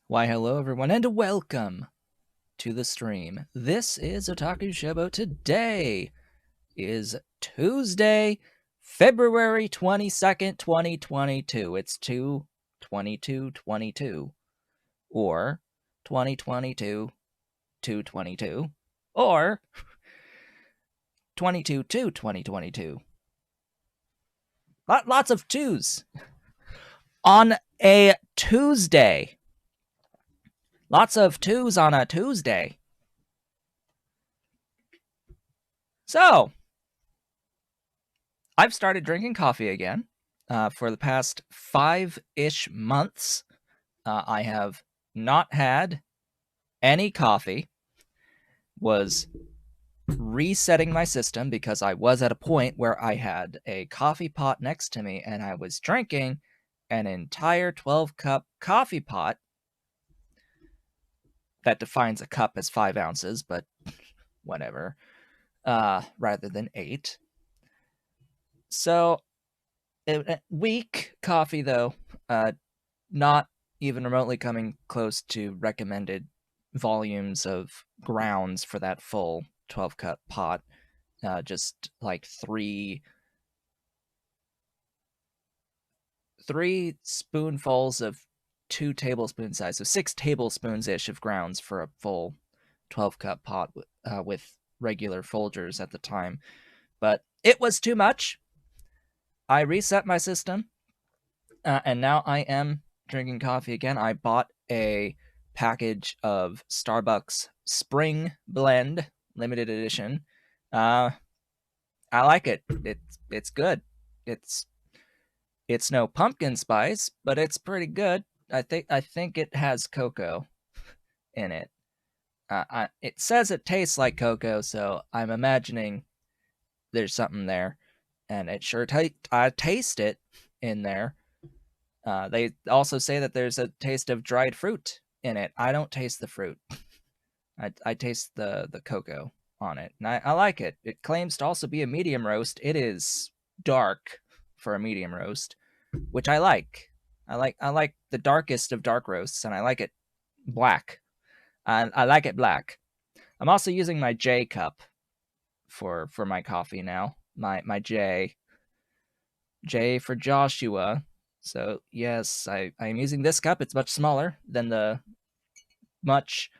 Why, hello everyone, and welcome to the stream. This is Otaku Shobo. Today is Tuesday, February 22nd, 2022. It's 2/22/22, or 2022 2/22, or 22/2/2022. Lots of twos on a Tuesday. Lots of twos on a Tuesday. So, I've started drinking coffee again. For the past 5-ish months, I have not had any coffee. Was resetting my system because I was at a point where I had a coffee pot next to me and I was drinking an entire 12-cup coffee pot. That defines a cup as 5 ounces, but whatever, rather than 8. So, weak coffee, though, not even remotely coming close to recommended volumes of grounds for that full 12-cup pot. Just like three spoonfuls of 2 tablespoon size, so 6 tablespoons-ish of grounds for a full 12-cup pot with regular Folgers at the time. But it was too much. I reset my system, and now I am drinking coffee again. I bought a package of Starbucks Spring Blend limited edition. I like it. It's good. It's no pumpkin spice, but it's pretty good. I think it has cocoa in it. It says it tastes like cocoa, so I'm imagining there's something there, and it sure I taste it in there. They also say that there's a taste of dried fruit in it. I don't taste the fruit. I taste the cocoa on it, and I like it. It claims to also be a medium roast. It is dark for a medium roast, which I like. I like the darkest of dark roasts, and I like it black. I like it black. I'm also using my J cup for my coffee now. My J for Joshua. So yes, I'm using this cup. It's much smaller than the much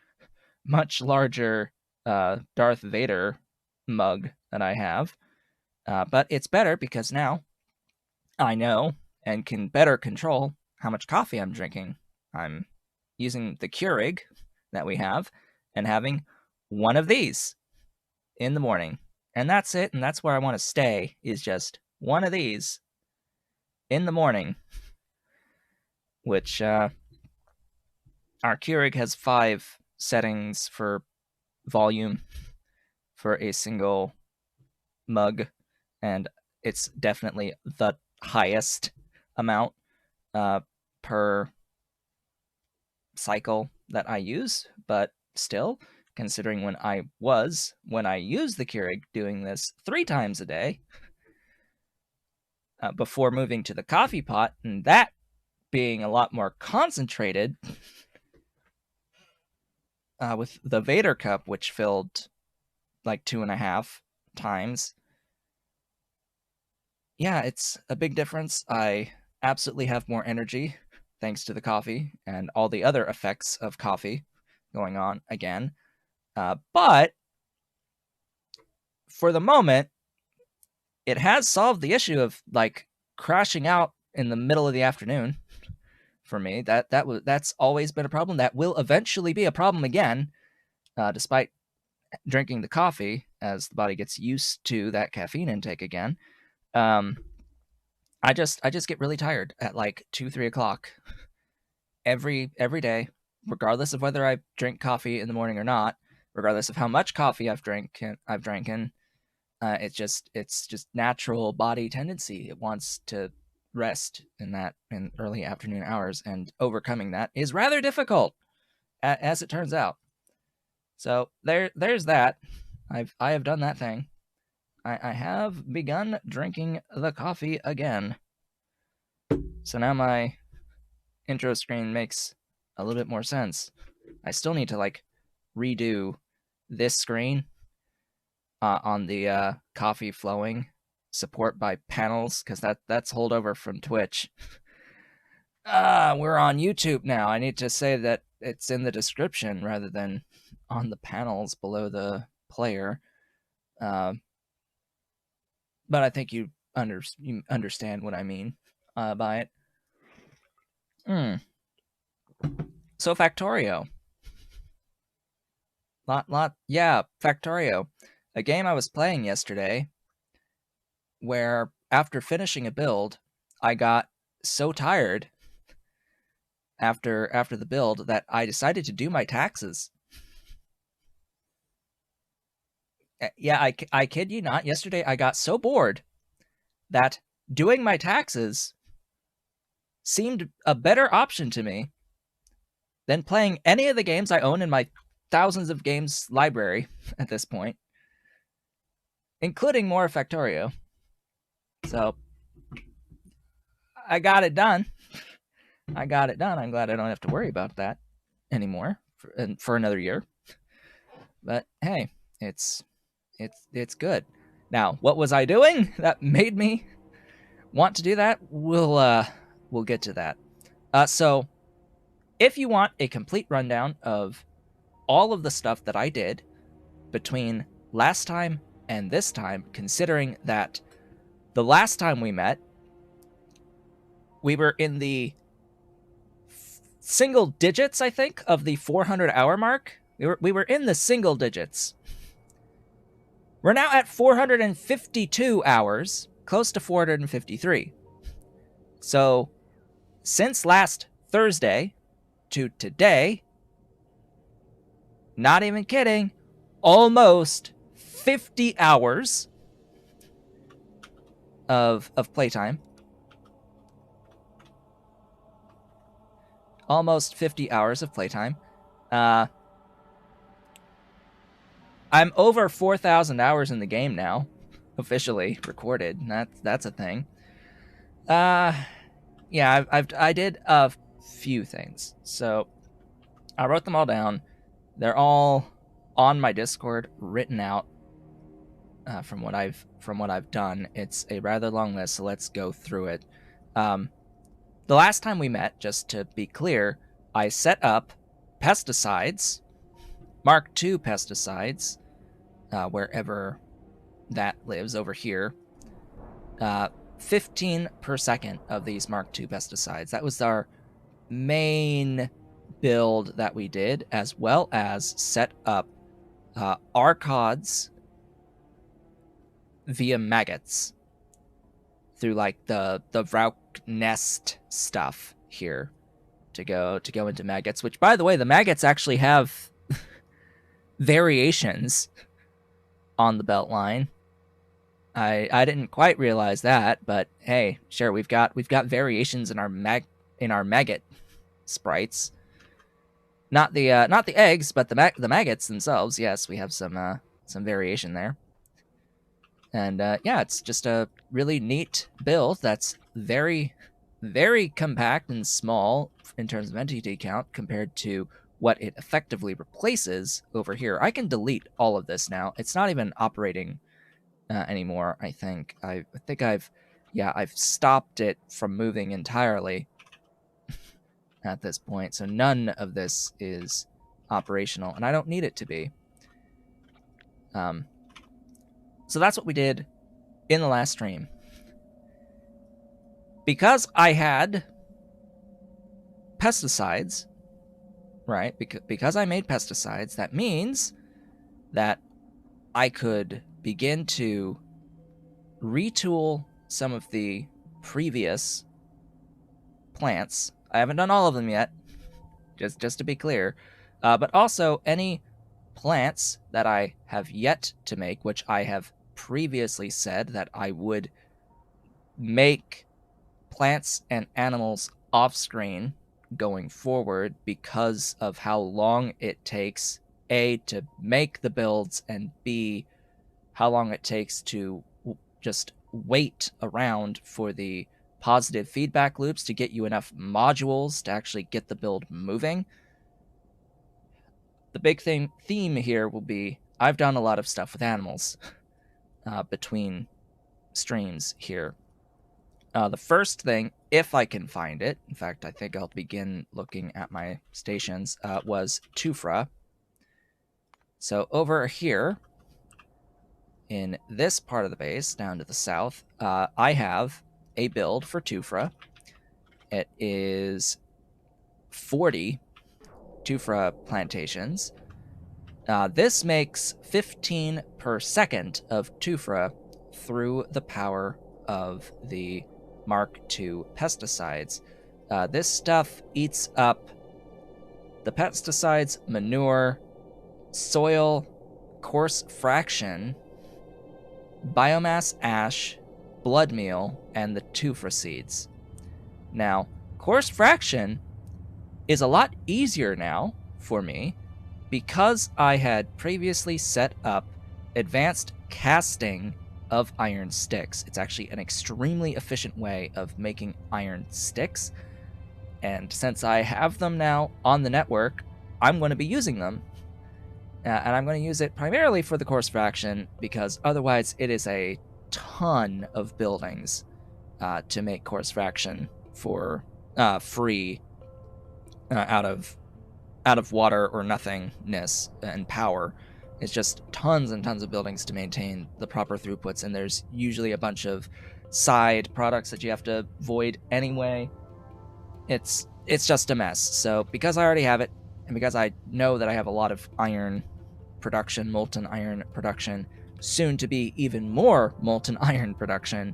larger Darth Vader mug that I have. But it's better because now I know and can better control how much coffee I'm drinking. I'm using the Keurig that we have and having one of these in the morning. And that's it, and that's where I want to stay, is just one of these in the morning, which our Keurig has 5 settings for volume for a single mug, and it's definitely the highest amount per cycle that I use, but still, considering when I used the Keurig doing this 3 times a day before moving to the coffee pot, and that being a lot more concentrated with the Vader cup, which filled like 2.5 times. Yeah, it's a big difference. I absolutely have more energy thanks to the coffee and all the other effects of coffee going on again. But for the moment, it has solved the issue of like crashing out in the middle of the afternoon for me. That's always been a problem. That will eventually be a problem again, despite drinking the coffee as the body gets used to that caffeine intake again. I just get really tired at like 2-3 o'clock every day, regardless of whether I drink coffee in the morning or not, regardless of how much coffee I've drinking. It's just natural body tendency. It wants to rest in early afternoon hours, and overcoming that is rather difficult, as it turns out. So there's that. I have done that thing. I have begun drinking the coffee again. So now my intro screen makes a little bit more sense. I still need to like redo this screen on the coffee flowing support by panels, because that's holdover from Twitch. We're on YouTube now. I need to say that it's in the description rather than on the panels below the player. But I think you understand what I mean by it. So Factorio. Yeah, Factorio. A game I was playing yesterday where after finishing a build, I got so tired after the build that I decided to do my taxes. Yeah, I kid you not. Yesterday I got so bored that doing my taxes seemed a better option to me than playing any of the games I own in my thousands of games library at this point, including more Factorio. So I got it done. I'm glad I don't have to worry about that anymore for another year. But hey, it's good. Now, what was I doing that made me want to do that? We'll get to that. So if you want a complete rundown of all of the stuff that I did between last time and this time, considering that the last time we met, we were in the single digits, I think, of the 400-hour mark. We were in the single digits. We're now at 452 hours, close to 453. So, since last Thursday to today, not even kidding, almost 50 hours of playtime. Almost 50 hours of playtime. I'm over 4,000 hours in the game now, officially recorded. That's a thing. Yeah, I did a few things. So I wrote them all down. They're all on my Discord, written out. From what I've done, it's a rather long list. So let's go through it. The last time we met, just to be clear, I set up pesticides, Mark II pesticides, wherever that lives over here. 15 per second of these Mark II pesticides. That was our main build that we did, as well as set up archods via maggots through like the Vrauk nest stuff here to go into maggots, which, by the way, the maggots actually have variations on the belt line. I didn't quite realize that, but hey, sure, we've got variations in our maggot sprites. Not the eggs, but the maggots themselves. Yes, we have some variation there. And yeah, it's just a really neat build that's very, very compact and small in terms of entity count compared to what it effectively replaces over here. I can delete all of this now. It's not even operating anymore, I think. I think I've stopped it from moving entirely at this point. So none of this is operational, and I don't need it to be. So that's what we did in the last stream. Because I had pesticides, right? Because I made pesticides, that means that I could begin to retool some of the previous plants. I haven't done all of them yet, just to be clear. But also any plants that I have yet to make, which I have previously said that I would make plants and animals off screen going forward because of how long it takes, A, to make the builds, and B, how long it takes to just wait around for the positive feedback loops to get you enough modules to actually get the build moving. The big theme here will be I've done a lot of stuff with animals between streams here. The first thing, if I can find it, in fact, I think I'll begin looking at my stations, was tufa. So over here, in this part of the base, down to the south, I have a build for tufa. It is 40 tufa plantations. This makes 15 per second of tufa through the power of the Mark II pesticides. This stuff eats up the pesticides, manure, soil, coarse fraction, biomass ash, blood meal, and the tufa seeds. Now, coarse fraction is a lot easier now for me because I had previously set up advanced casting of iron sticks. It's actually an extremely efficient way of making iron sticks. And since I have them now on the network, I'm going to be using them. And I'm going to use it primarily for the coarse fraction because otherwise it is a ton of buildings to make coarse fraction for free out of water or nothingness and power. It's just tons and tons of buildings to maintain the proper throughputs, and there's usually a bunch of side products that you have to void anyway. It's just a mess. So because I already have it, and because I know that I have a lot of iron production, molten iron production, soon to be even more molten iron production,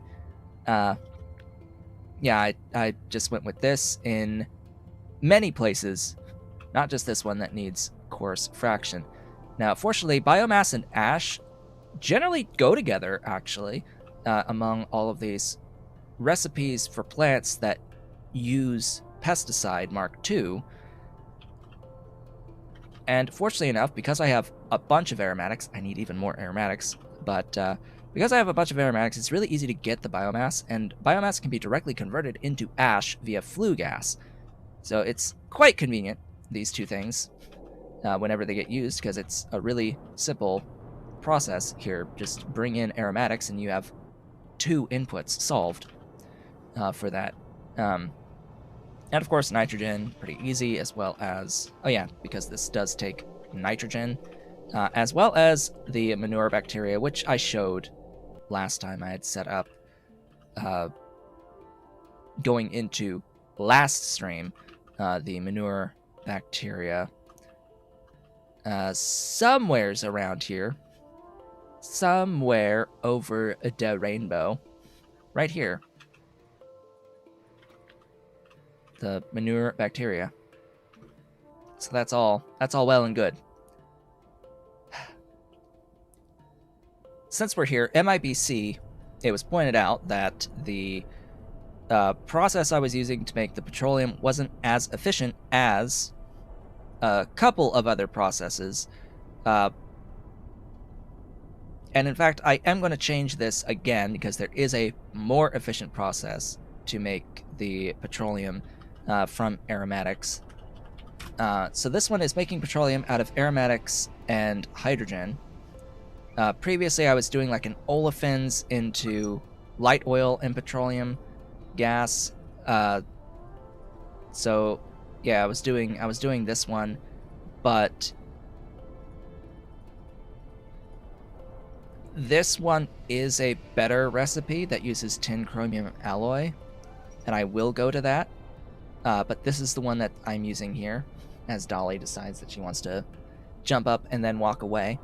yeah, I just went with this in many places, not just this one that needs coarse fraction. Now, fortunately, biomass and ash generally go together, actually, among all of these recipes for plants that use pesticide Mark II. And fortunately enough, because I have a bunch of aromatics, I need even more aromatics, but because I have a bunch of aromatics, it's really easy to get the biomass, and biomass can be directly converted into ash via flue gas. So it's quite convenient, these two things, whenever they get used, because it's a really simple process here. Just bring in aromatics and you have 2 inputs solved for that. And of course nitrogen, pretty easy, as well as, oh yeah, because this does take nitrogen, as well as the manure bacteria, which I showed last time I had set up going into last stream. The manure bacteria somewheres around here, somewhere over the rainbow, right here, the manure bacteria. So that's all well and good. Since we're here, MIBC, it was pointed out that the process I was using to make the petroleum wasn't as efficient as a couple of other processes. And in fact, I am going to change this again because there is a more efficient process to make the petroleum from aromatics. So this one is making petroleum out of aromatics and hydrogen. Previously, I was doing like an olefins into light oil and petroleum gas. So yeah, I was doing this one, but this one is a better recipe that uses tin chromium alloy, and I will go to that. But this is the one that I'm using here, as Dolly decides that she wants to jump up and then walk away.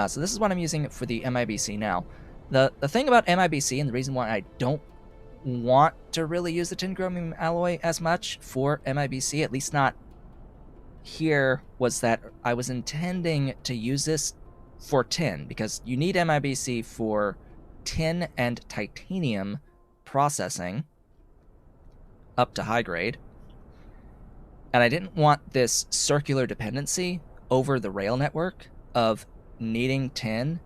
So this is what I'm using for the MIBC now. The thing about MIBC, and the reason why I don't want to really use the tin chromium alloy as much for MIBC, at least not here, was that I was intending to use this for tin, because you need MIBC for tin and titanium processing up to high grade. And I didn't want this circular dependency over the rail network of needing tin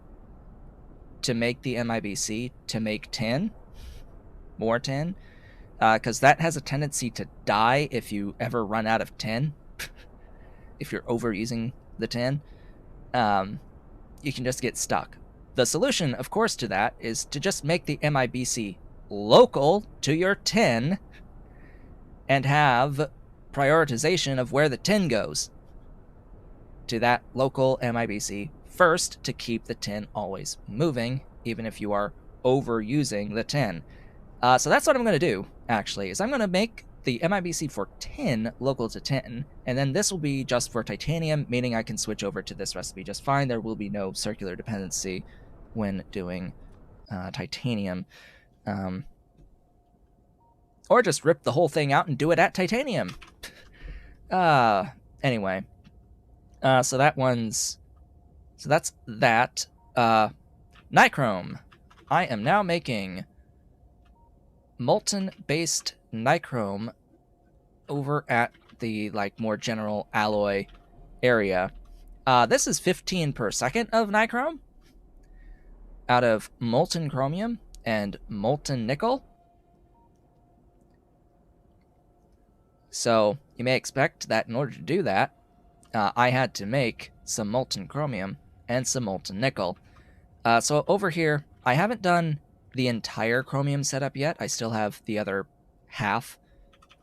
to make the MIBC to make tin, more tin. because that has a tendency to die if you ever run out of tin. If you're overusing the tin, you can just get stuck. The solution, of course, to that is to just make the MIBC local to your tin and have prioritization of where the tin goes to that local MIBC first to keep the tin always moving, even if you are overusing the tin. So that's what I'm going to do, actually, is I'm going to make the MIBC for tin local to tin, and then this will be just for titanium, meaning I can switch over to this recipe just fine. There will be no circular dependency when doing titanium. Or just rip the whole thing out and do it at titanium. Anyway. So that's that. Nichrome. I am now making molten-based nichrome over at the, like, more general alloy area. This is 15 per second of nichrome out of molten chromium and molten nickel. So you may expect that in order to do that, I had to make some molten chromium and some molten nickel. So over here, I haven't done the entire chromium setup yet. I still have the other half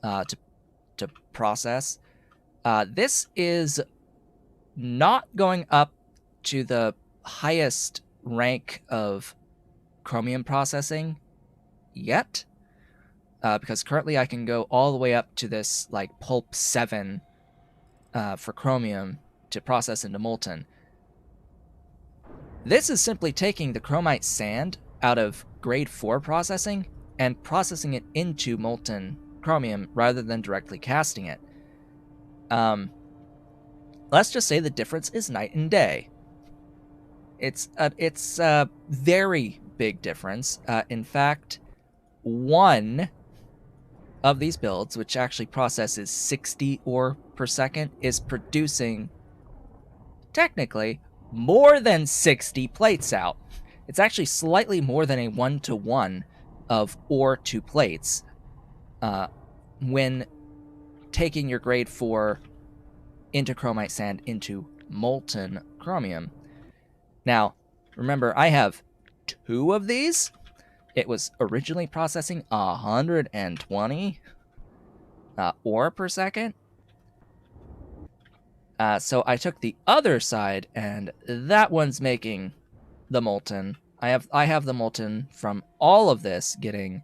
to process. This is not going up to the highest rank of chromium processing yet, because currently I can go all the way up to this like pulp 7 for chromium to process into molten. This is simply taking the chromite sand out of grade 4 processing and processing it into molten chromium rather than directly casting it. Let's just say the difference is night and day. It's a very big difference. In fact, one of these builds, which actually processes 60 ore per second, is producing technically more than 60 plates out. It's actually slightly more than a 1-to-1 of ore to plates when taking your grade 4 into chromite sand into molten chromium. Now, remember, I have 2 of these. It was originally processing 120 ore per second. So I took the other side, and that one's making the molten. I have the molten from all of this getting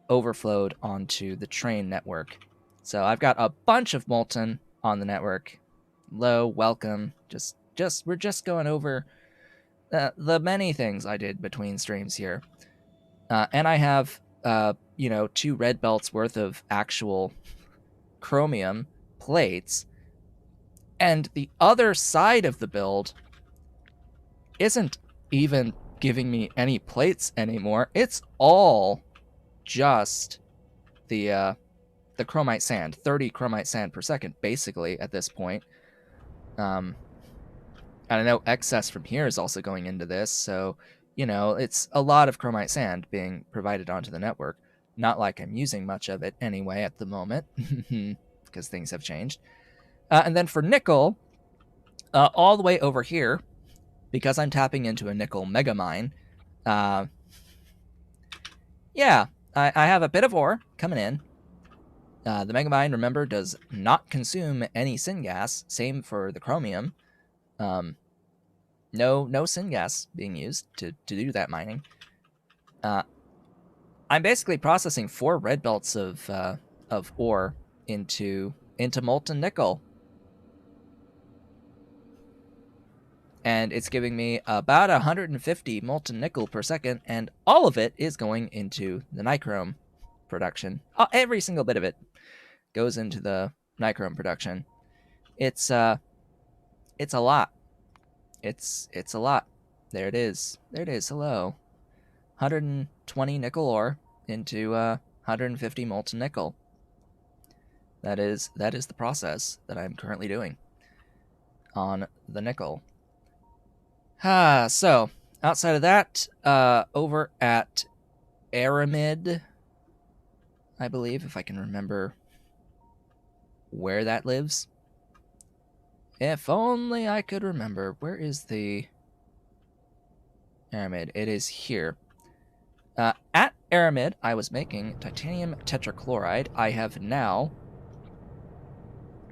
overflowed onto the train network. So I've got a bunch of molten on the network. Hello, welcome. We're just going over the many things I did between streams here. And I have 2 red belts worth of actual chromium plates. And the other side of the build isn't even giving me any plates anymore. It's all just the chromite sand, 30 chromite sand per second, basically, at this point. And I know excess from here is also going into this, so, it's a lot of chromite sand being provided onto the network. Not like I'm using much of it anyway at the moment, because things have changed. And then for nickel, all the way over here, because I'm tapping into a nickel megamine, I have a bit of ore coming in. The megamine, remember, does not consume any syngas. Same for the chromium. No syngas being used to do that mining. I'm basically processing 4 red belts of ore into molten nickel. And it's giving me about 150 molten nickel per second, and all of it is going into the nichrome production. Every single bit of it goes into the nichrome production. It's a lot. It's a lot. There it is. Hello. 120 nickel ore into 150 molten nickel. That is the process that I'm currently doing on the nickel. So, outside of that, over at Aramid, I believe, if I can remember where that lives. If only I could remember. Where is the aramid? It is here. At aramid, I was making titanium tetrachloride. I have now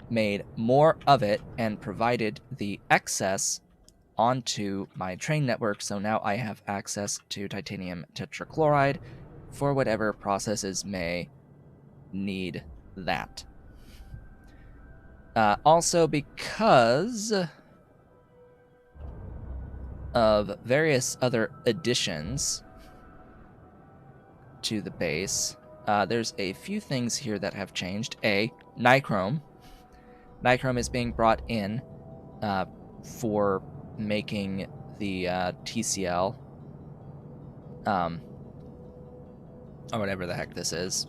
made more of it and provided the excess onto my train network, so now I have access to titanium tetrachloride for whatever processes may need that. Also, because of various other additions to the base, there's a few things here that have changed. Nichrome. Nichrome is being brought in for making the TCl, or whatever the heck this is,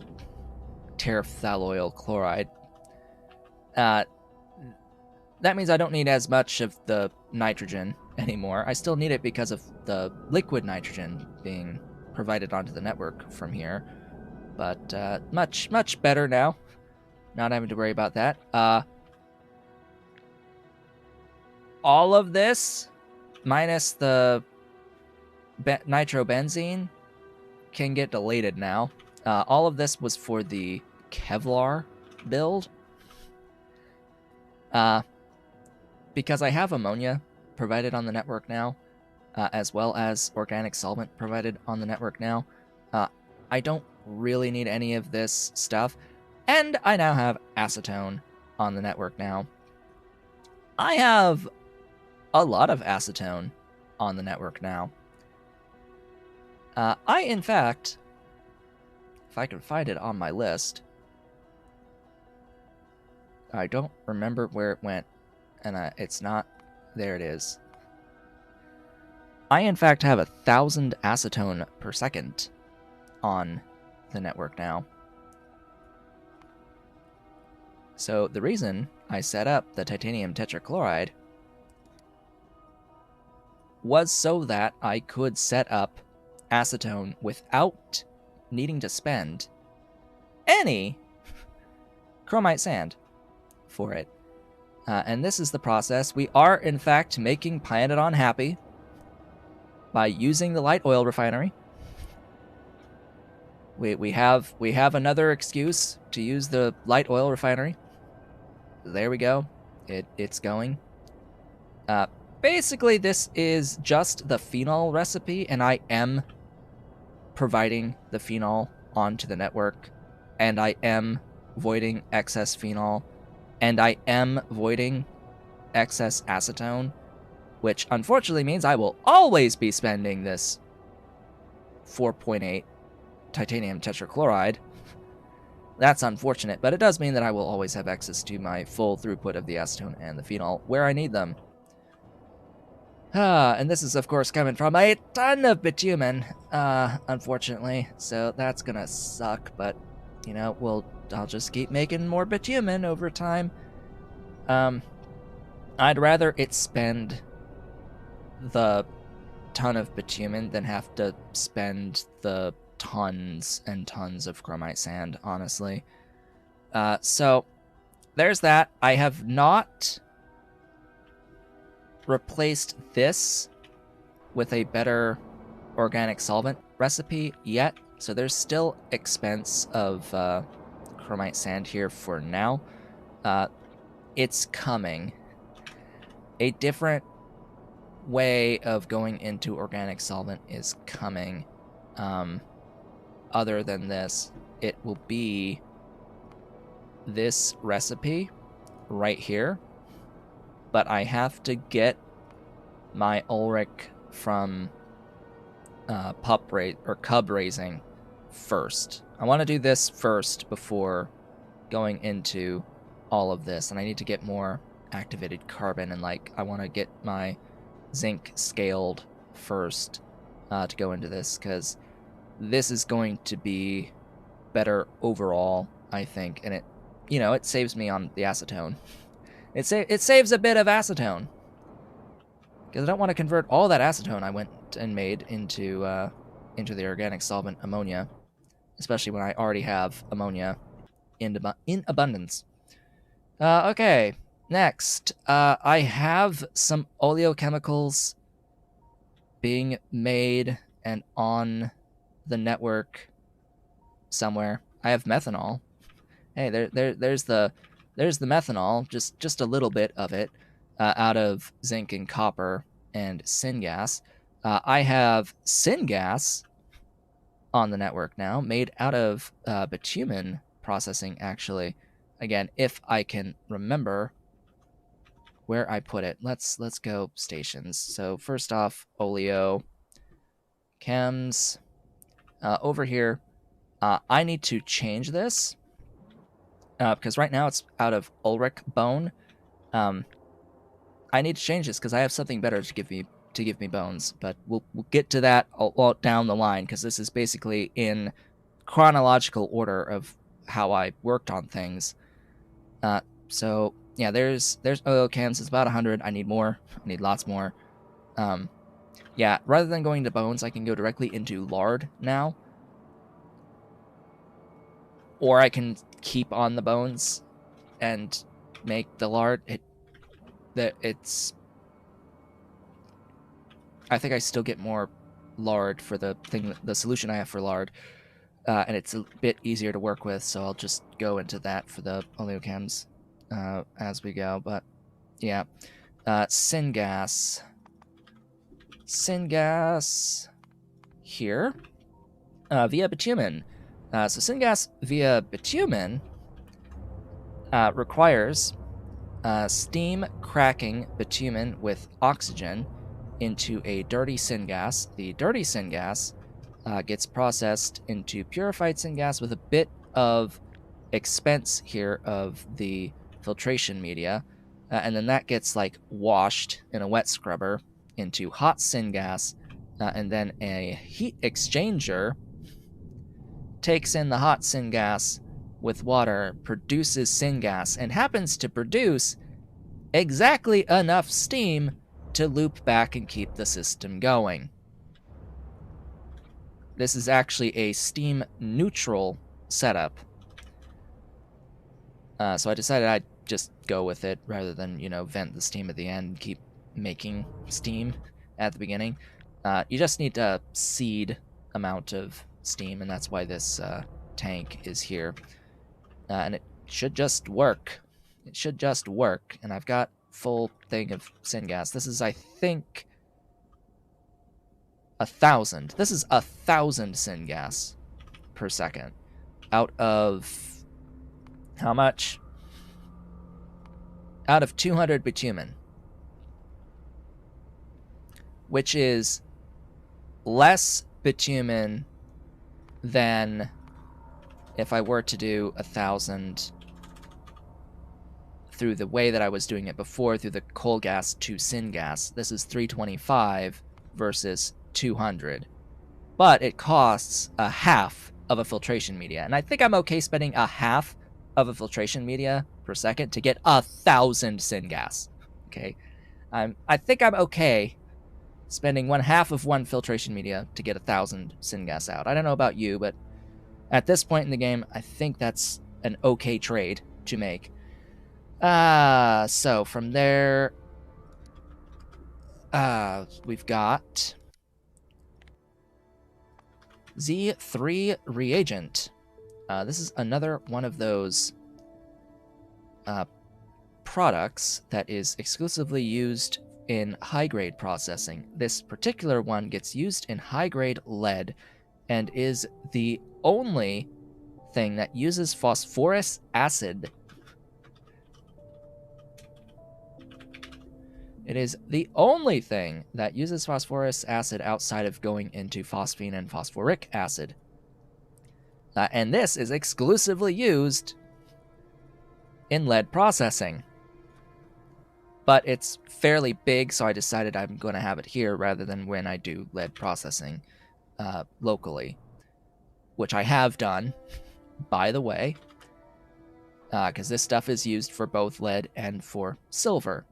terephthalonyl chloride. That means I don't need as much of the nitrogen anymore. I still need it because of the liquid nitrogen being provided onto the network from here, but much better now. Not having to worry about that. All of this, minus the nitrobenzene, can get deleted now. All of this was for the Kevlar build. Because I have ammonia provided on the network now, as well as organic solvent provided on the network now, I don't really need any of this stuff. And I now have acetone on the network now. I have a lot of acetone on the network now. In fact, if I can find it on my list, I don't remember where it went, and it's not, there it is. I in fact have 1,000 acetone per second on the network now. So the reason I set up the titanium tetrachloride was so that I could set up acetone without needing to spend any chromite sand for it. And this is the process. We are, in fact, making Pyandon happy by using the light oil refinery. We have another excuse to use the light oil refinery. There we go. It's going. Basically, this is just the phenol recipe, and I am providing the phenol onto the network, and I am voiding excess phenol, and I am voiding excess acetone, which unfortunately means I will always be spending this 4.8 titanium tetrachloride. That's unfortunate, but it does mean that I will always have access to my full throughput of the acetone and the phenol where I need them. And this is, of course, coming from a ton of bitumen, unfortunately, so that's gonna suck, but, you know, I'll just keep making more bitumen over time. I'd rather it spend the ton of bitumen than have to spend the tons and tons of chromite sand, honestly. So, there's that. I have not replaced this with a better organic solvent recipe yet, so there's still expense of chromite sand here for now. It's coming. A different way of going into organic solvent is coming. Other than this, it will be this recipe right here, but I have to get my Ulrich from cub raising first. I want to do this first before going into all of this, and I need to get more activated carbon, and I want to get my zinc scaled first to go into this, because this is going to be better overall, I think, and it saves me on the acetone. It saves a bit of acetone, because I don't want to convert all that acetone I went and made into the organic solvent ammonia. especially when I already have ammonia in abundance. Okay, next, I have some oleochemicals being made and on the network somewhere. I have methanol. Hey, there's the methanol, just a little bit of it, out of zinc and copper and syngas. I have syngas on the network now, made out of bitumen processing. Actually, again, if I can remember where I put it, let's go stations. So first off, oleo chems over here. I need to change this because right now it's out of Ulrich bone. I need to change this because I have something better to give me bones. But we'll get to that all down the line because this is basically in chronological order of how I worked on things. So yeah, there's oil cans. It's about 100. I need more. I need lots more. Yeah, rather than going to bones, I can go directly into lard now. Or I can keep on the bones and make the lard. It's I think I still get more lard for the solution I have for lard, and it's a bit easier to work with. So I'll just go into that for the oleochems as we go. But yeah, syngas here via bitumen. So syngas via bitumen requires steam cracking bitumen with oxygen into a dirty syngas. The dirty syngas gets processed into purified syngas with a bit of expense here of the filtration media, and then that gets like washed in a wet scrubber into hot syngas, and then a heat exchanger takes in the hot syngas with water, produces syngas, and happens to produce exactly enough steam to loop back and keep the system going. This is actually a steam neutral setup. So I decided I'd just go with it rather than, vent the steam at the end and keep making steam at the beginning. You just need a seed amount of steam, and that's why this tank is here. And it should just work. It should just work. And I've got full thing of syngas. This is, I think, 1,000. This is 1,000 syngas per second out of how much? Out of 200 bitumen, which is less bitumen than if I were to do 1,000 through the way that I was doing it before, through the coal gas to syngas. This is 325 versus 200. But it costs a half of a filtration media. And I think I'm okay spending a half of a filtration media per second to get 1,000 syngas. Okay? I think I'm okay spending one half of one filtration media to get 1,000 syngas out. I don't know about you, but at this point in the game, I think that's an okay trade to make. So from there, we've got Z3 reagent. This is another one of those products that is exclusively used in high-grade processing. This particular one gets used in high-grade lead and is the only thing that uses phosphorus acid. It is the only thing that uses phosphorus acid outside of going into phosphine and phosphoric acid. And this is exclusively used in lead processing. But it's fairly big, so I decided I'm going to have it here rather than when I do lead processing locally. Which I have done, by the way. Because this stuff is used for both lead and for silver.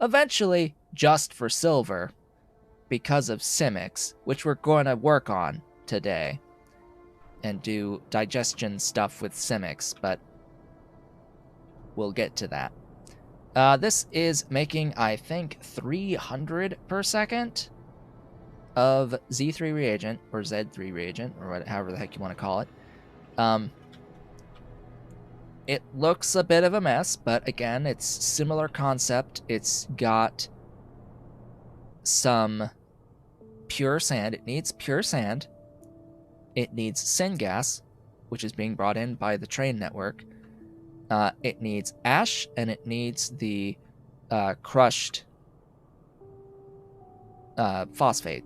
Eventually, just for silver, because of Cemex, which we're going to work on today. and do digestion stuff with Cemex, but we'll get to that. This is making, I think, 300 per second of Z3 reagent, or Z3 reagent, or however the heck you want to call it. It looks a bit of a mess, but again, it's similar concept. It's got some pure sand. It needs pure sand. It needs syngas, which is being brought in by the train network. It needs ash, and it needs the crushed phosphate.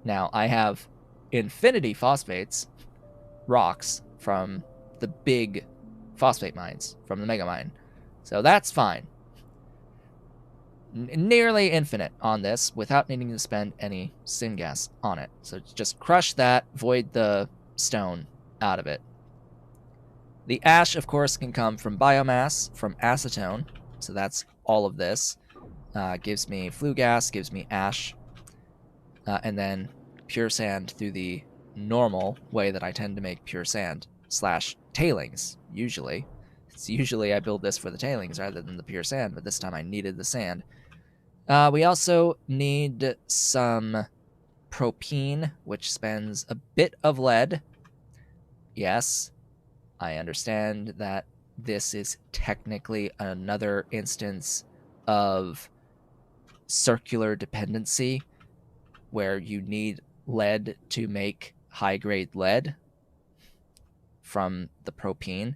Now, I have infinity phosphates, rocks, from the big phosphate mines, from the mega mine. So that's fine. Nearly infinite on this without needing to spend any syngas on it. So just crush that, void the stone out of it. The ash, of course, can come from biomass, from acetone. So that's all of this. Gives me flue gas, gives me ash, and then pure sand through the normal way that I tend to make pure sand / tailings, usually. It's usually I build this for the tailings rather than the pure sand, but this time I needed the sand. We also need some propene, which spends a bit of lead. Yes, I understand that this is technically another instance of circular dependency, where you need lead to make high-grade lead from the propene.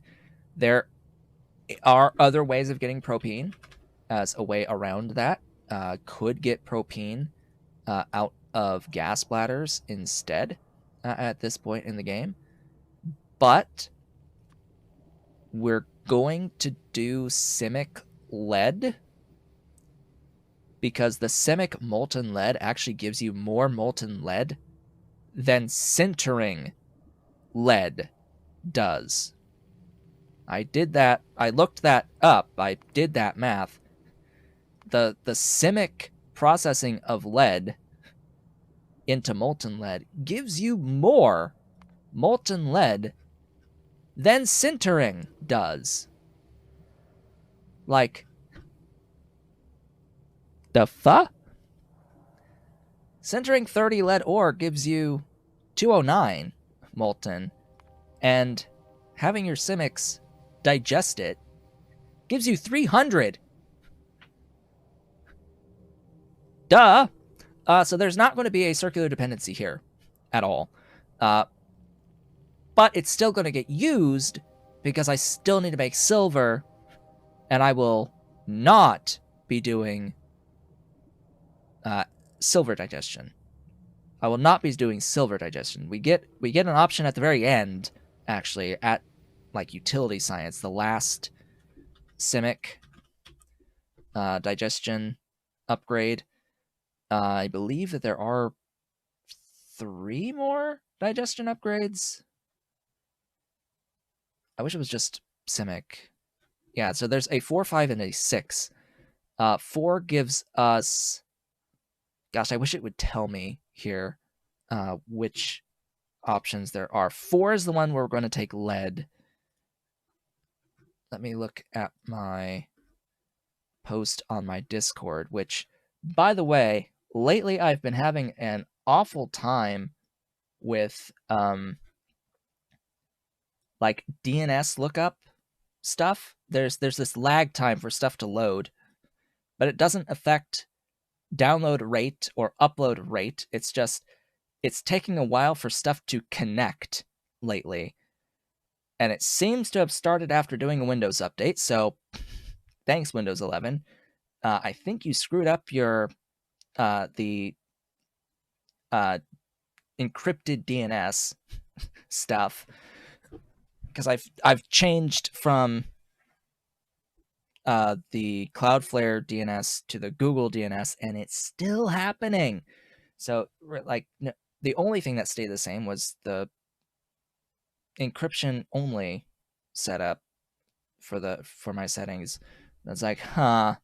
There are other ways of getting propene as a way around that. Could get propene out of gas bladders instead at this point in the game. But we're going to do Simik lead, because the Simik molten lead actually gives you more molten lead than sintering lead does. I did that. I looked that up. I did that math. The Simik processing of lead into molten lead gives you more molten lead than sintering does. Like, the fuck? Sintering 30 lead ore gives you 209 molten, and having your Cemex digest it gives you 300. Duh! So there's not going to be a circular dependency here at all. But it's still going to get used because I still need to make silver, and I will not be doing silver digestion. I will not be doing silver digestion. We get an option at the very end, actually, at like utility science, the last Simik digestion upgrade. I believe that there are 3 more digestion upgrades. I wish it was just Simik. Yeah, so there's a 4, 5, and a 6. 4 gives us... Gosh, I wish it would tell me here which options there are. 4 is the one where we're going to take lead. Let me look at my post on my Discord, which, by the way, lately I've been having an awful time with like DNS lookup stuff. There's this lag time for stuff to load, but it doesn't affect download rate or upload rate. It's just, it's taking a while for stuff to connect lately. And it seems to have started after doing a Windows update, so thanks, Windows 11. I think you screwed up your the encrypted DNS stuff, because I've changed from the Cloudflare DNS to the Google DNS, and it's still happening. So, like, the only thing that stayed the same was the encryption only setup for my settings. It's like, yeah.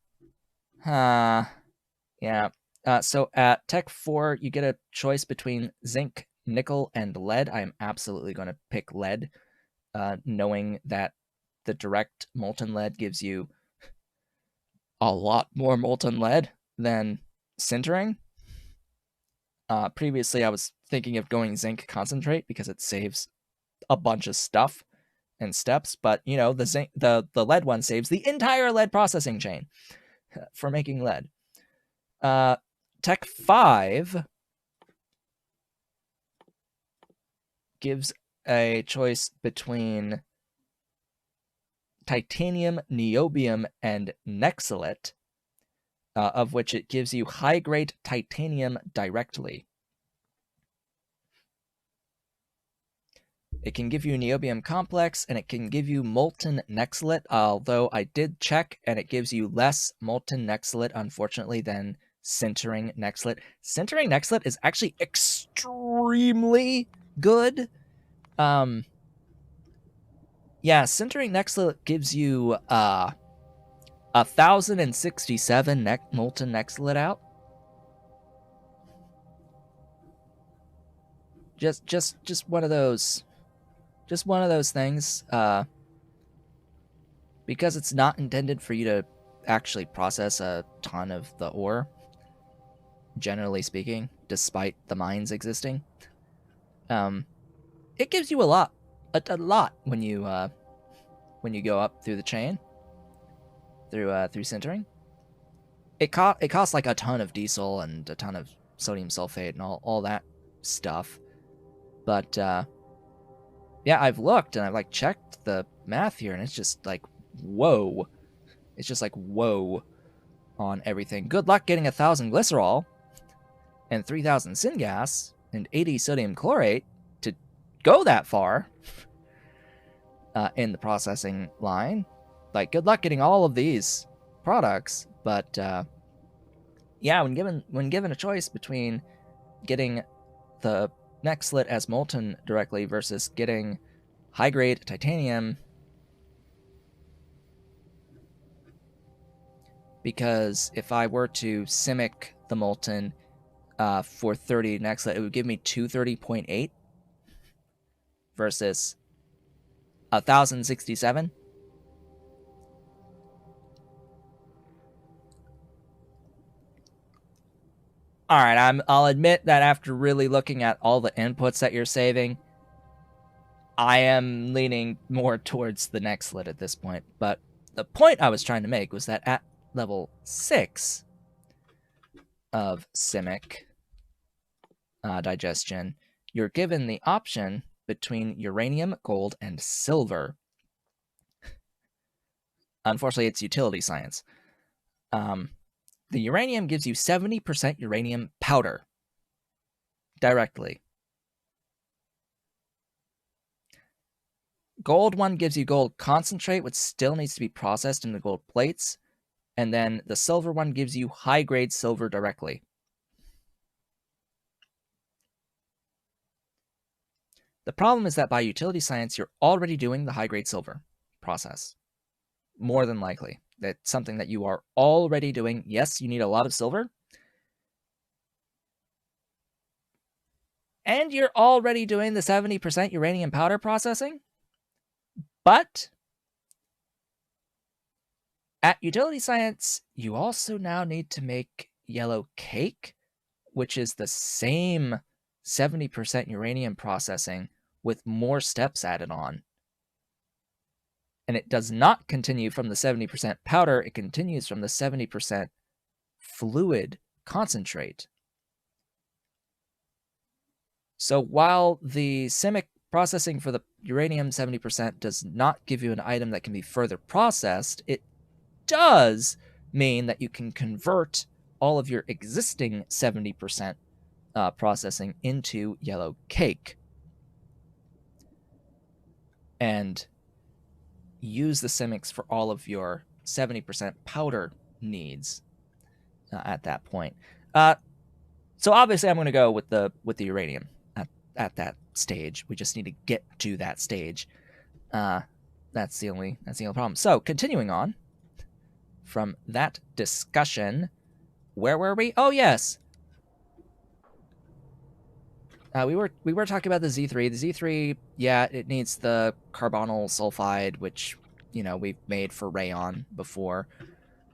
So at Tech 4, you get a choice between zinc nickel and lead, I am absolutely going to pick lead, knowing that the direct molten lead gives you a lot more molten lead than sintering. Previously, I was thinking of going zinc concentrate because it saves a bunch of stuff and steps, but the lead one saves the entire lead processing chain for making lead. Tech 5 gives a choice between titanium, niobium, and nexylate, of which it gives you high-grade titanium directly. It can give you a niobium complex, and it can give you molten nexylate, although I did check, and it gives you less molten nexylate, unfortunately, than sintering nexylate. Sintering nexylate is actually extremely good. Yeah, sintering nexylate gives you 1,067 molten nexylate out. Just one of those. Just one of those things. Because it's not intended for you to actually process a ton of the ore, generally speaking, despite the mines existing. It gives you a lot when you go up through the chain, through sintering. It costs like a ton of diesel and a ton of sodium sulfate and all that stuff. But yeah, I've looked and I've like checked the math here, and it's just like whoa. It's just like whoa on everything. Good luck getting 1,000 glycerol and 3,000 syngas and 80 sodium chlorate to go that far in the processing line. Like, good luck getting all of these products, but yeah, when given a choice between getting the nexylate as molten directly versus getting high-grade titanium, because if I were to Simik the molten for 30 nexylate, it would give me 230.8 versus 1,067. All right, I'll admit that after really looking at all the inputs that you're saving, I am leaning more towards the nexylate at this point. But the point I was trying to make was that at level 6 of Simik Digestion, you're given the option between uranium, gold, and silver. Unfortunately, it's utility science. The uranium gives you 70% uranium powder directly. Gold one gives you gold concentrate, which still needs to be processed into gold plates. And then the silver one gives you high-grade silver directly. The problem is that by utility science, you're already doing the high-grade silver process. More than likely. That's something that you are already doing. Yes, you need a lot of silver. And you're already doing the 70% uranium powder processing. But at utility science, you also now need to make yellow cake, which is the same 70% uranium processing with more steps added on. And it does not continue from the 70% powder, it continues from the 70% fluid concentrate. So while the Simik processing for the uranium 70% does not give you an item that can be further processed, it does mean that you can convert all of your existing 70% processing into yellow cake. And use the Cemex for all of your 70% powder needs at that point. So obviously, I'm going to go with the uranium at that stage. We just need to get to that stage. That's the only problem. So continuing on from that discussion, where were we? Oh yes. We were talking about the Z3. The Z3, yeah, it needs the carbonyl sulfide, which we've made for rayon before.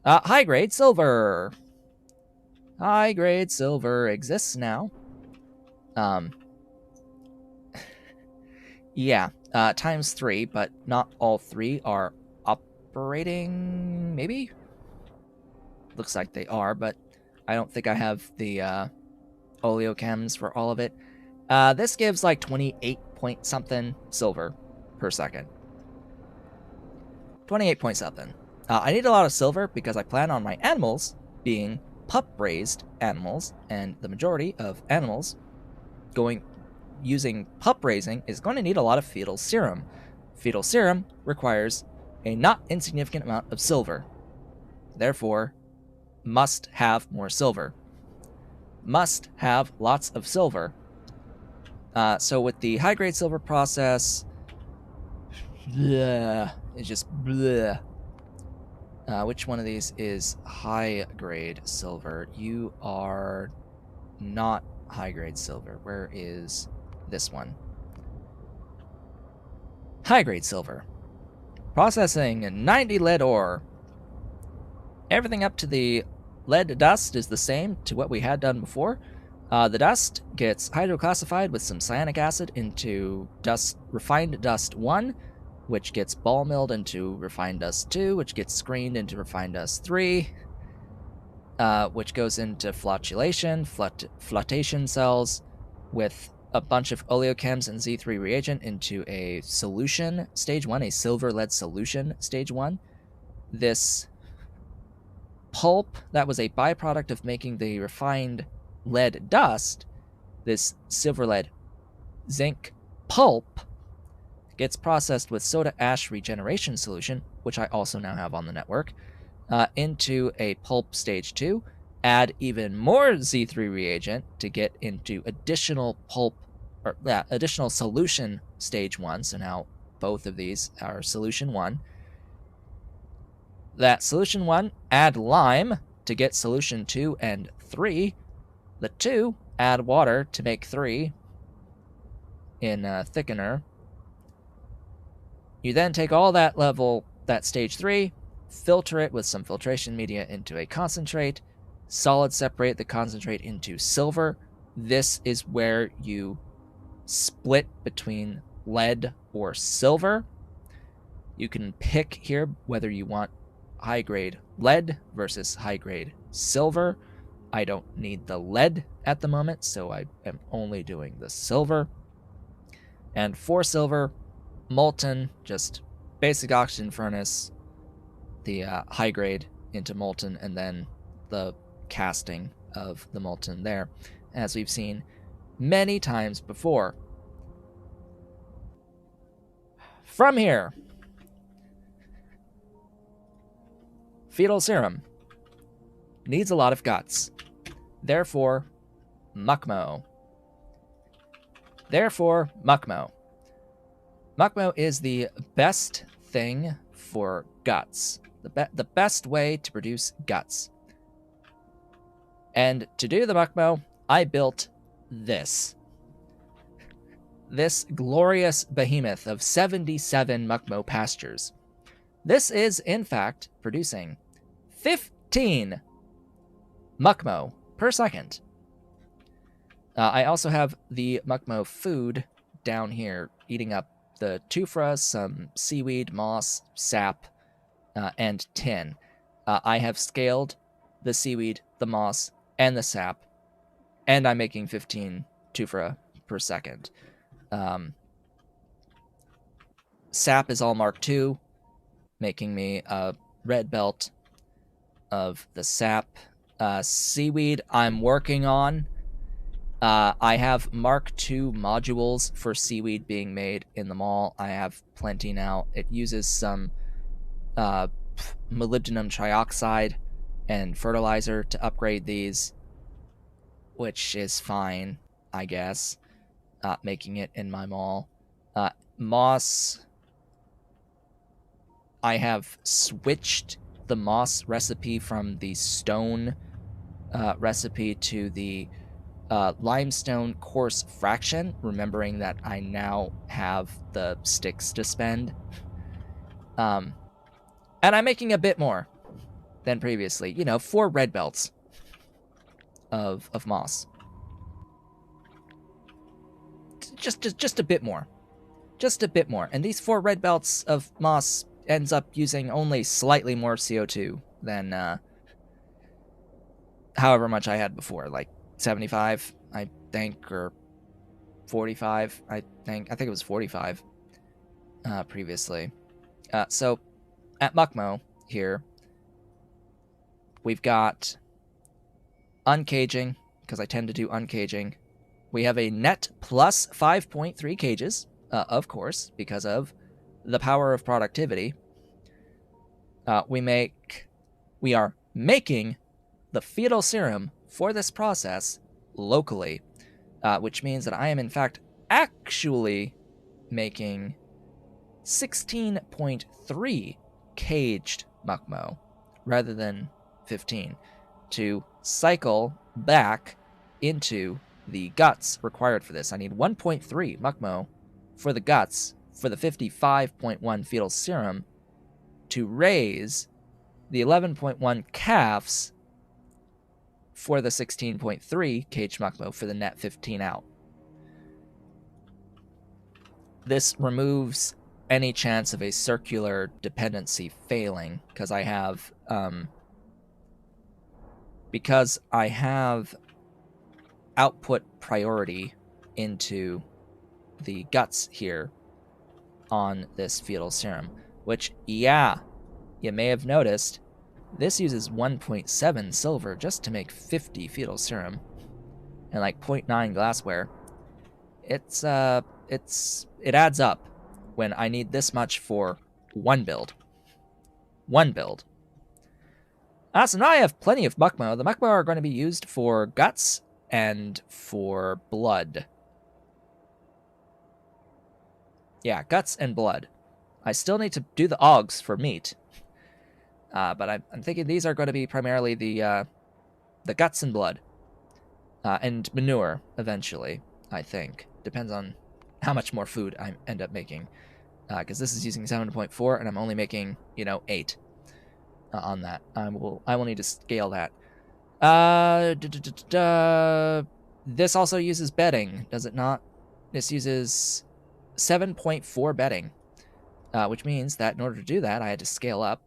High grade silver. High grade silver exists now. Um, yeah, times 3, but not all 3 are operating. Maybe looks like they are, but I don't think I have the oleochems for all of it. This gives like 28 point something silver per second. 28 point something. I need a lot of silver because I plan on my animals being pup-raised animals, and the majority of animals using pup raising is going to need a lot of fetal serum. Fetal serum requires a not insignificant amount of silver. Therefore, must have more silver. Must have lots of silver. So with the high-grade silver process, it's just bleh. Which one of these is high-grade silver? You are not high-grade silver. Where is this one? High-grade silver. Processing 90 lead ore. Everything up to the lead dust is the same to what we had done before. The dust gets hydroclassified with some cyanic acid into refined dust 1, which gets ball milled into refined dust 2, which gets screened into refined dust 3, which goes into flotation cells with a bunch of oleochems and Z3 reagent into a solution, stage 1, a silver lead solution, stage 1. This pulp that was a byproduct of making the refined lead dust, this silver lead zinc pulp, gets processed with soda ash regeneration solution, which I also now have on the network, into a pulp stage 2, add even more Z3 reagent to get into additional additional solution stage 1, so now both of these are solution 1. That solution 1, add lime to get solution 2 and 3. The 2, add water to make 3 in thickener. You then take all that stage 3, filter it with some filtration media into a concentrate, solid separate the concentrate into silver. This is where you split between lead or silver. You can pick here whether you want high-grade lead versus high-grade silver. I don't need the lead at the moment, so I am only doing the silver. And for silver, molten, just basic oxygen furnace, the high grade into molten, and then the casting of the molten there, as we've seen many times before. From here, fetal serum needs a lot of guts. Therefore, muckmo. Muckmo is the best thing for guts. The best way to produce guts. And to do the muckmo, I built this. This glorious behemoth of 77 muckmo pastures. This is, in fact, producing 15 muckmo per second. I also have the muckmo food down here, eating up the tufa, some seaweed, moss, sap, and tin. I have scaled the seaweed, the moss, and the sap, and I'm making 15 tufa per second. Sap is all Mark II, making me a red belt of the sap. Seaweed I'm working on. I have Mark II modules for seaweed being made in the mall. I have plenty now. It uses some molybdenum trioxide and fertilizer to upgrade these, which is fine, I guess, making it in my mall. Moss, I have switched the moss recipe from the stone recipe to the limestone coarse fraction, remembering that I now have the sticks to spend. And I'm making a bit more than previously. 4 red belts of moss. Just a bit more. Just a bit more. And these 4 red belts of moss ends up using only slightly more CO2 than however much I had before, like 75, I think, or 45, I think it was 45 previously. So at Muckmo here, we've got uncaging, because I tend to do uncaging. We have a net plus 5.3 cages, of course, because of the power of productivity. We are making the fetal serum for this process locally, which means that I am in fact actually making 16.3 caged Muckmo rather than 15 to cycle back into the guts required for this. I need 1.3 Muckmo for the guts for the 55.1 fetal serum to raise the 11.1 calves for the 16.3 caged Muckmo for the net 15 out. This removes any chance of a circular dependency failing, because I have output priority into the guts here on this fetal serum, which, yeah, you may have noticed, this uses 1.7 silver just to make 50 fetal serum and like 0.9 glassware. It adds up when I need this much for one build. So now I have plenty of Muckmo. The Muckmo are going to be used for guts and for blood. Yeah, guts and blood. I still need to do the Augs for meat. But I'm thinking these are going to be primarily the guts and blood. And manure, eventually, I think. Depends on how much more food I end up making. Because this is using 7.4, and I'm only making, 8 on that. I will need to scale that. This also uses bedding, does it not? This uses 7.4 bedding, which means that in order to do that, I had to scale up.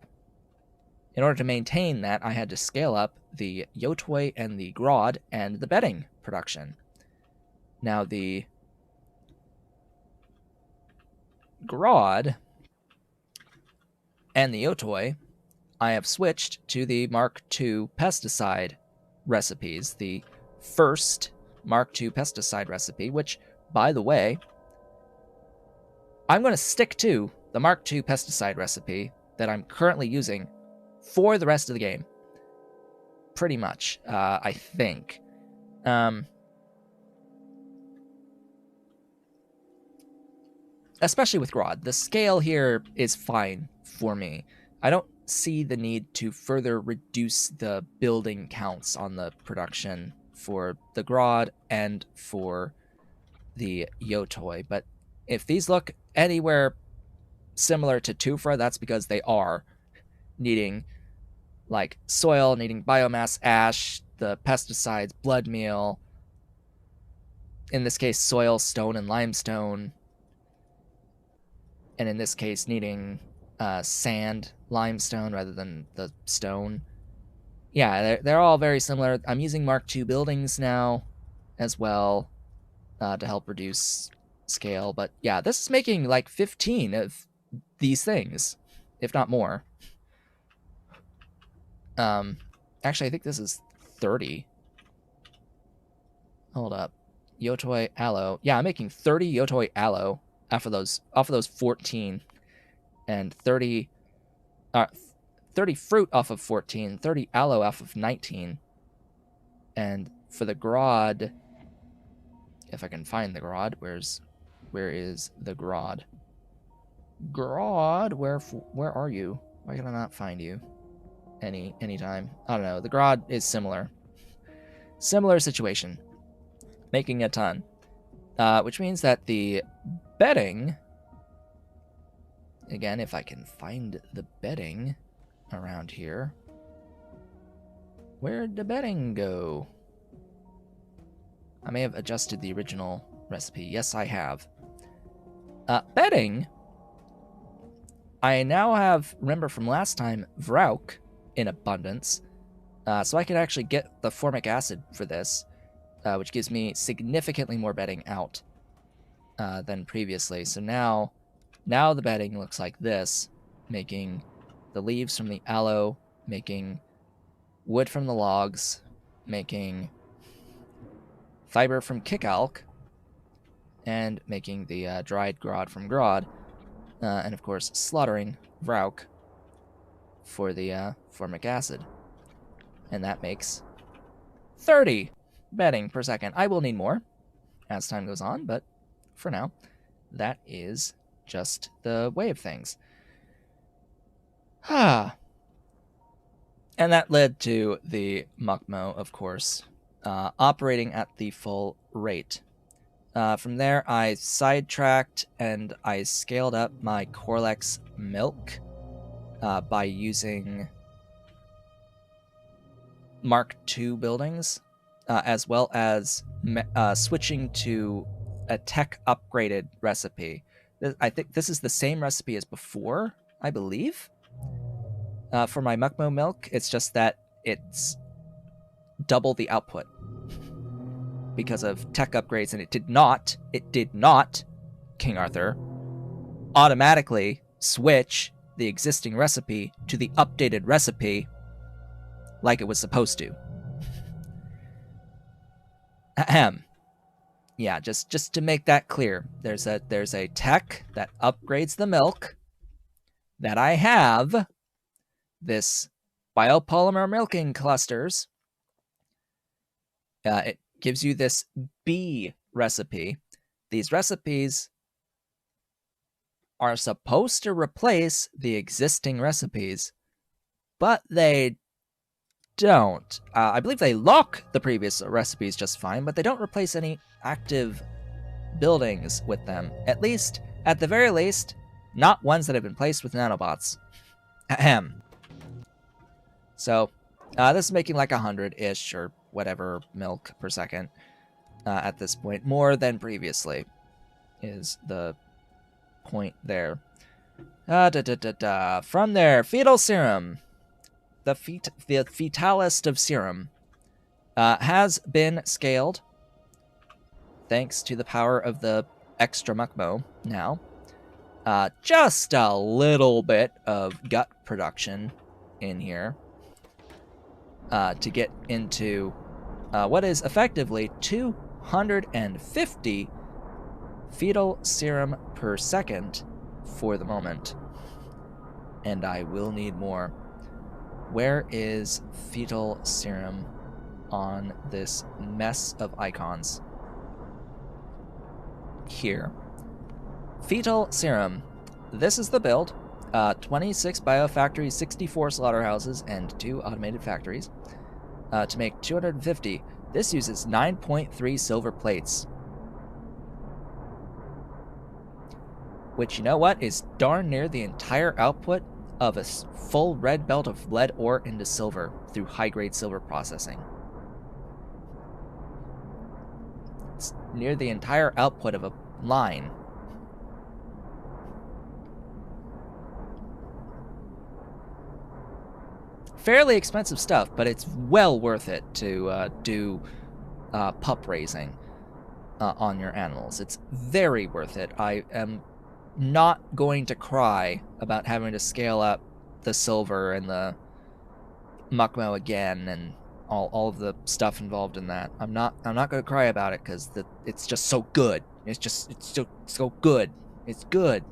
In order to maintain that, I had to scale up the Yotoi and the Grodd and the bedding production. Now, the Grodd and the Yotoi, I have switched to the Mark II pesticide recipes, the first Mark II pesticide recipe, which, by the way, I'm going to stick to the Mark II pesticide recipe that I'm currently using for the rest of the game. Pretty much, I think. Especially with Grodd. The scale here is fine for me. I don't see the need to further reduce the building counts on the production for the Grodd and for the Yotoi. But if these look anywhere similar to tufa, that's because they are needing like soil, needing biomass, ash, the pesticides, blood meal, in this case soil, stone, and limestone, and in this case needing sand, limestone rather than the stone. Yeah, they're all very similar. I'm using Mark II buildings now as well to help reduce scale, but yeah, this is making like 15 of these things, if not more. Actually, I think this is 30. Hold up. Yotoi aloe. Yeah, I'm making 30 Yotoi aloe off of those 14. And 30 fruit off of 14, 30 aloe off of 19. And for the Grodd, if I can find the Grodd, where is the Grodd? Grodd, where are you? Why can I not find you? Anytime. I don't know. The Grodd is similar. Similar situation. making a ton. Which means that the bedding, again, if I can find the bedding around here, where'd the bedding go? I may have adjusted the original recipe. Yes, I have. Bedding, I now have, remember from last time, Vrauk in abundance. So I can actually get the formic acid for this, which gives me significantly more bedding out than previously. So now the bedding looks like this, making the leaves from the aloe, making wood from the logs, making fiber from kickalk, and making the dried grod from grod, and of course slaughtering Vrauk for the formic acid. And that makes 30 bedding per second. I will need more as time goes on, but for now, that is just the way of things. And that led to the Muckmo, of course, operating at the full rate. From there, I sidetracked and I scaled up my Corlex milk by using Mark II buildings, as well as switching to a tech upgraded recipe. I think this is the same recipe as before, I believe. For my Muckmo milk, it's just that it's double the output because of tech upgrades, and it did not, King Arthur, automatically switch the existing recipe to the updated recipe like it was supposed to. Ahem. Yeah, just to make that clear, there's a tech that upgrades the milk that I have, this biopolymer milking clusters. It gives you this B recipe. These recipes are supposed to replace the existing recipes, but they don't. I believe they lock the previous recipes just fine, but they don't replace any active buildings with them. At the very least, not ones that have been placed with nanobots. Ahem. So, this is making like 100-ish or whatever milk per second at this point. More than previously is the point there. From there, fetal serum. The fetalist of serum has been scaled thanks to the power of the extra Muckmo now. Just a little bit of gut production in here to get into what is effectively 250 fetal serum per second for the moment. And I will need more. Where is fetal serum on this mess of icons? Here. Fetal serum. This is the build. 26 biofactories, 64 slaughterhouses, and 2 automated factories. To make 250. This uses 9.3 silver plates. Which, you know what, is darn near the entire output of a full red belt of lead ore into silver through high-grade silver processing. It's near the entire output of a line. Fairly expensive stuff, but it's well worth it to do pup raising on your animals. It's very worth it. I am not going to cry about having to scale up the silver and the Muckmo again and all of the stuff involved in that. I'm not going to cry about it because it's just so good. It's so good. It's good.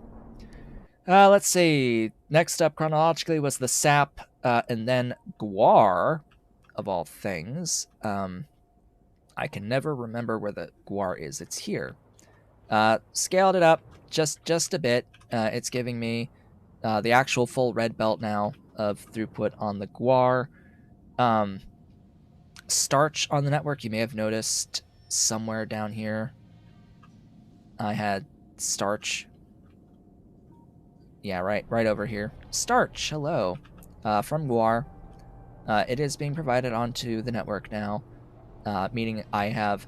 Let's see. Next up chronologically was the sap, and then guar, of all things. I can never remember where the guar is. It's here. Scaled it up just a bit. It's giving me the actual full red belt now of throughput on the guar. Starch on the network, you may have noticed somewhere down here I had starch. Yeah, right over here. Starch, hello. From Guar. It is being provided onto the network now, meaning I have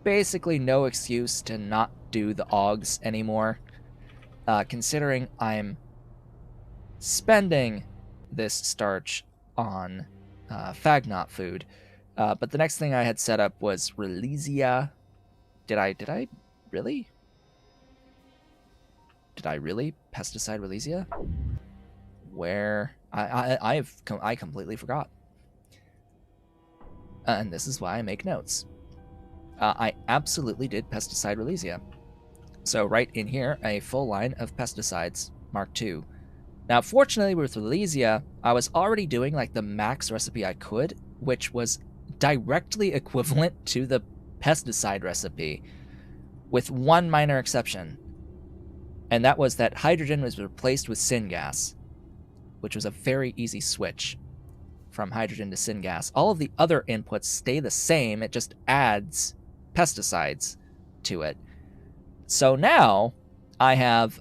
basically no excuse to not do the AUGs anymore, considering I'm spending this starch on Fagnot food. But the next thing I had set up was Relesia. Did I really? Did I really pesticide Relesia? Where I completely forgot. And this is why I make notes. I absolutely did pesticide Relesia. So right in here, a full line of pesticides, Mark II. Now, fortunately with Relesia, I was already doing like the max recipe I could, which was directly equivalent to the pesticide recipe, with one minor exception. And that was that hydrogen was replaced with syngas, which was a very easy switch from hydrogen to syngas. All of the other inputs stay the same, it just adds pesticides to it. So now I have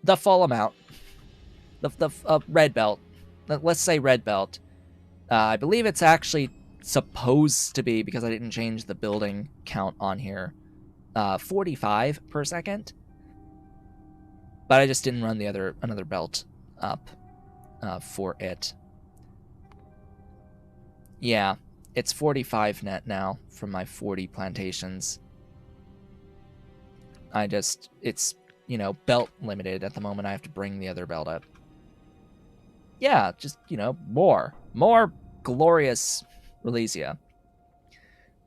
the full amount, the red belt. Let's say red belt. I believe it's actually supposed to be, because I didn't change the building count on here, 45 per second. But I just didn't run the another belt up for it. Yeah, it's 45 net now from my 40 plantations. It's, you know, belt limited at the moment. I have to bring the other belt up. Yeah, just, you know, more glorious Relesia.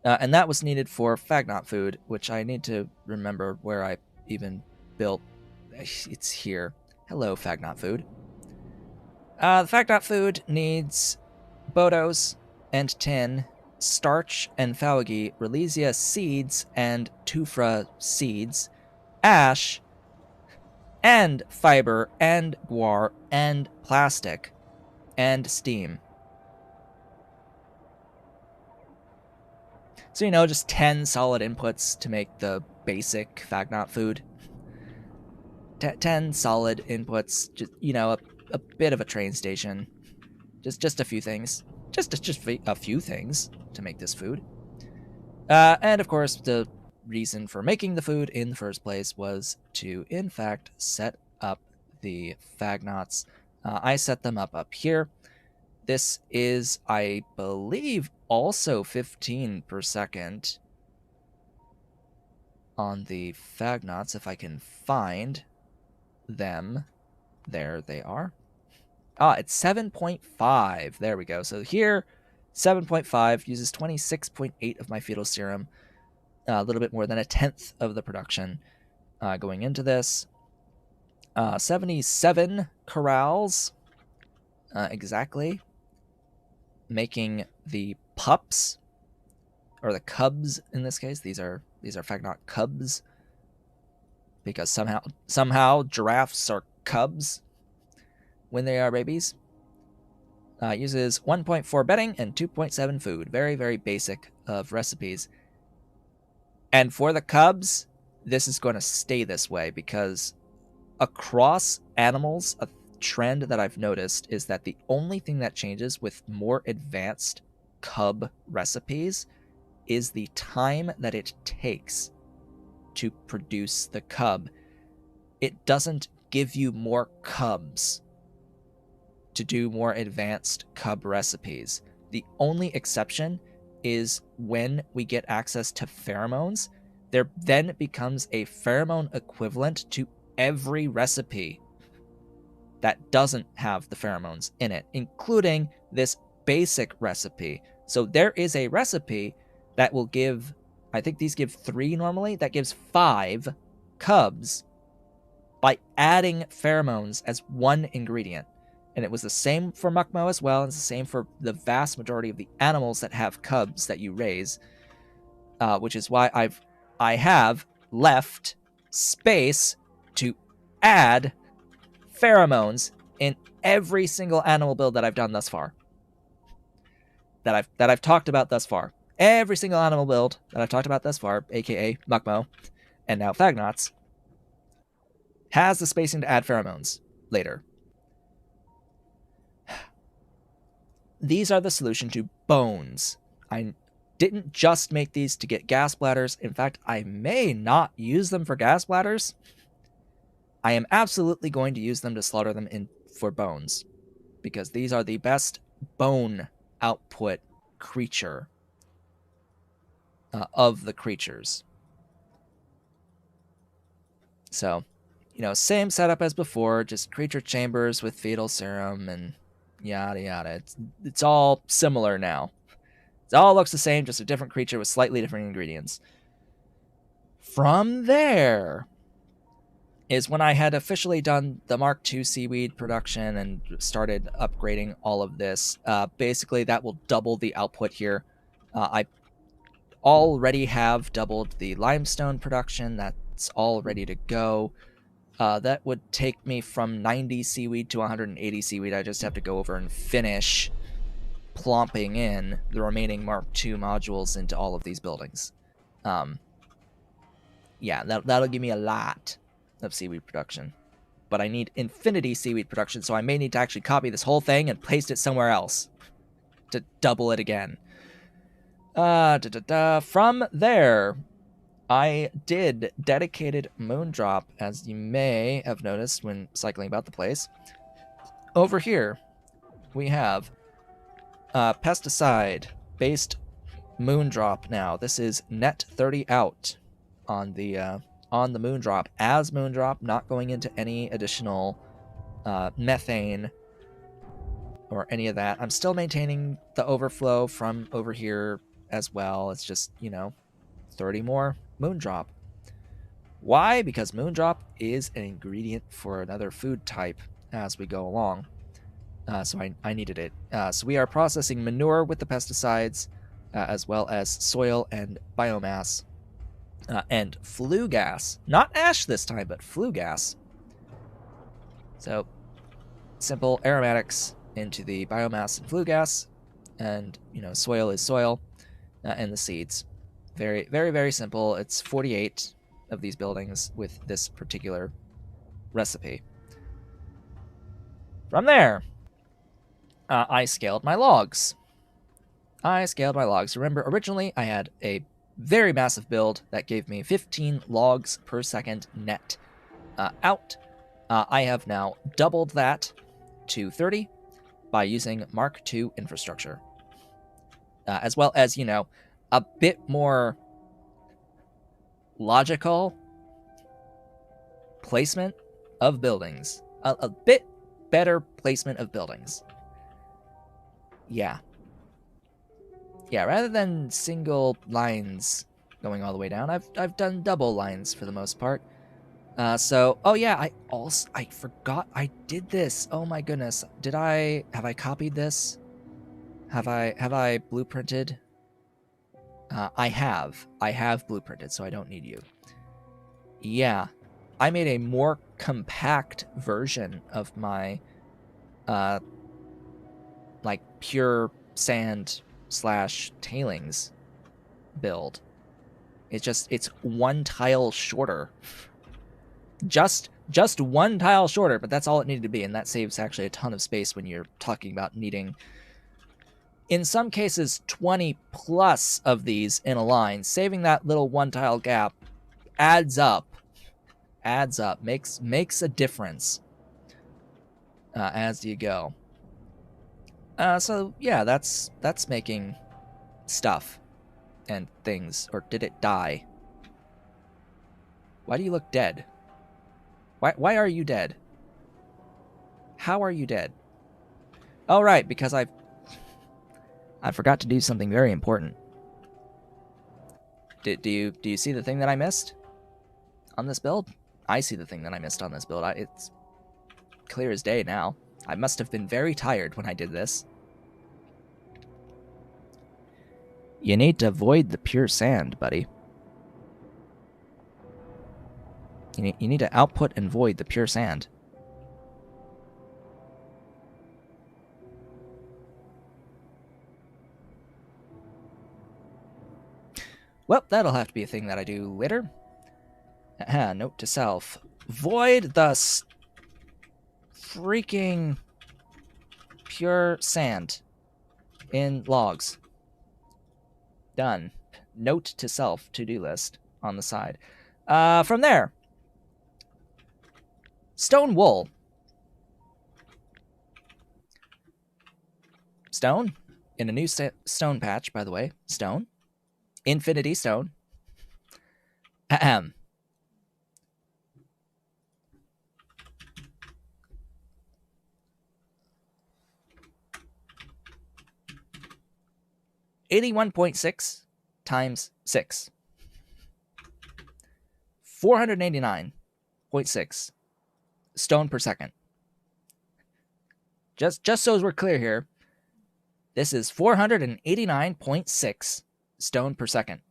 And that was needed for Fagnot food, which I need to remember where I even built. It's here. Hello, Fagnot food. The Fagnot food needs Bodos and tin, starch and Faugi, Relesia seeds and tufa seeds, ash, and fiber, and guar, and plastic, and steam. So, you know, just 10 solid inputs to make the basic Fagnot food. 10 solid inputs, just, you know, a bit of a train station. Just a few things. Just a few things to make this food. And of course, the reason for making the food in the first place was to, in fact, set up the Fagnots. I set them up here. This is, I believe, also 15 per second on the Fagnots, if I can find them. There they are. It's 7.5. There we go. So here, 7.5 uses 26.8 of my fetal serum. A little bit more than a tenth of the production going into this. 77 corrals exactly, making the pups, or the cubs in this case. These are Fagnot cubs, because somehow giraffes are cubs when they are babies. Uses 1.4 bedding and 2.7 food. Very, very basic of recipes. And for the cubs, this is going to stay this way, because across animals, a trend that I've noticed is that the only thing that changes with more advanced cub recipes is the time that it takes to produce the cub. It doesn't give you more cubs to do more advanced cub recipes. The only exception is when we get access to pheromones. There then becomes a pheromone equivalent to every recipe that doesn't have the pheromones in it, including this basic recipe. So there is a recipe that will give, I think these give 3 normally, that gives 5 cubs by adding pheromones as one ingredient. And it was the same for Mukmo as well, and it's the same for the vast majority of the animals that have cubs that you raise, which is why I have left space to add pheromones in every single animal build that I've done thus far, that I've talked about thus far. every single animal build that I've talked about thus far, aka Mukmo, and now Fagnots, has the spacing to add pheromones later. These are the solution to bones. I didn't just make these to get gas bladders. In fact, I may not use them for gas bladders. I am absolutely going to use them to slaughter them in for bones, because these are the best bone output creature of the creatures. So, same setup as before, just creature chambers with fetal serum and yada yada. It's all similar now. It all looks the same, just a different creature with slightly different ingredients. From there is when I had officially done the Mark II seaweed production and started upgrading all of this. Basically, that will double the output here. I already have doubled the limestone production. That's all ready to go. That would take me from 90 seaweed to 180 seaweed. I just have to go over and finish plopping in the remaining Mark II modules into all of these buildings. Yeah, that'll give me a lot of seaweed production. But I need infinity seaweed production, so I may need to actually copy this whole thing and paste it somewhere else to double it again. From there, I did dedicated moondrop, as you may have noticed when cycling about the place. Over here, we have pesticide-based moondrop now. This is net 30 out on the moondrop as moondrop, not going into any additional methane or any of that. I'm still maintaining the overflow from over here as well. It's just, 30 more moondrop. Why? Because moondrop is an ingredient for another food type as we go along. So I needed it. So we are processing manure with the pesticides, as well as soil and biomass. And flue gas. Not ash this time, but flue gas. So simple aromatics into the biomass and flue gas. And, soil is soil. And the seeds. Very, very, very simple. It's 48 of these buildings with this particular recipe. From there, I scaled my logs. Remember, originally I had a very massive build that gave me 15 logs per second net out. I have now doubled that to 30 by using Mark II infrastructure. As well as, a bit more logical placement of buildings. A bit better placement of buildings. Yeah, rather than single lines going all the way down, I've done double lines for the most part. Oh yeah, I forgot I did this. Oh my goodness. Have I copied this? Have I blueprinted? I have blueprinted, so I don't need you. Yeah, I made a more compact version of my, like pure sand / tailings build. It's one tile shorter. Just one tile shorter, but that's all it needed to be, and that saves actually a ton of space when you're talking about needing, in some cases, 20 plus of these in a line. Saving that little one tile gap adds up, makes a difference as you go. So yeah, that's making stuff and things. Or did it die? Why do you look dead? Why are you dead? How are you dead? Oh right, because I forgot to do something very important. Do you see the thing that I missed on this build? I see the thing that I missed on this build. It's clear as day now. I must have been very tired when I did this. You need to avoid the pure sand, buddy. You need to output and void the pure sand. Well, that'll have to be a thing that I do later. Note to self. Void the freaking pure sand in logs. Done. Note to self, to-do list on the side. From there, stone wool. Stone in a new stone patch, by the way. Stone. Infinity stone. Ahem. $81.6 times 6. 489.6 stone per second. Just so as we're clear here, this is 489.6 stone per second.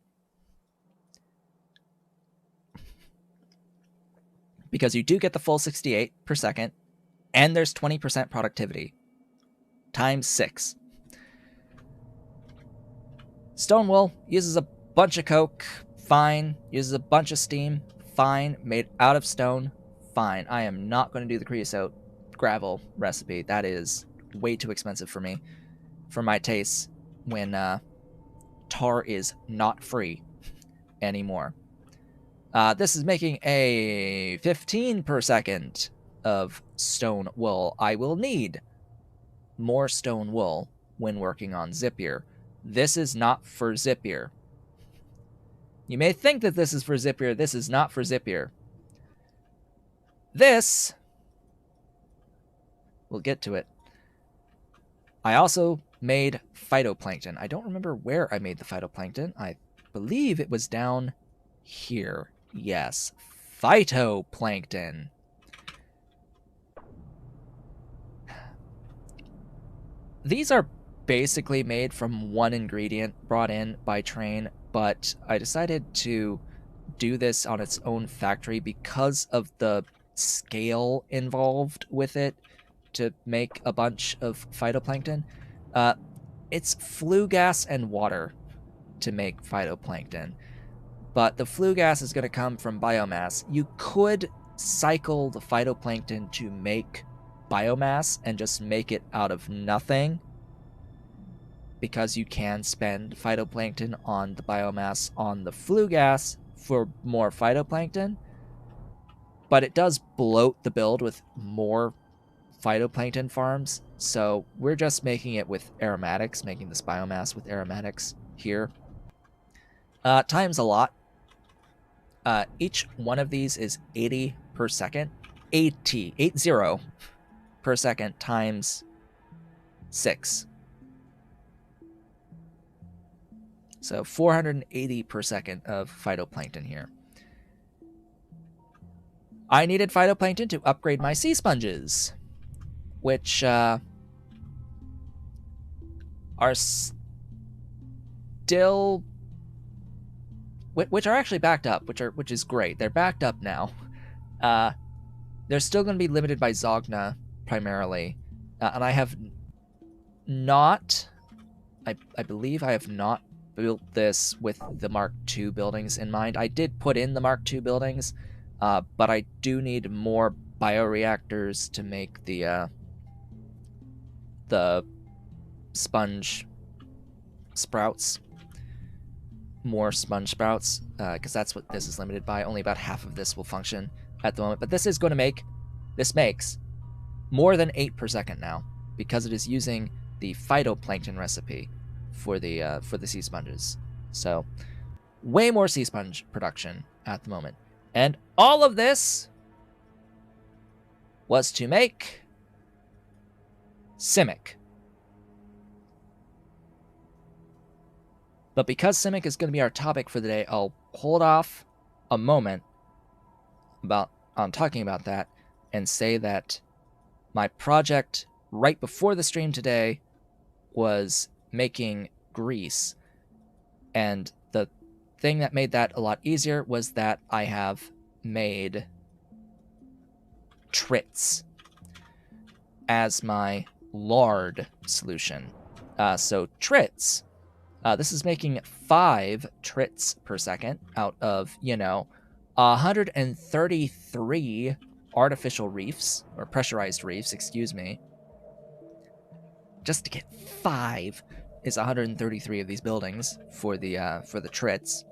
Because you do get the full 68 per second, and there's 20% productivity. Times 6. Stone wool uses a bunch of coke, fine. Uses a bunch of steam, fine. Made out of stone, fine. I am not going to do the creosote gravel recipe. That is way too expensive for me, for my tastes, when tar is not free anymore. This is making a 15 per second of stone wool. I will need more stone wool when working on Zippier. This is not for Zippier. You may think that this is for Zippier. This is not for Zippier. This, we'll get to it. I also made phytoplankton. I don't remember where I made the phytoplankton. I believe it was down here. Yes, phytoplankton. These are basically made from one ingredient brought in by train, but I decided to do this on its own factory because of the scale involved with it to make a bunch of phytoplankton. It's flue gas and water to make phytoplankton, but the flue gas is going to come from biomass. You could cycle the phytoplankton to make biomass and just make it out of nothing, because you can spend phytoplankton on the biomass on the flue gas for more phytoplankton, but it does bloat the build with more phytoplankton farms, so we're just making it with aromatics, making this biomass with aromatics here. Times a lot. Each one of these is 80 per second. 80 per second times 6. So 480 per second of phytoplankton here. I needed phytoplankton to upgrade my sea sponges, which are still, which are actually backed up, which is great. They're backed up now. They're still going to be limited by Zogna primarily, and I have not. I believe I have not built this with the Mark II buildings in mind. I did put in the Mark II buildings, but I do need more bioreactors to make the sponge sprouts. More sponge sprouts, because that's what this is limited by. Only about half of this will function at the moment, but this makes more than 8 per second now, because it is using the phytoplankton recipe for the sea sponges. So way more sea sponge production at the moment, and all of this was to make Simik. But because Simik is going to be our topic for the day, I'll hold off a moment on talking about that and say that my project right before the stream today was making grease. And the thing that made that a lot easier was that I have made trits as my lard solution. So trits This is making 5 trits per second out of, 133 artificial reefs, or pressurized reefs, excuse me. Just to get 5 is 133 of these buildings for the trits.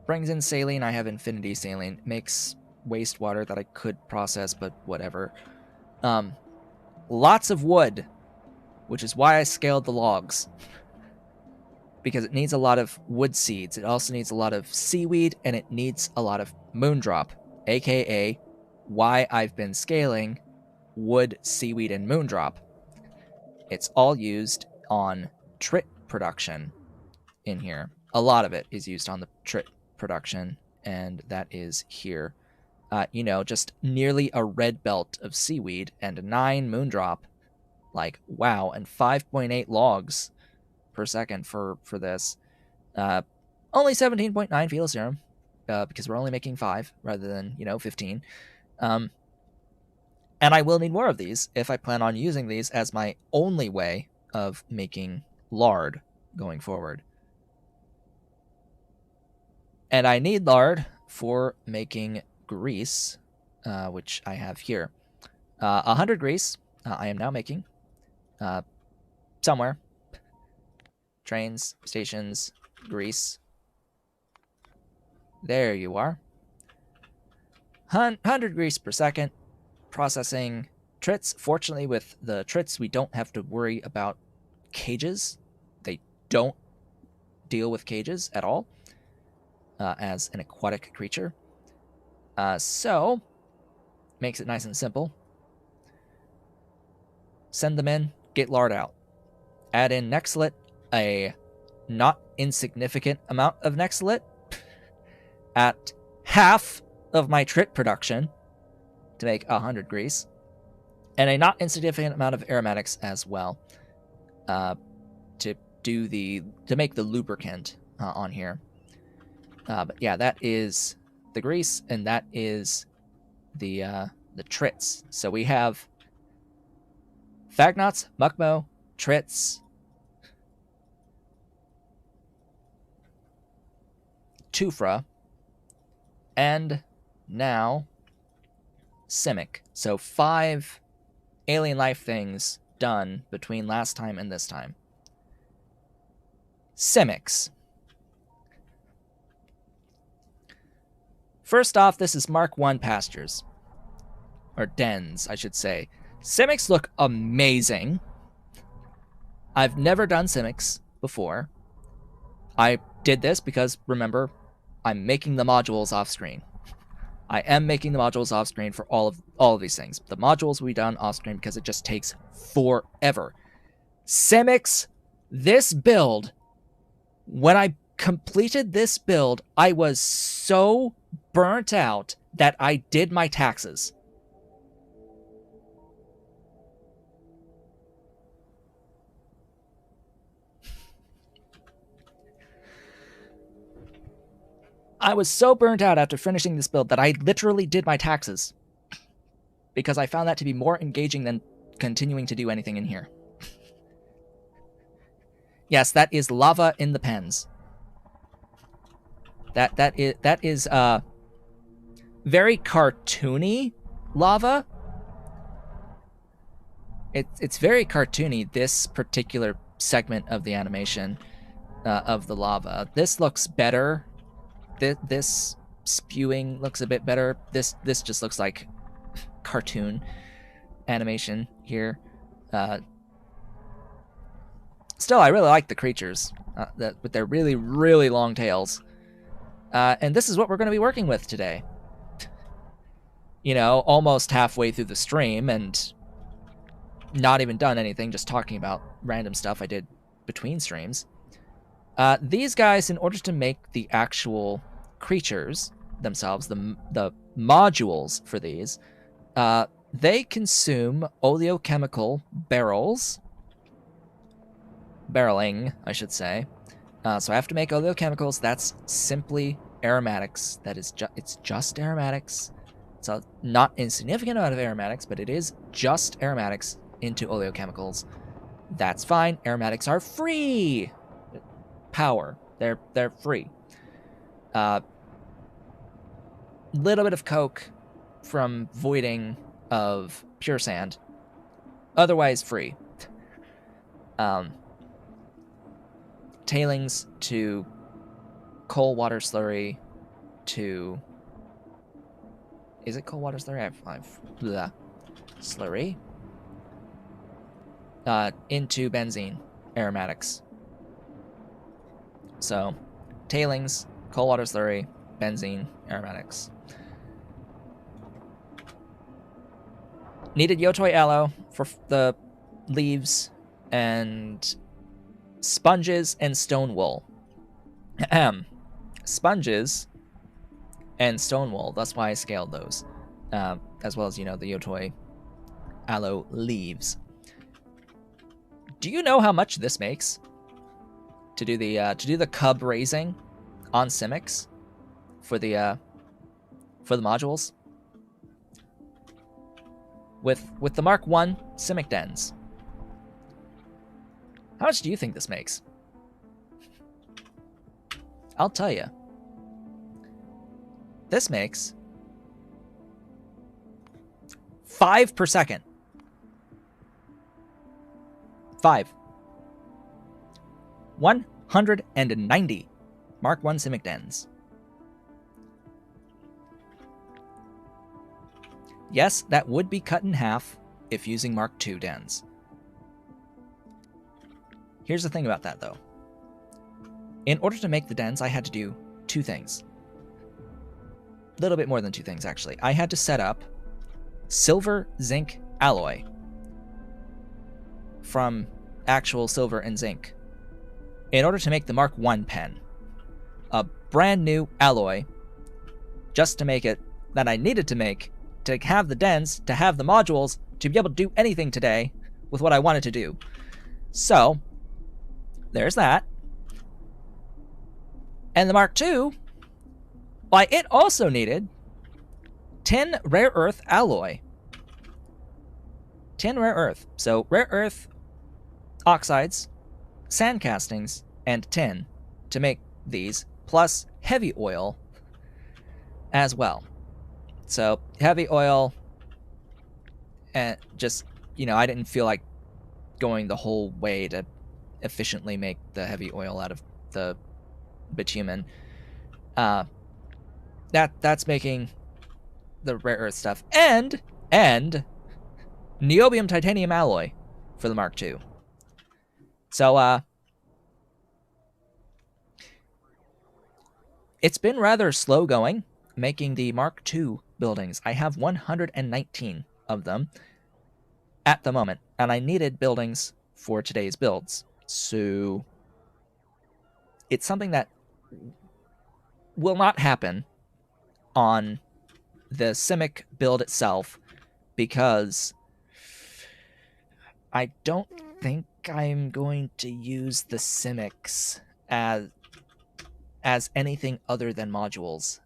Brings in saline. I have infinity saline. Makes wastewater that I could process, but whatever. Lots of wood, which is why I scaled the logs. Because it needs a lot of wood seeds. It also needs a lot of seaweed, and it needs a lot of moondrop, aka why I've been scaling wood, seaweed, and moondrop. It's all used on trit production in here. A lot of it is used on the trit production, and that is here. Just nearly a red belt of seaweed and 9 moondrop. Like, wow, and 5.8 logs per second for this. Only 17.9 fetal serum, because we're only making 5 rather than, 15. And I will need more of these if I plan on using these as my only way of making lard going forward. And I need lard for making grease, which I have here. 100 grease I am now making somewhere. Trains, stations, grease. There you are. 100 grease per second. Processing trits. Fortunately, with the trits, we don't have to worry about cages. They don't deal with cages at all as an aquatic creature. So, makes it nice and simple. Send them in, get lard out. Add in Nexlet, a not insignificant amount of Nexlet at half of my trit production to make 100 grease, and a not insignificant amount of aromatics as well to make the lubricant on here. But yeah, that is the grease, and that is the trits. So we have Fagnots, Muckmo, trits, tufa, and now Simik. So 5 alien life things done between last time and this time. Cemex. First off, this is Mark 1 pastures. Or dens, I should say. Cemex look amazing. I've never done Cemex before. I did this because, remember, I'm making the modules off screen. I am making the modules off screen for all of these things. The modules will be done off screen because it just takes forever. Cemex, this build, when I completed this build, I was so burnt out that I did my taxes. I was so burnt out after finishing this build that I literally did my taxes. Because I found that to be more engaging than continuing to do anything in here. Yes, that is lava in the pens. That is very cartoony lava. It's very cartoony, this particular segment of the animation of the lava. This looks better. This spewing looks a bit better. This just looks like cartoon animation here. Still, I really like the creatures with their really, really long tails. And this is what we're going to be working with today. Almost halfway through the stream and not even done anything, just talking about random stuff I did between streams. These guys, in order to make the actual creatures themselves, the modules for these, they consume oleochemical barreling, I should say. So I have to make oleochemicals. That's simply aromatics. It's just aromatics. It's a not insignificant amount of aromatics, but it is just aromatics into oleochemicals That's fine. Aromatics are free. Power. They're free. Little bit of coke from voiding of pure sand. Otherwise free. Tailings to coal water slurry to... Is it coal water slurry? Blah. Slurry. Into benzene aromatics. So, tailings, coal water slurry, benzene aromatics. Needed Yotoi aloe for the leaves, and sponges and stone wool. Sponges and stone wool. That's why I scaled those, as well as, you know, the Yotoi aloe leaves. Do you know how much this makes to do the cub raising on Cemex for the modules with the Mark 1 Simik dens? How much do you think this makes? I'll tell you. This makes 5 per second. 5. 190 Mark 1 Simik dens. Yes, that would be cut in half if using Mark 2 dens. Here's the thing about that, though. In order to make the dens, I had to do 2 things. A little bit more than 2 things, actually. I had to set up silver zinc alloy from actual silver and zinc in order to make the Mark 1 pen. A brand new alloy just to make it that I needed to make to have the dens, to have the modules, to be able to do anything today with what I wanted to do. So, there's that. And the Mark II, why, it also needed tin rare earth alloy. Tin rare earth. So, rare earth oxides, sand castings, and tin to make these, plus heavy oil as well. So, heavy oil, and just, you know, I didn't feel like going the whole way to efficiently make the heavy oil out of the bitumen. That's making the rare earth stuff. And niobium titanium alloy for the Mark II. So, it's been rather slow going making the Mark II buildings. I have 119 of them at the moment, and I needed buildings for today's builds. So it's something that will not happen on the Simik build itself, because I don't think I'm going to use the Cemex as anything other than modules.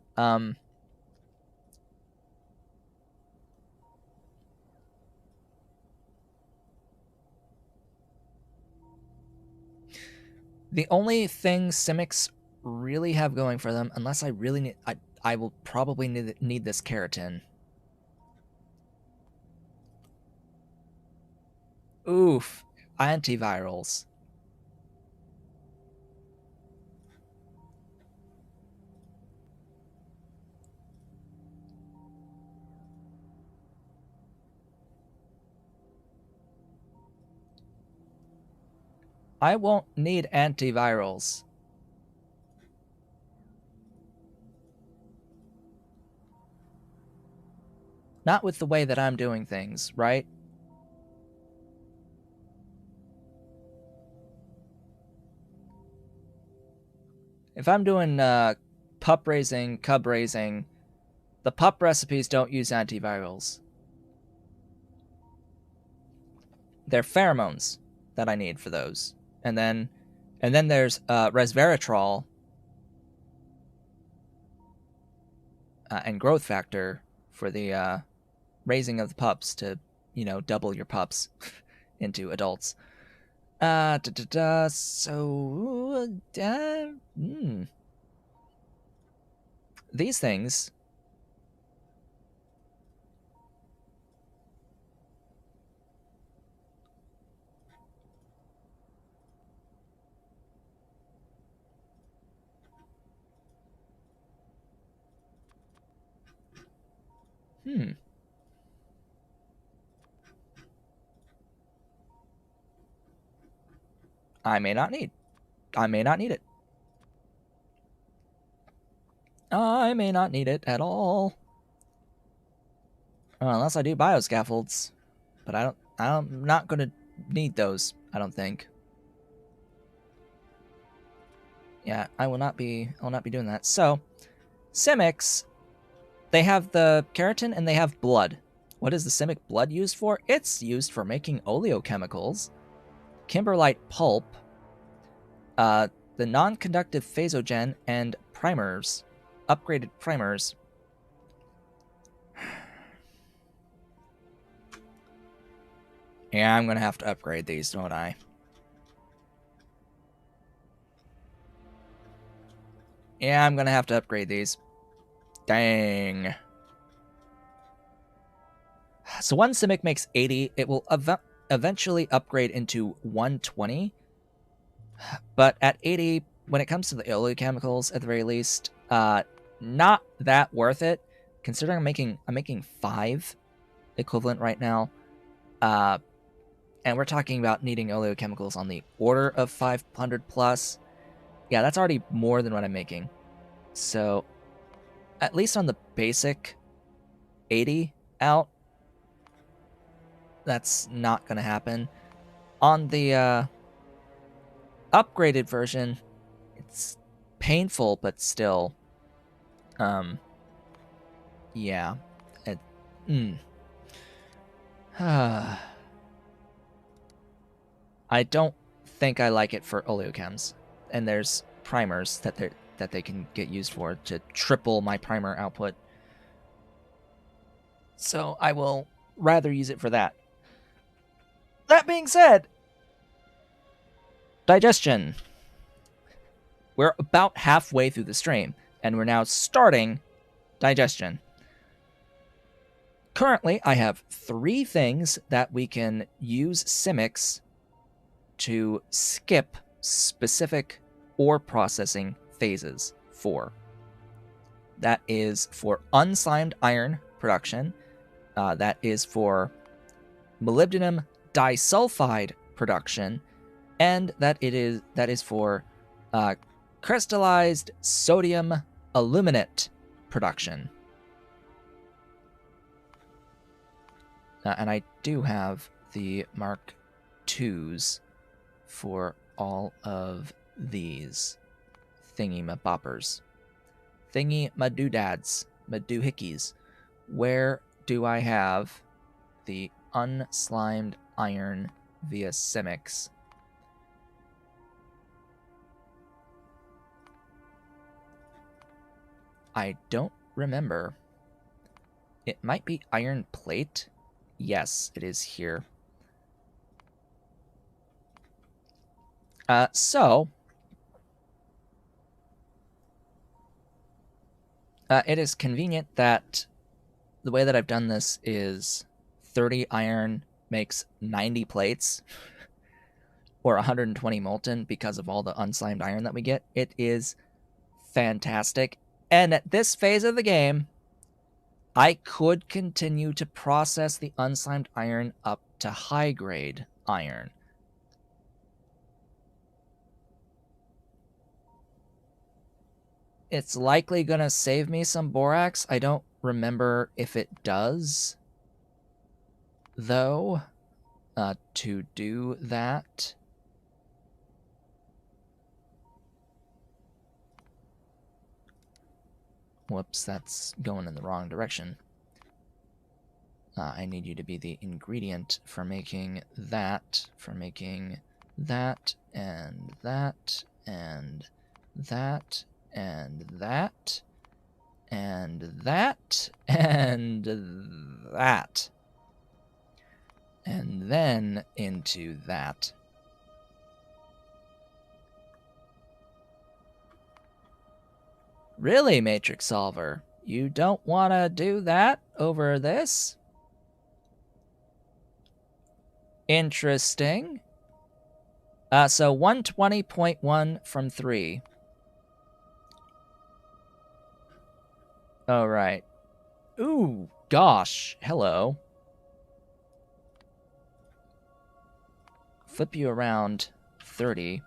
The only thing Cemex really have going for them, unless I really need, I will probably need this keratin. Oof, antivirals. I won't need antivirals. Not with the way that I'm doing things, right? If I'm doing pup raising, cub raising, the pup recipes don't use antivirals. They're pheromones that I need for those. And then there's resveratrol and growth factor for the raising of the pups to, you know, double your pups into adults. So, these things. Hmm. I may not need. I may not need it. I may not need it at all. Unless I do bioscaffolds. But I'm not gonna need those, I don't think. Yeah, I will not be doing that. So, Cemex, they have the keratin and they have blood. What is the Simic blood used for? It's used for making oleochemicals, kimberlite pulp, the non-conductive phasogen, and primers, upgraded primers. Yeah, I'm gonna have to upgrade these, don't I? Yeah, I'm gonna have to upgrade these. Dang. So one Simic makes 80. It will eventually upgrade into 120. But at 80, when it comes to the oleochemicals, at the very least, not that worth it. Considering I'm making 5 equivalent right now, and we're talking about needing oleochemicals on the order of 500 plus. Yeah, that's already more than what I'm making. So, at least on the basic 80 out, that's not going to happen. On the upgraded version, it's painful, but still, yeah. It, I don't think I like it for oleochems, and there's primers that they can get used for to triple my primer output. So I will rather use it for that. That being said, digestion. We're about halfway through the stream, and we're now starting digestion. Currently, I have 3 things that we can use Cemex to skip specific ore processing phases for. That is for unslimed iron production. That is for molybdenum disulfide production, and that is for crystallized sodium aluminate production. And I do have the Mark IIs for all of these thingy-ma-boppers. Thingy-ma-doodads, ma-doohickeys. Where do I have the unslimed iron via Cemex? I don't remember. It might be iron plate. Yes, it is here. So it is convenient that the way that I've done this is 30 iron makes 90 plates or 120 molten because of all the unslimed iron that we get. It is fantastic. And at this phase of the game, I could continue to process the unslimed iron up to high grade iron. It's likely going to save me some borax. I don't remember if it does, though, to do that. Whoops, that's going in the wrong direction. I need you to be the ingredient for making that, and that, and that, and that, and that, and that, and that. And then into that. Really, Matrix Solver? You don't want to do that over this? Interesting. So 120.1 from 3. All right. Ooh, gosh. Hello. Flip you around 30.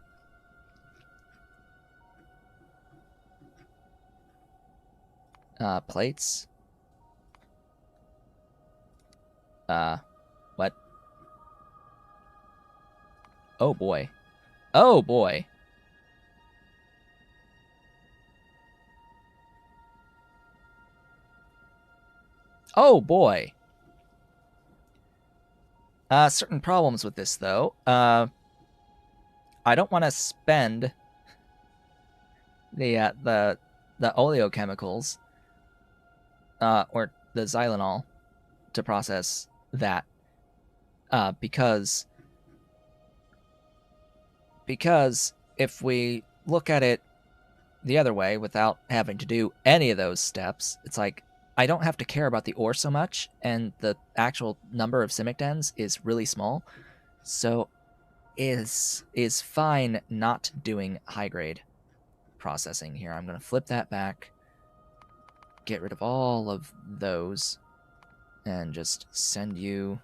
Plates. What? Oh boy. Oh boy. Oh boy. Certain problems with this though. I don't want to spend the oleochemicals or the xylenol to process that because if we look at it the other way without having to do any of those steps, it's like I don't have to care about the ore so much, and the actual number of Simik dens is really small, so is fine not doing high grade processing here. I'm going to flip that back, get rid of all of those, and just send you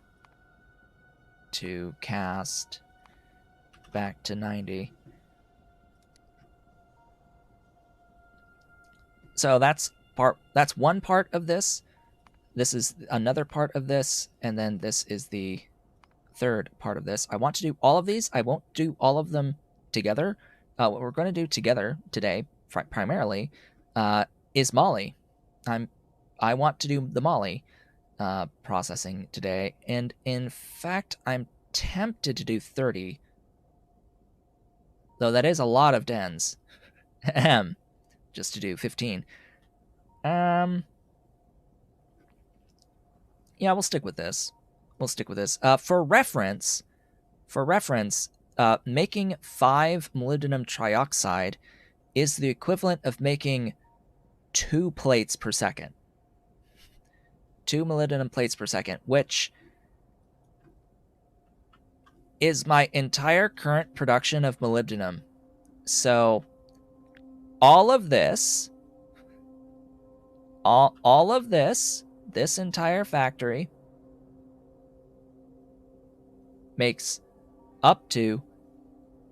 to cast back to 90. So that's one part of this. This is another part of this, and then this is the third part of this. I want to do all of these. I won't do all of them together. What we're going to do together today, primarily, is Moly. I want to do the Moly processing today, and in fact, I'm tempted to do 30, though that is a lot of dens. Just to do 15. Yeah, we'll stick with this. For reference, making 5 molybdenum trioxide is the equivalent of making 2 plates per second. 2 molybdenum plates per second, which is my entire current production of molybdenum. So all of this, this entire factory makes up to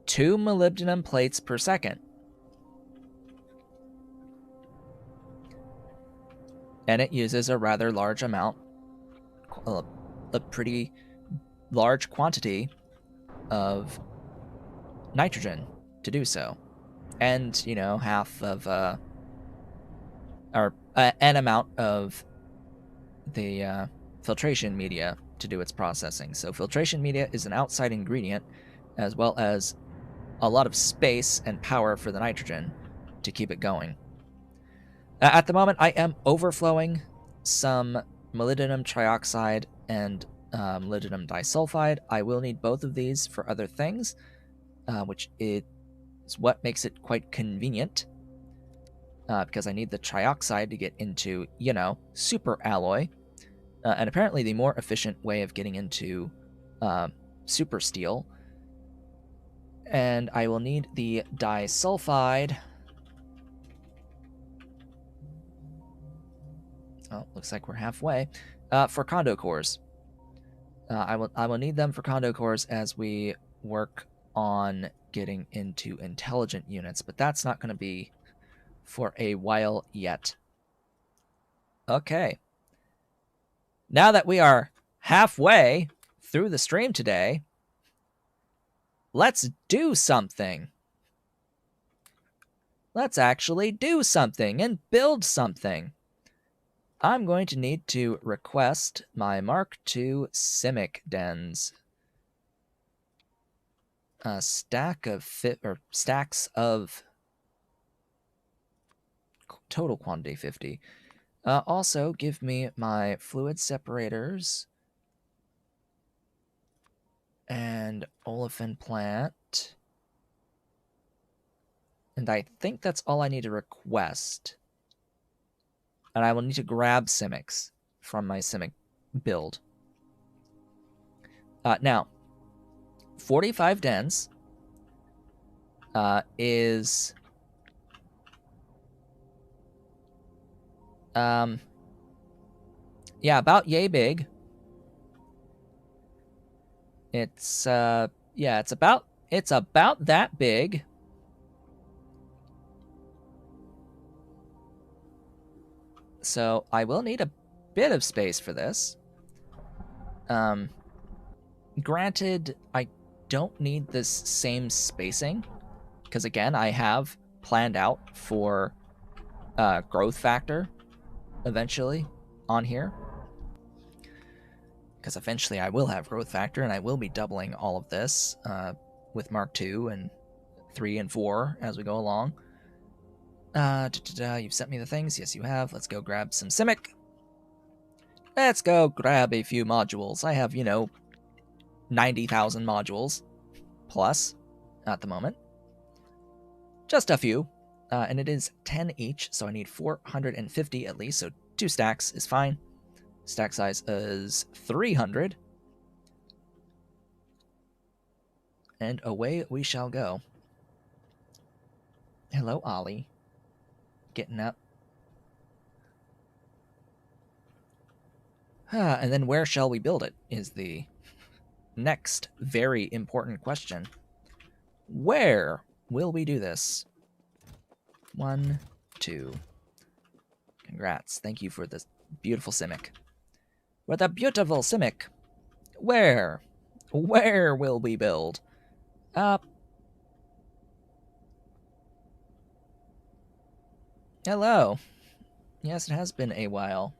2 molybdenum plates per second. And it uses a rather large amount, a pretty large quantity of nitrogen to do so. And, half of, or an amount of the filtration media to do its processing. So filtration media is an outside ingredient, as well as a lot of space and power for the nitrogen to keep it going. At the moment, I am overflowing some molybdenum trioxide and molybdenum disulfide. I will need both of these for other things, which is what makes it quite convenient, because I need the trioxide to get into, super alloy, and apparently the more efficient way of getting into super steel. And I will need the disulfide. Oh, looks like we're halfway. For condo cores. I will need them for condo cores as we work on getting into intelligent units, but that's not going to be for a while yet. Okay. Now that we are halfway through the stream today, let's do something. Let's actually do something and build something. I'm going to need to request my Mark II Simik dens. A stack of stacks of total quantity 50. Also, give me my fluid separators and olefin plant. And I think that's all I need to request. And I will need to grab Cemex from my Simik build. Now, 45 dens is... yeah, about yay big. It's yeah, it's about that big. So I will need a bit of space for this. Granted, I don't need this same spacing because again, I have planned out for growth factor eventually on here. Because eventually I will have growth factor and I will be doubling all of this with Mark II and 3 and 4 as we go along. You've sent me the things. Yes, you have. Let's go grab some Simik. Let's go grab a few modules. I have, 90,000 modules plus at the moment. Just a few. And it is 10 each, so I need 450 at least, so 2 stacks is fine. Stack size is 300. And away we shall go. Hello, Ollie. Getting up. And then where shall we build it is the next very important question. Where will we do this? 1, 2. Congrats. Thank you for this beautiful Simik. With a beautiful Simik. Where? Where will we build? Hello. Yes, it has been a while.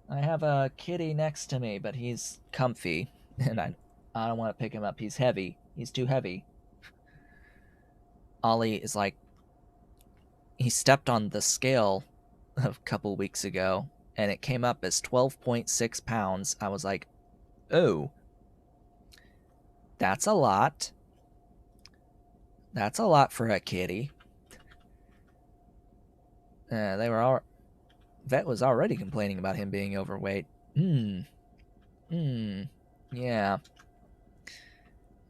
I have a kitty next to me, but he's comfy, and I don't want to pick him up. He's heavy. He's too heavy. Ollie is like... he stepped on the scale a couple weeks ago, and it came up as 12.6 pounds. I was like, oh, that's a lot. That's a lot for a kitty. Vet was already complaining about him being overweight. Yeah.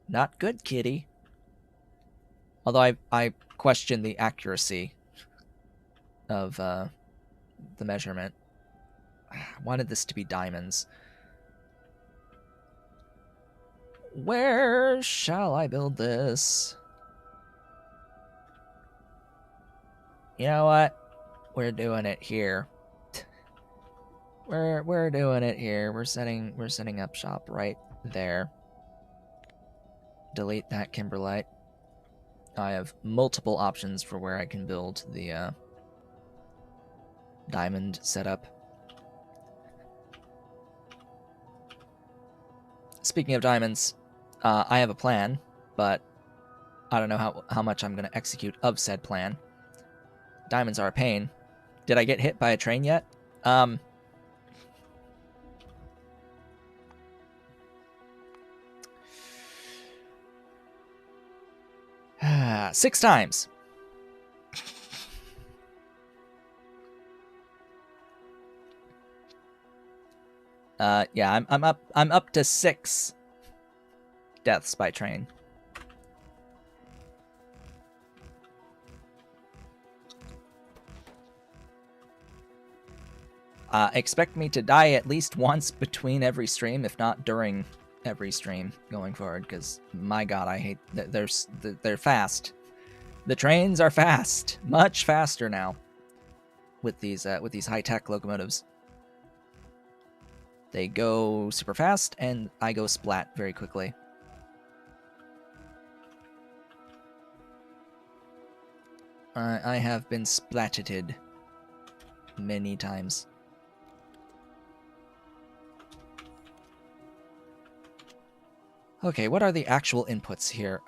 Not good, kitty. Although I question the accuracy of the measurement. I wanted this to be diamonds. Where shall I build this? You know what? We're doing it here. We're doing it here. We're setting up shop right there. Delete that kimberlite. I have multiple options for where I can build the diamond setup. Speaking of diamonds, I have a plan, but I don't know how much I'm going to execute of said plan. Diamonds are a pain. Did I get hit by a train yet? 6 times. Yeah, I'm up to 6 deaths by train. Expect me to die at least once between every stream, if not during every stream going forward, because my god, I hate that they're fast. The trains are fast, much faster now with these high-tech locomotives. They go super fast, and I go splat very quickly. I have been splatted many times. Okay, what are the actual inputs here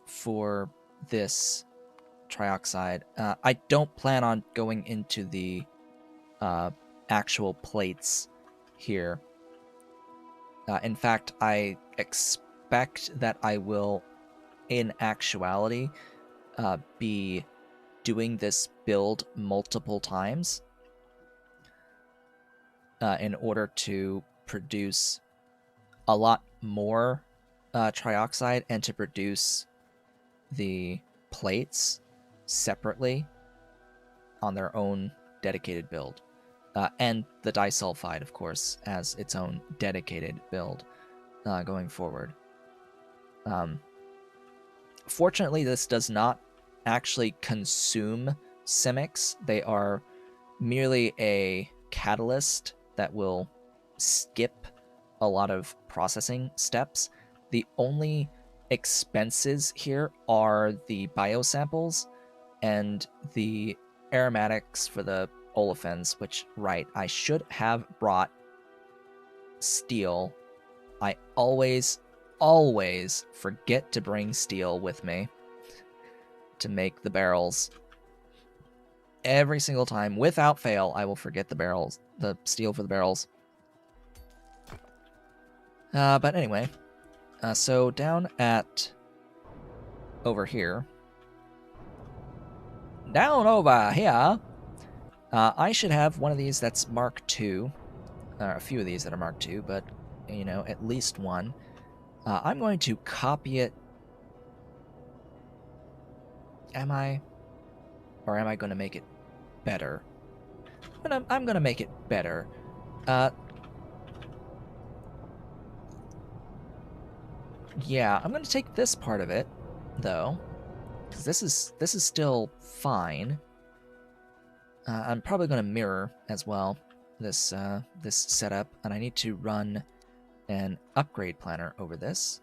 for this trioxide? I don't plan on going into the actual plates here. In fact, I expect that I will, in actuality, be doing this build multiple times. in order to produce a lot more trioxide and to produce the plates separately on their own dedicated build. And the disulfide, of course, as its own dedicated build going forward. Fortunately, this does not actually consume Cemex. They are merely a catalyst that will skip a lot of processing steps. The only expenses here are the biosamples and the aromatics for the olefins, which, right, I should have brought steel. I always forget to bring steel with me to make the barrels. Every single time, without fail, I will forget the steel for the barrels. But anyway, so down at over here, I should have one of these that's Mark II, a few of these that are Mark II, but you know, at least one. I'm going to copy it. Am I? Or am I going to make it better? I'm going to make it better. Yeah, I'm going to take this part of it, though, because this is still fine. I'm probably going to mirror as well this this setup, and I need to run an upgrade planner over this.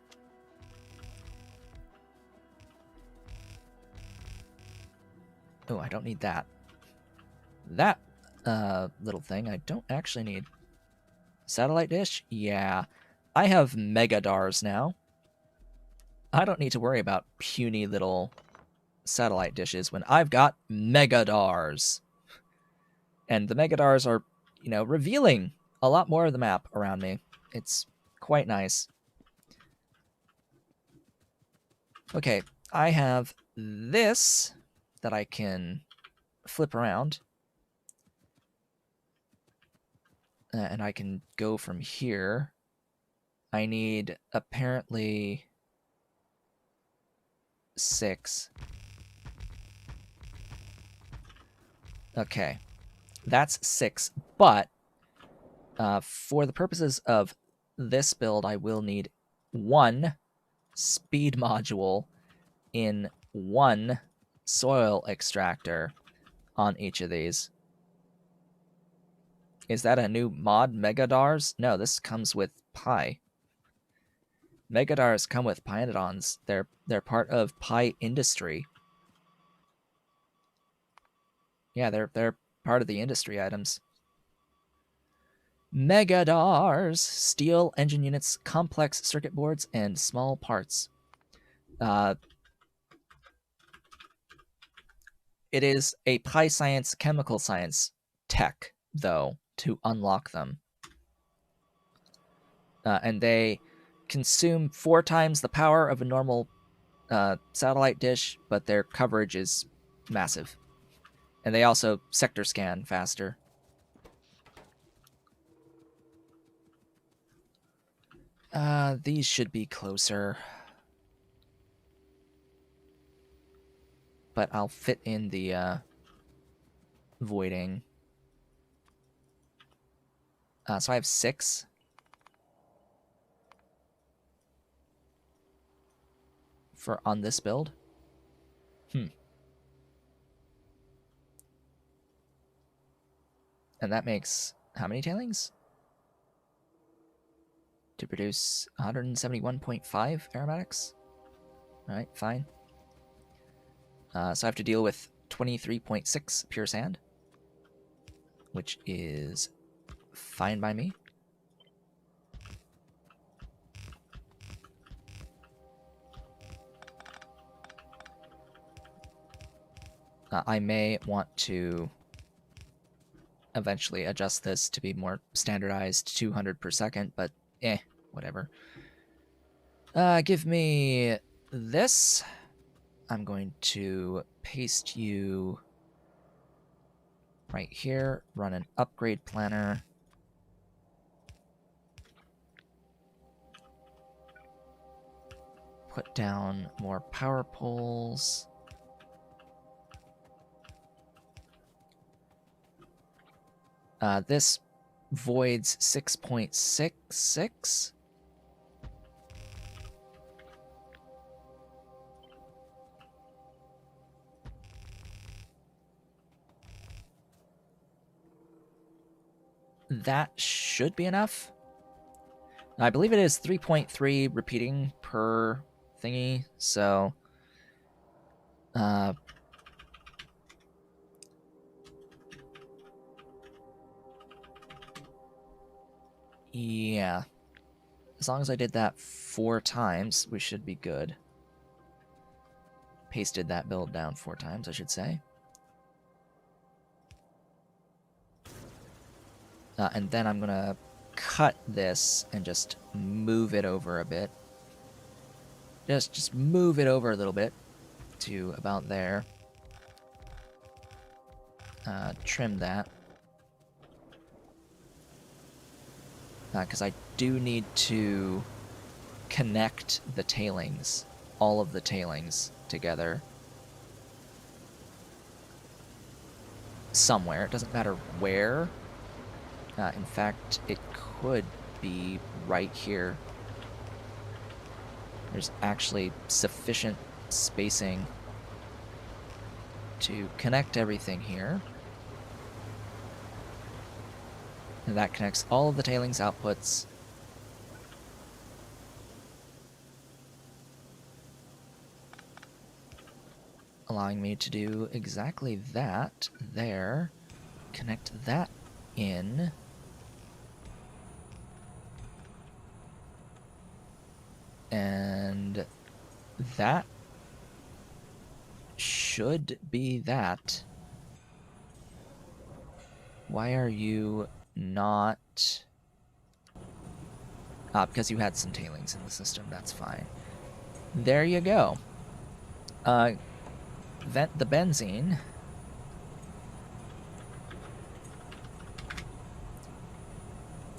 Oh, I don't need that. That little thing I don't actually need. Satellite dish? Yeah. I have megadars now. I don't need to worry about puny little satellite dishes when I've got megadars. And the megadars are, you know, revealing a lot more of the map around me. It's quite nice. Okay, I have this that I can flip around. And I can go from here. I need apparently 6. Okay, that's 6, but for the purposes of this build, I will need 1 speed module in 1 soil extractor on each of these. Is that a new mod, Megadars? No, this comes with Pi. Megadars come with Pyandons. They're part of Pi industry. Yeah, they're part of the industry items. Megadars, steel engine units, complex circuit boards, and small parts. It is a Pi Science chemical science tech, though, to unlock them. And they consume 4 times the power of a normal satellite dish, but their coverage is massive. And they also sector scan faster. These should be closer. But I'll fit in the voiding. So I have 6. For on this build. And that makes how many tailings? To produce 171.5 aromatics? Alright, fine. So I have to deal with 23.6 pure sand, which is fine by me. I may want to eventually adjust this to be more standardized 200 per second, but whatever. Give me this. I'm going to paste you right here, run an upgrade planner, put down more power poles. This voids 6.66. That should be enough. I believe it is 3.3 repeating per thingy, so yeah. As long as I did that 4 times, we should be good. Pasted that build down 4 times, I should say. And then I'm gonna cut this and just move it over a bit. Just move it over a little bit to about there. Trim that. Because I do need to connect the tailings, all of the tailings together. Somewhere. It doesn't matter where. In fact, it could be right here. There's actually sufficient spacing to connect everything here. And that connects all of the tailings outputs. Allowing me to do exactly that there. Connect that in. And that should be that. Why are you not... because you had some tailings in the system, that's fine. There you go. Vent the benzene.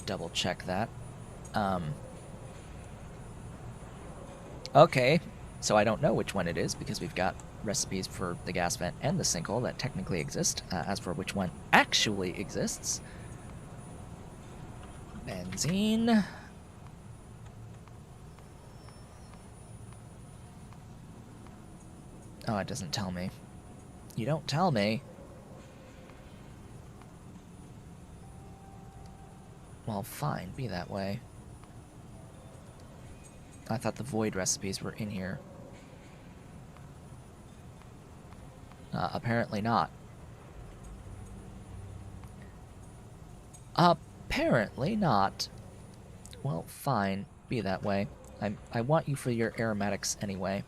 Double check that. Okay, so I don't know which one it is because we've got recipes for the gas vent and the sinkhole that technically exist. As for which one actually exists, benzene. Oh, it doesn't tell me. You don't tell me. Well, fine, be that way. I thought the void recipes were in here. Apparently not. Apparently not. Well, fine, be that way. I want you for your aromatics anyway.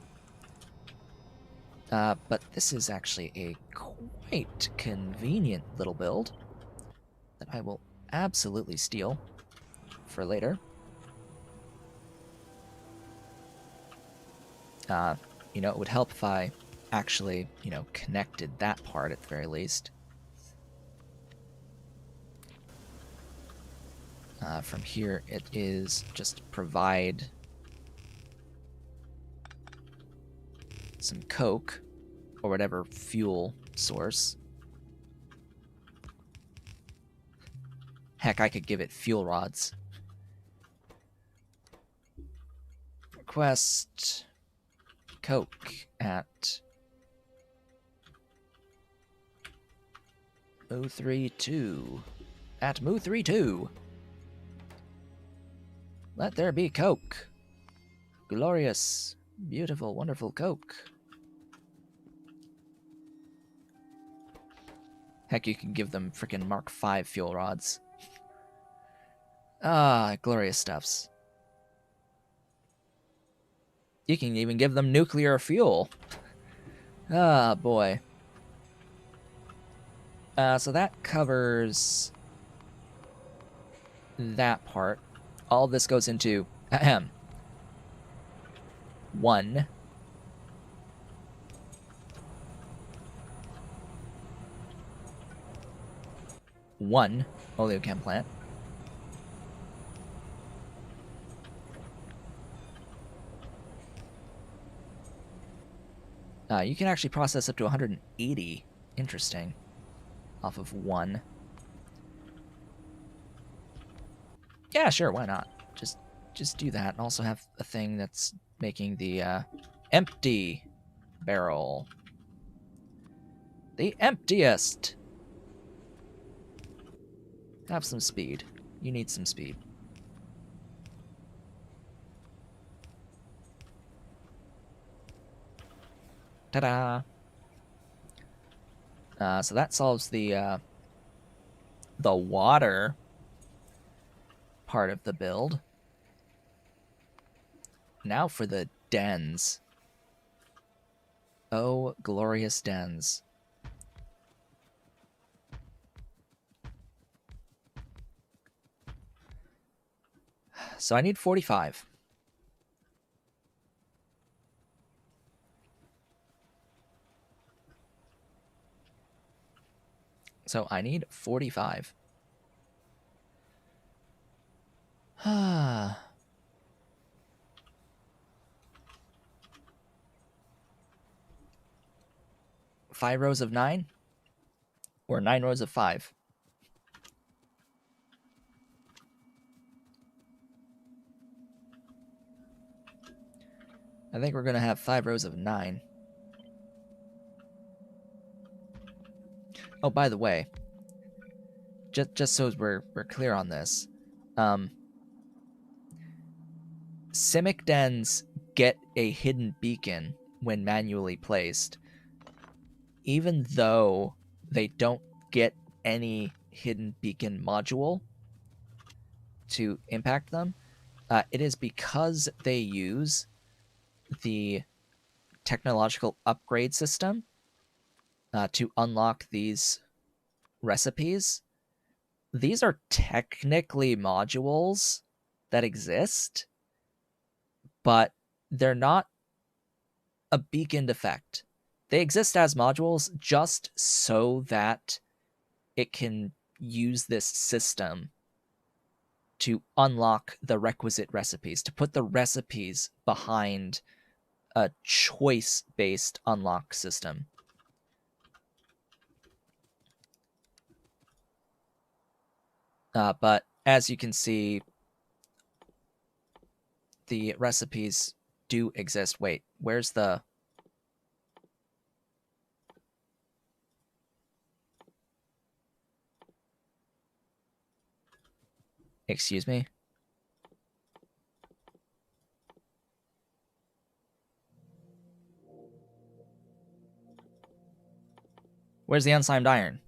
But this is actually a quite convenient little build that I will absolutely steal for later. You know, it would help if I actually, you know, connected that part at the very least. From here, it is just provide some coke or whatever fuel source. Heck, I could give it fuel rods. Request coke at Moo32. At Moo32. Let there be coke. Glorious, beautiful, wonderful coke. Heck, you can give them frickin' Mark V fuel rods. Ah, glorious stuffs. You can even give them nuclear fuel. Ah, boy. So that covers that part. All this goes into one oleochem plant. You can actually process up to 180. Interesting. Off of one. Yeah, sure, why not? Just do that and also have a thing that's making the empty barrel. The emptiest. Have some speed. You need some speed. Ta-da! So that solves the water part of the build. Now for the dens. Oh, glorious dens. So I need 45. So I need 45. 5 rows of 9? Or 9 rows of 5? I think we're going to have 5 rows of 9. Oh, by the way, just so we're clear on this, Simik dens get a hidden beacon when manually placed, even though they don't get any hidden beacon module to impact them. It is because they use the technological upgrade system to unlock these recipes. These are technically modules that exist, but they're not a beaconed effect. They exist as modules just so that it can use this system to unlock the requisite recipes, to put the recipes behind a choice-based unlock system. But as you can see, the recipes do exist. Wait, where's the... Excuse me? Where's the unslimed iron?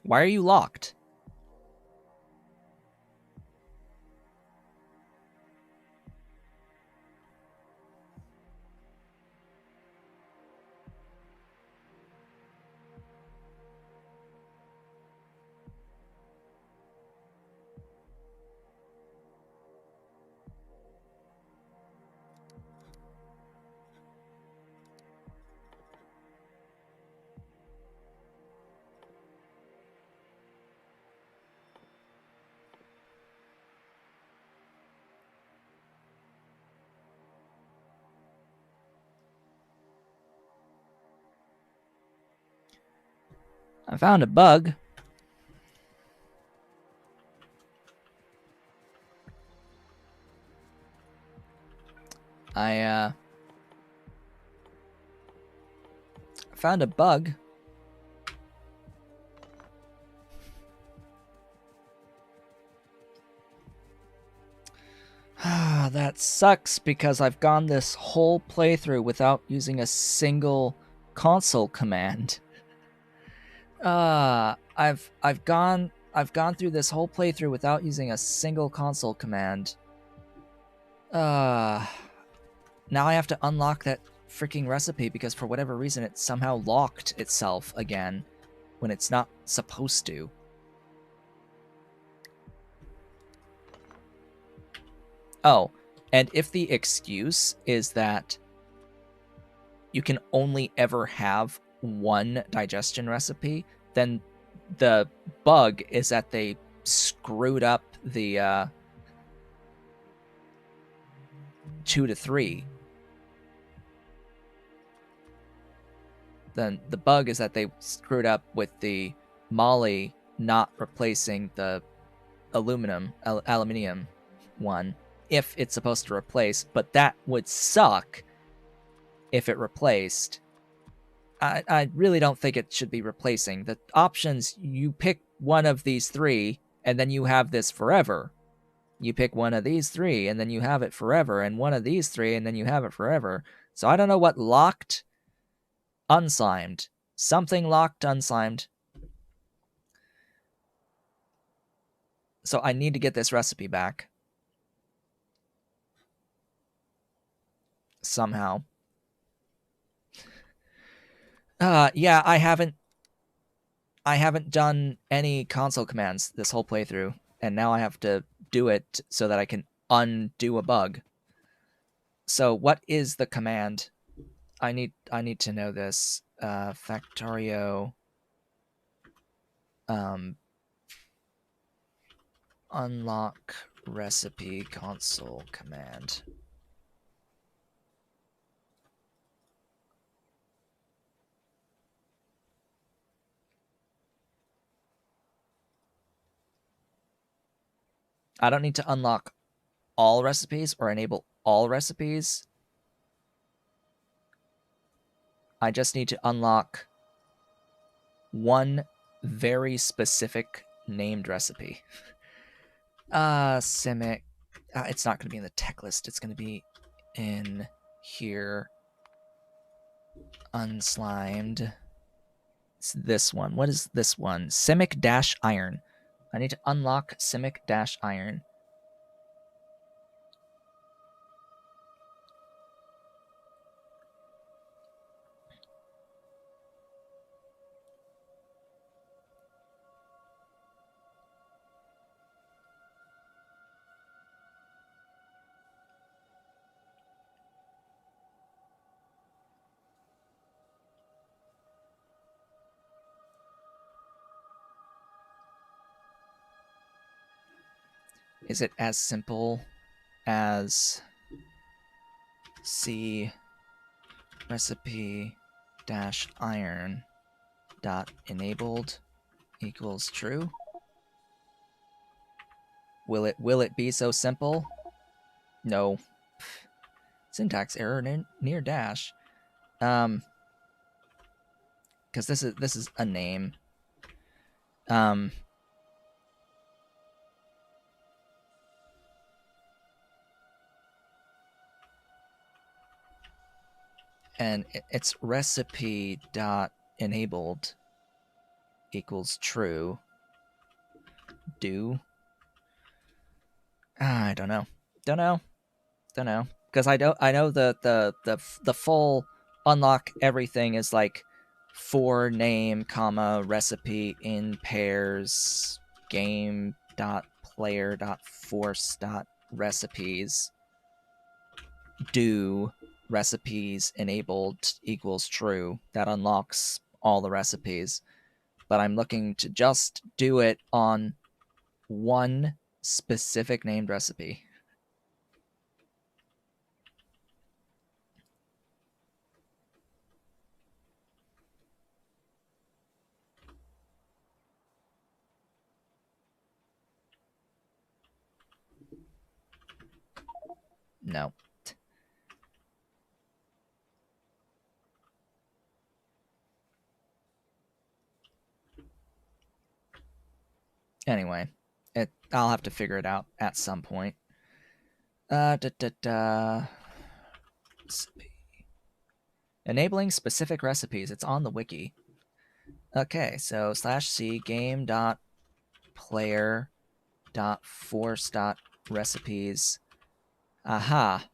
Why are you locked? I found a bug. I found a bug. That sucks because I've gone this whole playthrough without using a single console command. I've gone through this whole playthrough without using a single console command. Now I have to unlock that freaking recipe because for whatever reason it somehow locked itself again when it's not supposed to. Oh, and if the excuse is that you can only ever have one digestion recipe, then the bug is that they screwed up the 2 to 3. Then the bug is that they screwed up with the Moly not replacing the aluminium one if it's supposed to replace, but that would suck if it replaced. I really don't think it should be replacing. The options, you pick one of these 3 and then you have this forever. You pick one of these 3 and then you have it forever, and one of these 3 and then you have it forever. So I don't know what locked, unslimed. Something locked, unslimed. So I need to get this recipe back. Somehow. Yeah, I haven't done any console commands this whole playthrough, and now I have to do it so that I can undo a bug. So what is the command? I need to know this. Factorio unlock recipe console command. I don't need to unlock all recipes or enable all recipes. I just need to unlock one very specific named recipe. Simik. It's not going to be in the tech list. It's going to be in here. Unslimed. It's this one. What is this one? Simik-iron. I need to unlock Simik-iron. Is it as simple as C recipe dash iron dot enabled equals true? Will it be so simple? No. Syntax error near dash. Because this is a name. And it's recipe dot enabled equals true. Do. I don't know. Don't know. Because I know the full unlock everything is like for name, comma, recipe in pairs, game dot player dot force dot recipes, do recipes enabled equals true. That unlocks all the recipes. But I'm looking to just do it on one specific named recipe. No. Anyway, I'll have to figure it out at some point. Enabling specific recipes. It's on the wiki. Okay, so /c game dot player dot force dot recipes. Aha.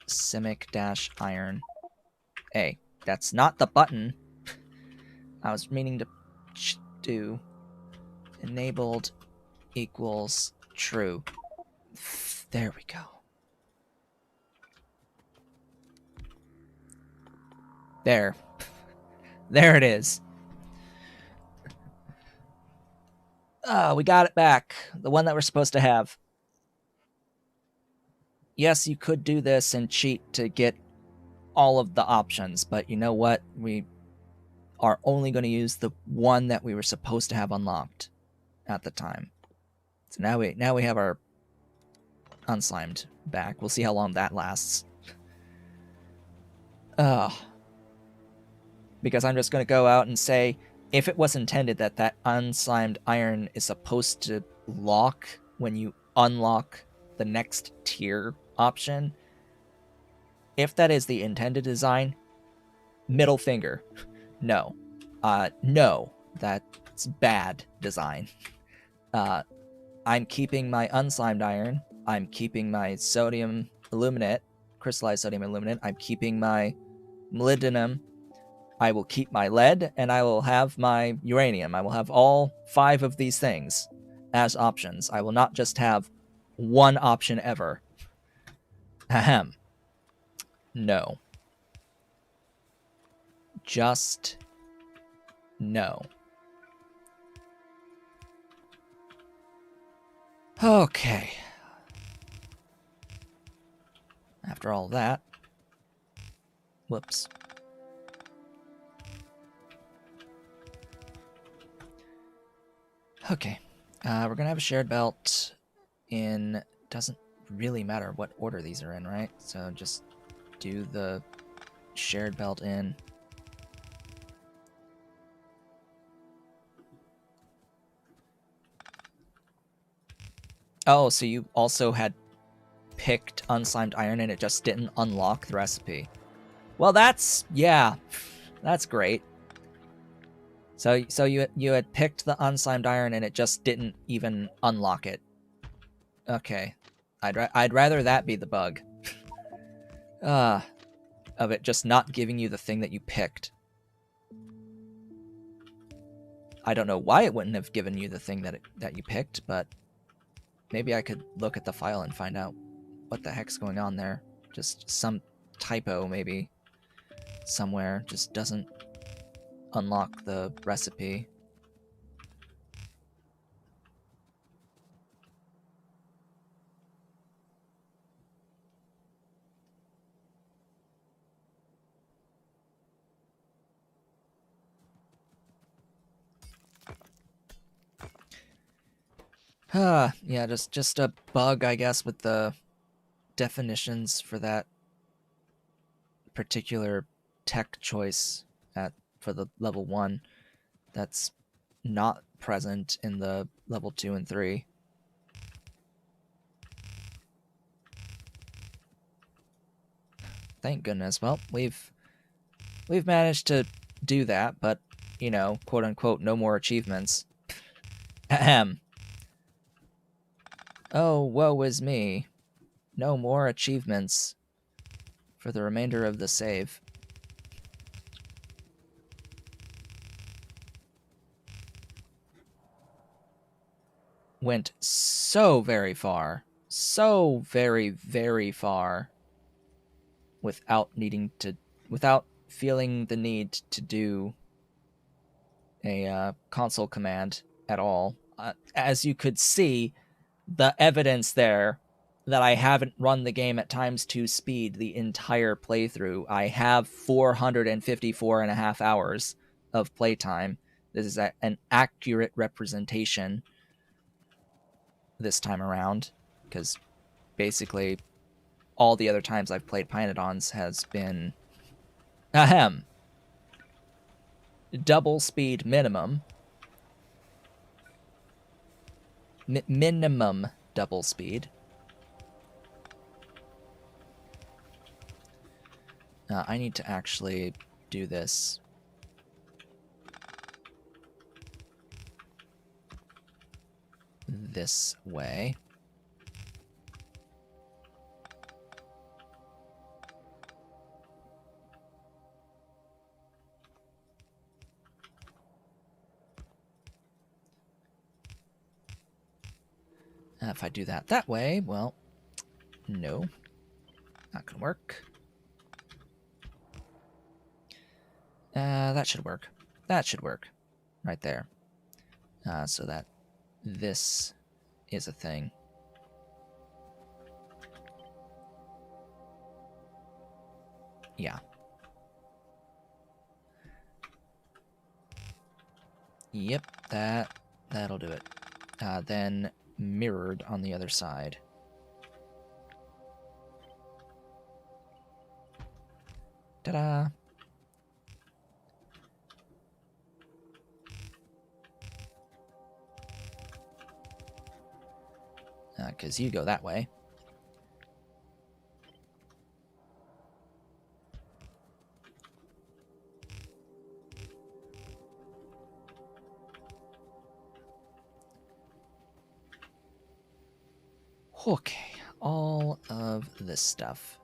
Simik dash iron. Hey, that's not the button I was meaning to do. Enabled equals true. There we go. There. There it is. We got it back. The one that we're supposed to have. Yes, you could do this and cheat to get all of the options, but you know what? We are only going to use the one that we were supposed to have unlocked at the time. So now we have our unslimed back. We'll see how long that lasts. Because I'm just going to go out and say, if it was intended that that unslimed iron is supposed to lock when you unlock the next tier option, if that is the intended design, middle finger. No. No, that's bad design. I'm keeping my unslimed iron. I'm keeping my sodium aluminate, crystallized sodium aluminate. I'm keeping my molybdenum. I will keep my lead, and I will have my uranium. I will have all 5 of these things as options. I will not just have one option ever. Ahem. No. Just no. Okay. After all that... Whoops. Okay. We're gonna have a shared belt in... Doesn't really matter what order these are in, right? So just do the shared belt in. Oh, so you also had picked unslimed iron and it just didn't unlock the recipe. Well, that's... yeah. That's great. So you had picked the unslimed iron and it just didn't even unlock it. Okay. I'd rather that be the bug. Of it just not giving you the thing that you picked. I don't know why it wouldn't have given you the thing that you picked, but maybe I could look at the file and find out what the heck's going on there. Just some typo maybe somewhere just doesn't unlock the recipe. Yeah, just a bug, I guess, with the definitions for that particular tech choice for the level 1 that's not present in the level 2 and 3. Thank goodness. Well, we've managed to do that, but, you know, quote unquote, no more achievements. Ahem. Oh, woe is me. No more achievements for the remainder of the save. Went so very far. So very, very far. Without feeling the need to do a console command at all. As you could see, the evidence there that I haven't run the game at ×2 speed the entire playthrough. I have 454.5 hours of playtime. This is an accurate representation this time around, because basically all the other times I've played Pyandons has been ahem, double speed minimum. Minimum double speed. I need to actually do this. This way. If I do that way, well, No. Not gonna work. That should work. That should work. Right there. So that this is a thing. Yeah. Yep, that'll do it. Then mirrored on the other side. Ta-da! Because you go that way. Okay, all of this stuff.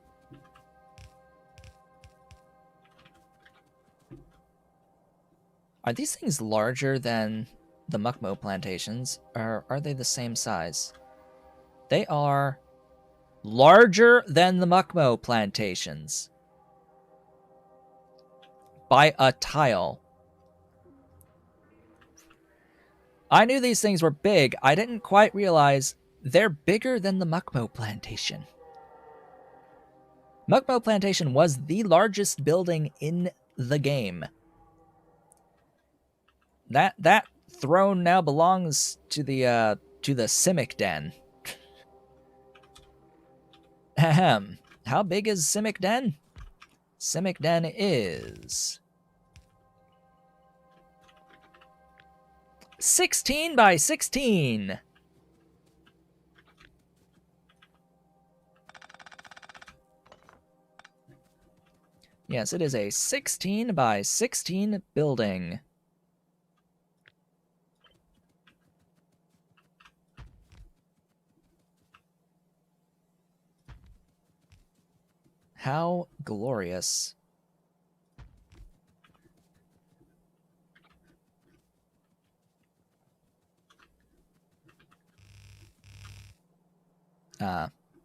Are these things larger than the muckmo plantations, or are they the same size? They are larger than the muckmo plantations. By a tile. I knew these things were big. I didn't quite realize they're bigger than the muckmo plantation. Muckmo Plantation was the largest building in the game. That throne now belongs to the Simik Den. Ahem. How big is Simik Den? Simik Den is 16 by 16. Yes, it is a 16 by 16 building. How glorious.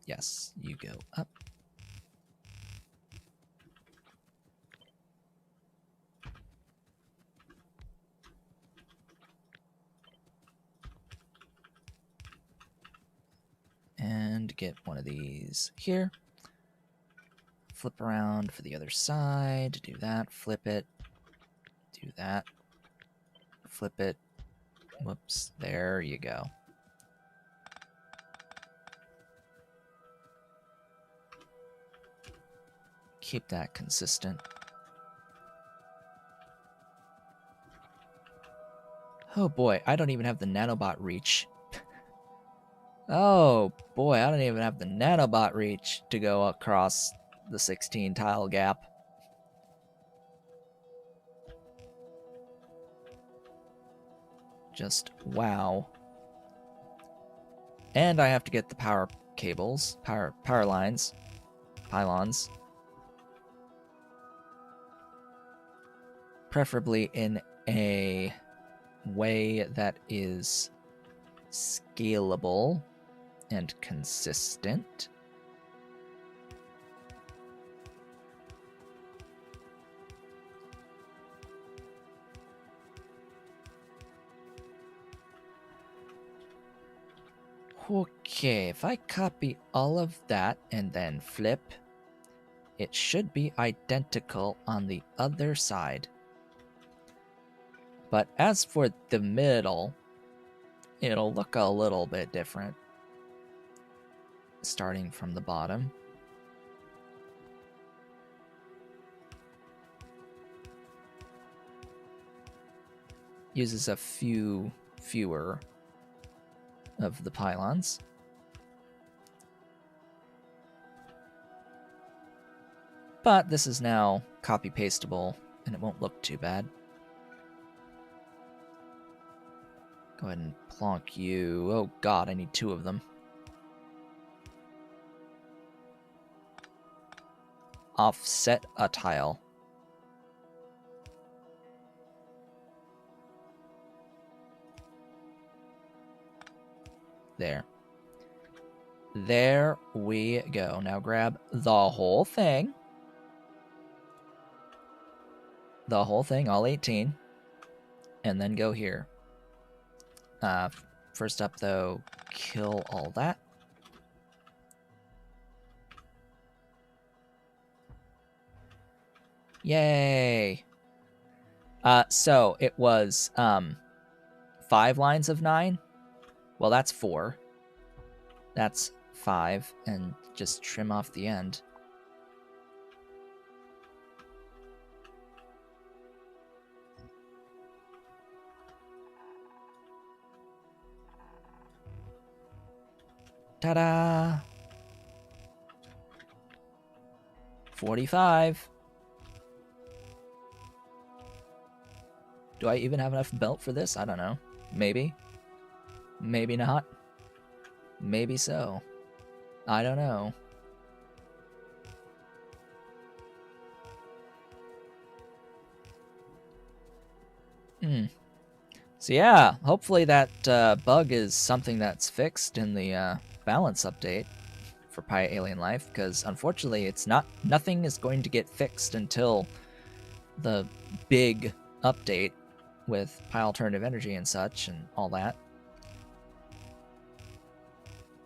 Yes, you go up. And get one of these here. Flip around for the other side. Do that. Flip it. Do that. Flip it. Whoops. There you go. Keep that consistent. Oh boy, I don't even have the nanobot reach. Oh boy, I don't even have the nanobot reach to go across the 16 tile gap. Just wow. And I have to get the power cables, power lines, pylons. Preferably in a way that is scalable and consistent. Okay, if I copy all of that and then flip, it should be identical on the other side. But as for the middle, it'll look a little bit different. Starting from the bottom. Uses a fewer of the pylons. But this is now copy-pastable, and it won't look too bad. Go ahead and plonk you. Oh god, I need 2 of them. Offset a tile. There. There we go. Now grab the whole thing. The whole thing, all 18. And then go here. First up, though, kill all that. Yay! So it was 5 lines of 9. Well, that's 4. That's 5, and just trim off the end. Ta-da! 45. Do I even have enough belt for this? I don't know. Maybe. Maybe not. Maybe so. I don't know. So yeah, hopefully that bug is something that's fixed in the balance update for Pi Alien Life, because unfortunately it's not. Nothing is going to get fixed until the big update with Pi Alternative Energy and such and all that.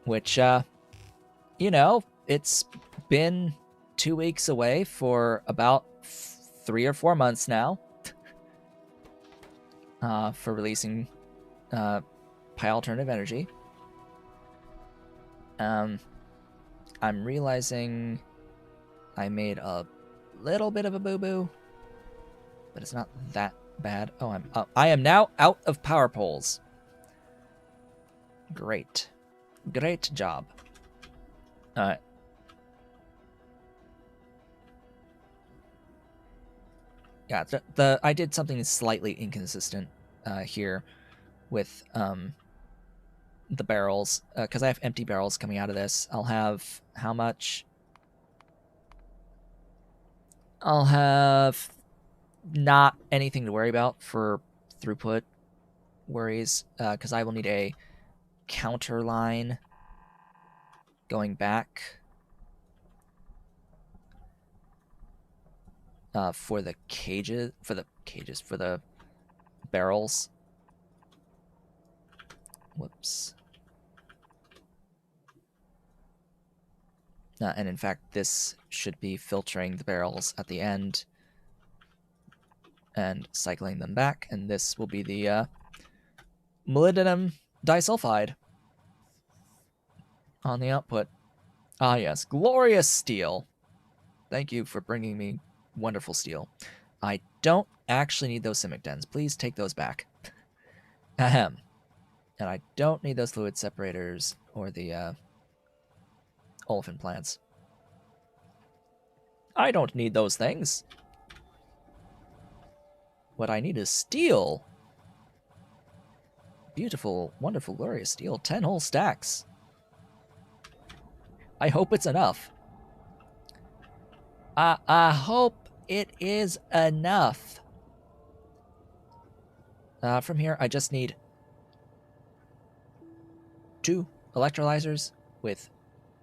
Which, you know, it's been 2 weeks away for about 3 or 4 months now for releasing Pi Alternative Energy. I'm realizing I made a little bit of a boo-boo, but it's not that bad. Oh, I am now out of power poles. Great. Great job. Alright. Yeah, I did something slightly inconsistent here with the barrels, because I have empty barrels coming out of this. I'll have how much? I'll have not anything to worry about for throughput worries, because I will need a counter line going back for the barrels. Whoops. And in fact, this should be filtering the barrels at the end and cycling them back, and this will be the molybdenum disulfide on the output. Ah yes, glorious steel. Thank you for bringing me wonderful steel. I don't actually need those Simik dens. Please take those back. Ahem. And I don't need those fluid separators or the olefin plants. I don't need those things. What I need is steel. Beautiful, wonderful, glorious steel. 10 whole stacks. I hope it's enough. I hope it is enough. From here, I just need 2 electrolyzers with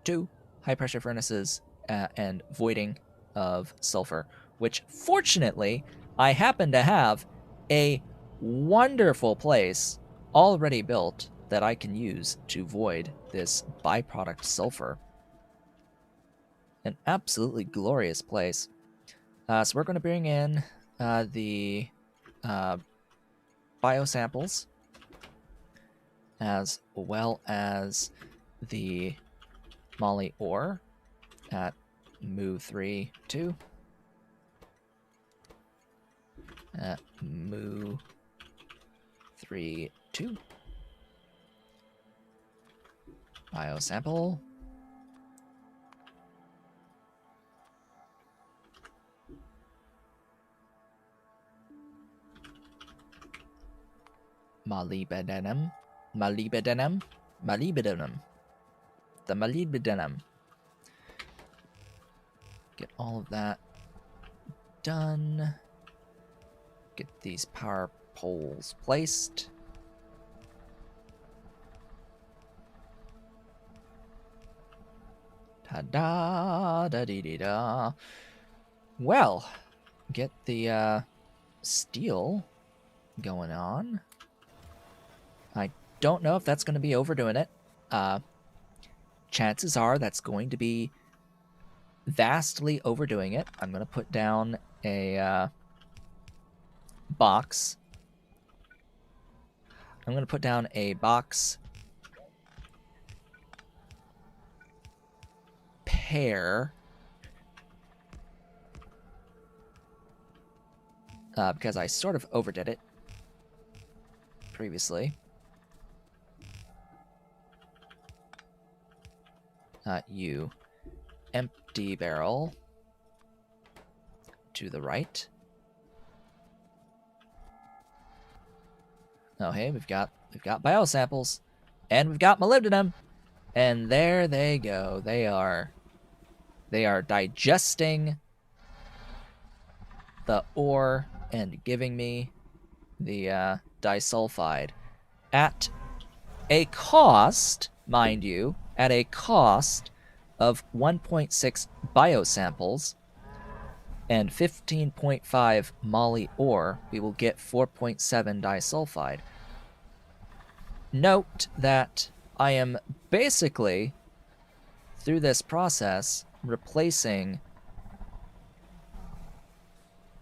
2 high-pressure furnaces and voiding of sulfur, which fortunately I happen to have a wonderful place already built that I can use to void this byproduct sulfur. An absolutely glorious place. So we're going to bring in the biosamples as well as the Moly ore at Mu 3, 2. At Mu 3, 2. Biosample. Molybdenum. Molybdenum. Molybdenum. The molybdenum. Get all of that done. Get these power poles placed. Da da dee dee da. Well, get the steel going on. I don't know if that's going to be overdoing it. Chances are that's going to be vastly overdoing it. I'm going to put down a box. I'm going to put down a box pair because I sort of overdid it previously. You empty barrel to the right. Oh, hey, we've got biosamples, and we've got molybdenum, and there they go. They are digesting the ore and giving me the disulfide at a cost, mind you, at a cost of 1.6 biosamples and 15.5 Moly ore. We will get 4.7 disulfide. Note that I am basically, through this process, replacing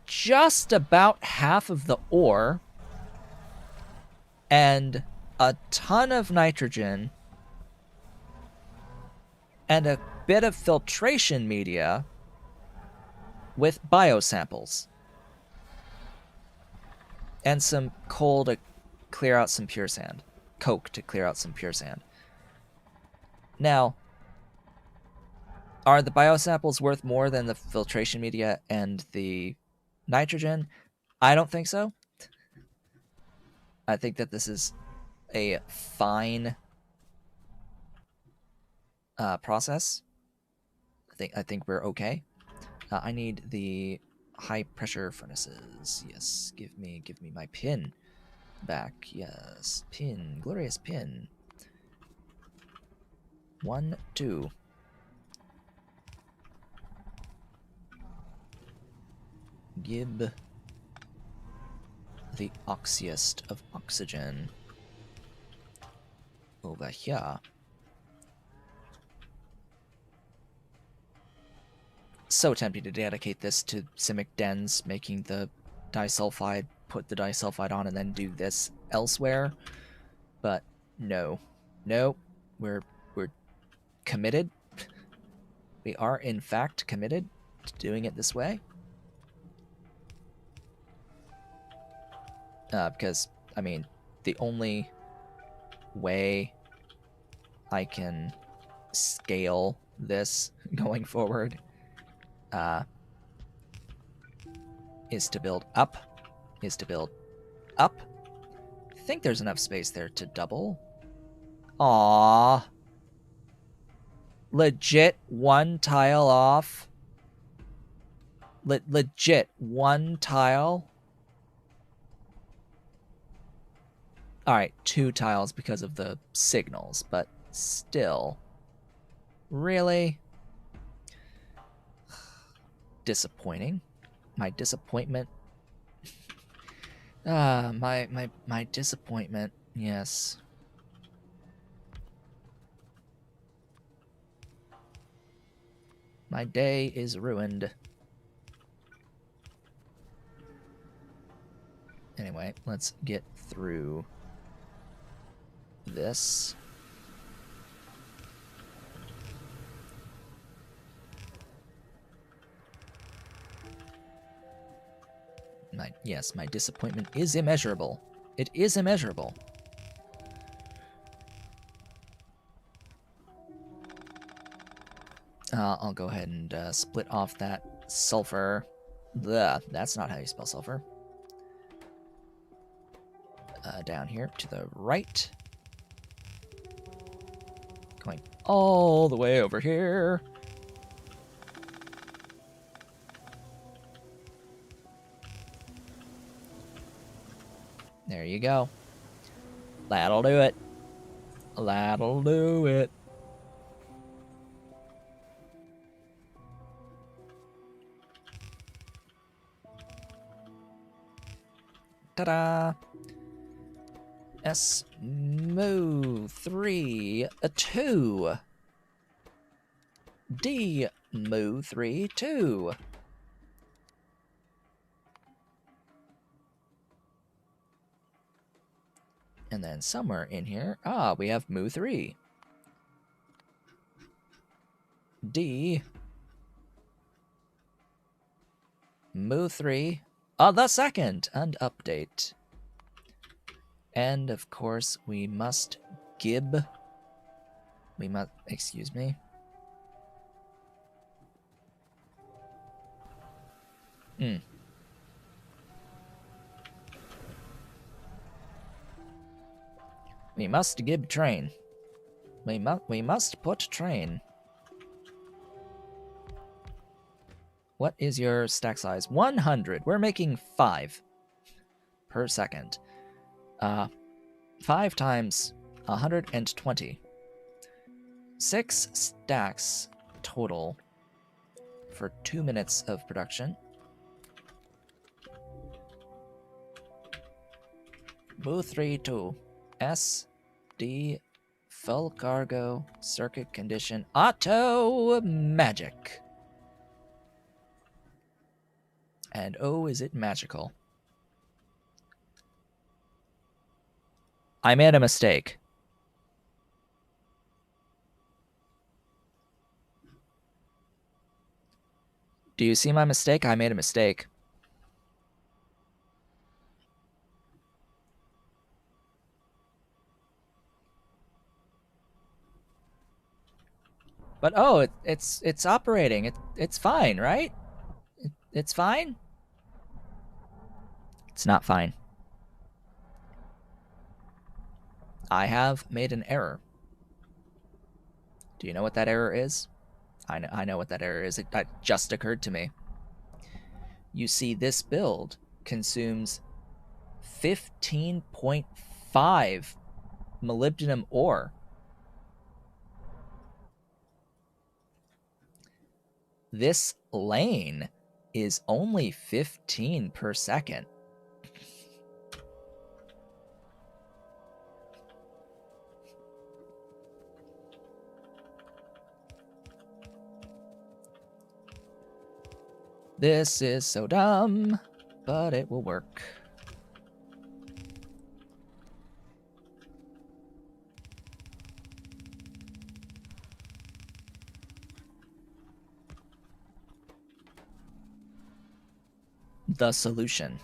just about half of the ore and a ton of nitrogen and a bit of filtration media with biosamples and some coal to clear out some pure sand. Coke to clear out some pure sand. Now, are the biosamples worth more than the filtration media and the nitrogen? I don't think so. I think that this is a fine process. I think we're okay. I need the high pressure furnaces. Yes, give me my pin back. Yes, pin, glorious pin. 1, 2. Give the oxiest of oxygen over here. So tempted to dedicate this to Simik Dens, making the disulfide, put the disulfide on, and then do this elsewhere. But no. We're committed. We are in fact committed to doing it this way. Because, I mean, the only way I can scale this going forward is to build up. I think there's enough space there to double. Aww. Legit one tile off. Legit one tile. Alright, 2 tiles because of the signals, but still. Really? Disappointing. My disappointment. My disappointment. Yes. My day is ruined. Anyway, let's get through this. Yes, my disappointment is immeasurable. It is immeasurable. I'll go ahead and split off that sulfur. Ugh, that's not how you spell sulfur. Down here to the right. Going all the way over here. There you go. That'll do it. That'll do it. Ta-da! S Mo 3 2. D Mo 3 2. And then somewhere in here, we have Mo 3. D Mo 3 the second, and update. And of course, we must excuse me. We must gib train. We must put train. What is your stack size? 100. We're making 5 per second. 5 times 120. 6 stacks total for 2 minutes of production. Boo 3 2. S D full cargo circuit condition auto magic. And oh, is it magical? I made a mistake. Do you see my mistake? I made a mistake. But oh, it's operating. It's fine, right? It's fine. It's not fine. I have made an error. Do you know what that error is? I know what that error is. It just occurred to me. You see, this build consumes 15.5 molybdenum ore. This lane is only 15 per second. This is so dumb, but it will work. The solution.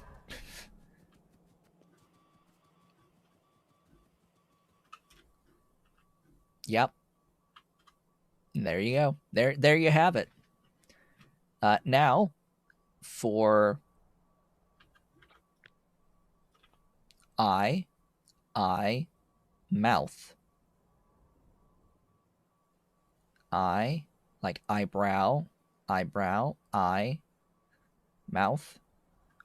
Yep. There you go. There you have it. Now, for eye, mouth. Eye, like eyebrow, eye, mouth.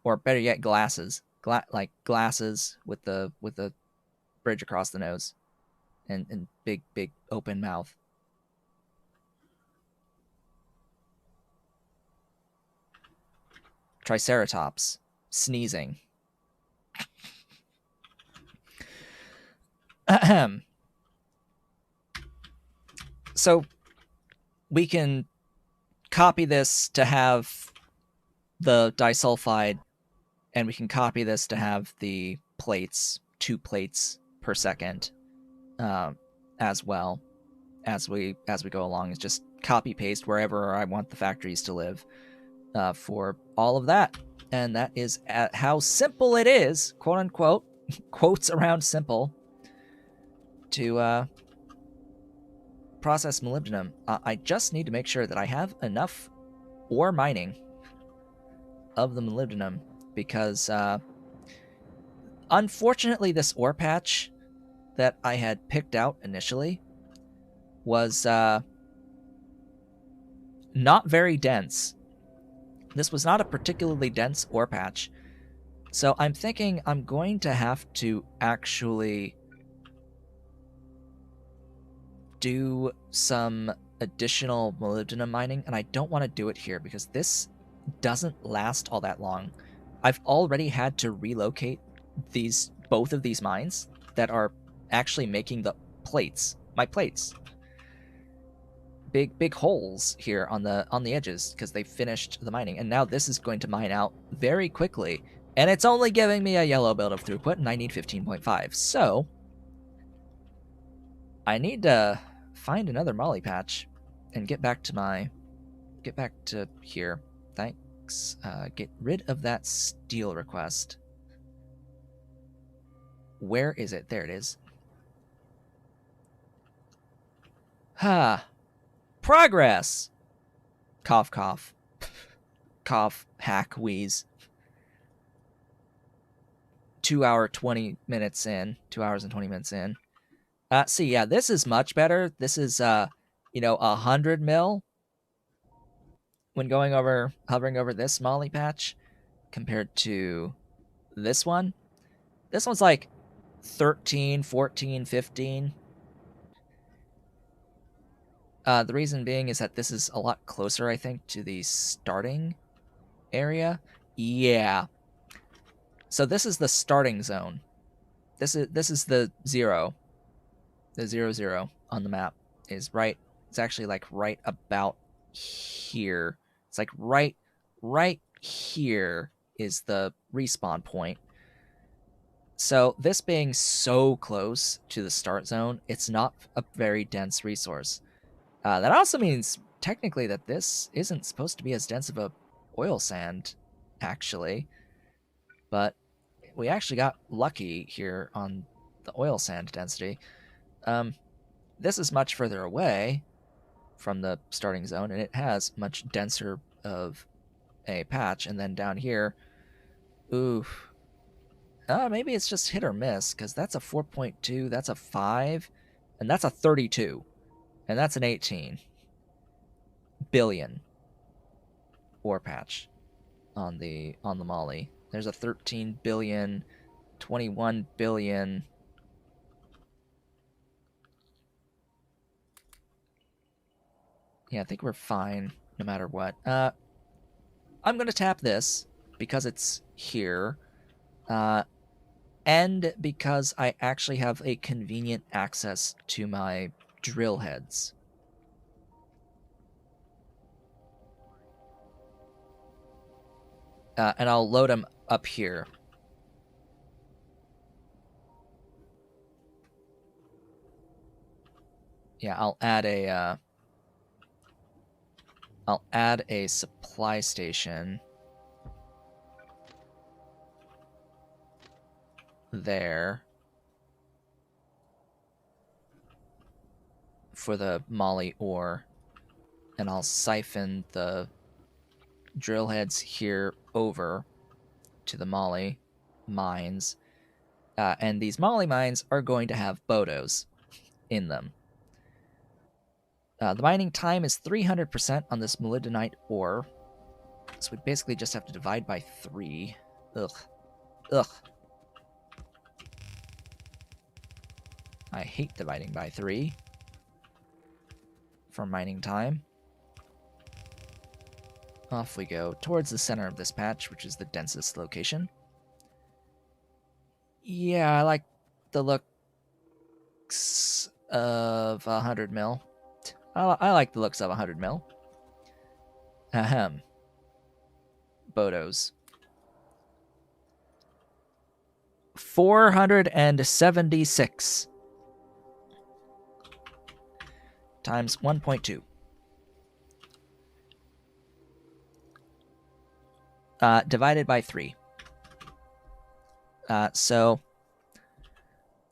Or better yet, glasses. Like glasses with the bridge across the nose. And big open mouth. Triceratops. Sneezing. Ahem. So we can copy this to have the disulfide, and we can copy this to have the plates, 2 plates per second, as well as we go along. It's just copy paste wherever I want the factories to live for all of that. And that is how simple it is, quote unquote, quotes around simple, to process molybdenum. I just need to make sure that I have enough ore mining of the molybdenum, because unfortunately this ore patch that I had picked out initially was not very dense. This was not a particularly dense ore patch, so I'm thinking I'm going to have to actually do some additional molybdenum mining, and I don't want to do it here because this doesn't last all that long. I've already had to relocate both of these mines that are actually making the plates, my plates. Big holes here on the edges because they finished the mining, and now this is going to mine out very quickly, and it's only giving me a yellow build of throughput, and I need 15.5. So I need to find another Moly patch and get back to here. Thanks. Get rid of that steel request. Where is it? There it is. Ha. Progress. Cough, cough. Cough, hack, wheeze. 2 hours and 20 minutes in. See, yeah, this is much better. This is, 100 mil when hovering over this Moly patch compared to this one. This one's like 13, 14, 15. The reason being is that this is a lot closer, I think, to the starting area. Yeah. So this is the starting zone. This is the 0. The 0 on the map is right. It's actually like right about here. It's like right here is the respawn point. So this being so close to the start zone, it's not a very dense resource. That also means technically that this isn't supposed to be as dense of a oil sand, actually. But we actually got lucky here on the oil sand density. This is much further away from the starting zone, and it has much denser of a patch. And then down here, oof. Maybe it's just hit or miss, because that's a 4.2, that's a 5, and that's a 32. And that's an 18 billion ore patch on the Moly. There's a 13 billion, 21 billion. Yeah, I think we're fine no matter what. I'm going to tap this because it's here. And because I actually have a convenient access to my drill heads. And I'll load them up here. Yeah, I'll add a supply station there for the Moly ore, and I'll siphon the drill heads here over to the Moly mines, and these Moly mines are going to have Bodos in them. The mining time is 300% on this molybdenite ore, so we basically just have to divide by 3. Ugh. I hate dividing by 3 for mining time. Off we go towards the center of this patch, which is the densest location. Yeah, I like the looks of 100 mil. I like the looks of 100 mil. Ahem. Bodos. 476 times 1.2. Divided by 3. So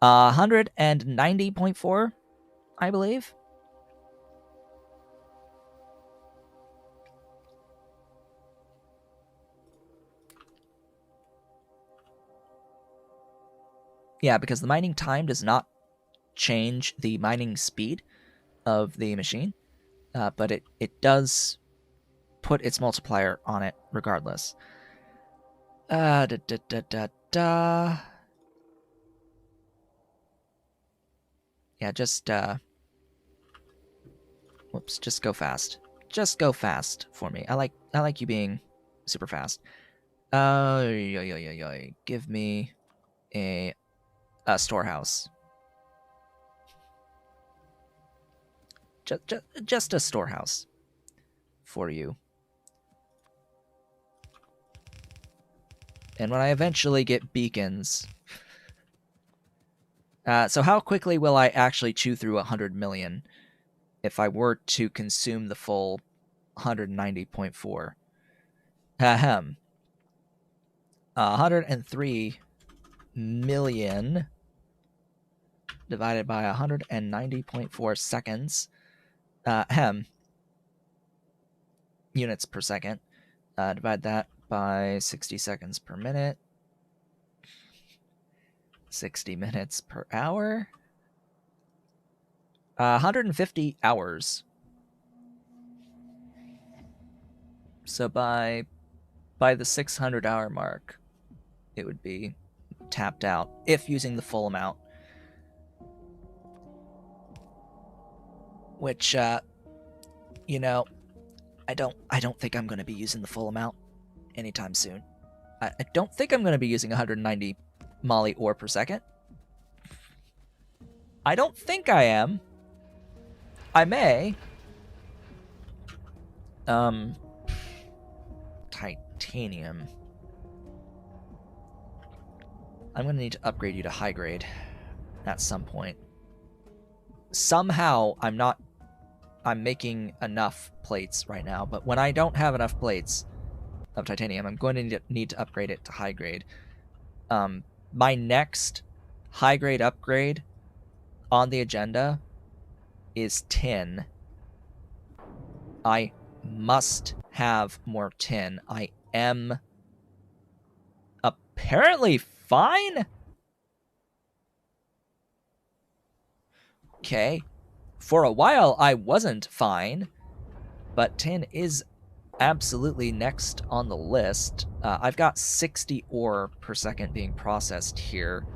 190.4, I believe. Yeah, because the mining time does not change the mining speed of the machine, but it does put its multiplier on it regardless. Yeah, just whoops, just go fast. Just go fast for me. I like you being super fast. Give me a storehouse. Just a storehouse for you. And when I eventually get beacons... so how quickly will I actually chew through 100 million if I were to consume the full 190.4? Ahem. 103 million divided by 190.4 seconds. Units per second. Divide that by 60 seconds per minute. 60 minutes per hour. 150 hours. So by the 600-hour mark, it would be tapped out if using the full amount. Which, you know, I don't think I'm going to be using the full amount anytime soon. I don't think I'm going to be using 190 Moly ore per second. I don't think I am. I may. Titanium. I'm going to need to upgrade you to high grade at some point. Somehow I'm making enough plates right now, but when I don't have enough plates of titanium, I'm going to need to upgrade it to high grade. My next high grade upgrade on the agenda is tin. I must have more tin. I am apparently fine. Okay. For a while, I wasn't fine, but tin is absolutely next on the list. I've got 60 ore per second being processed here,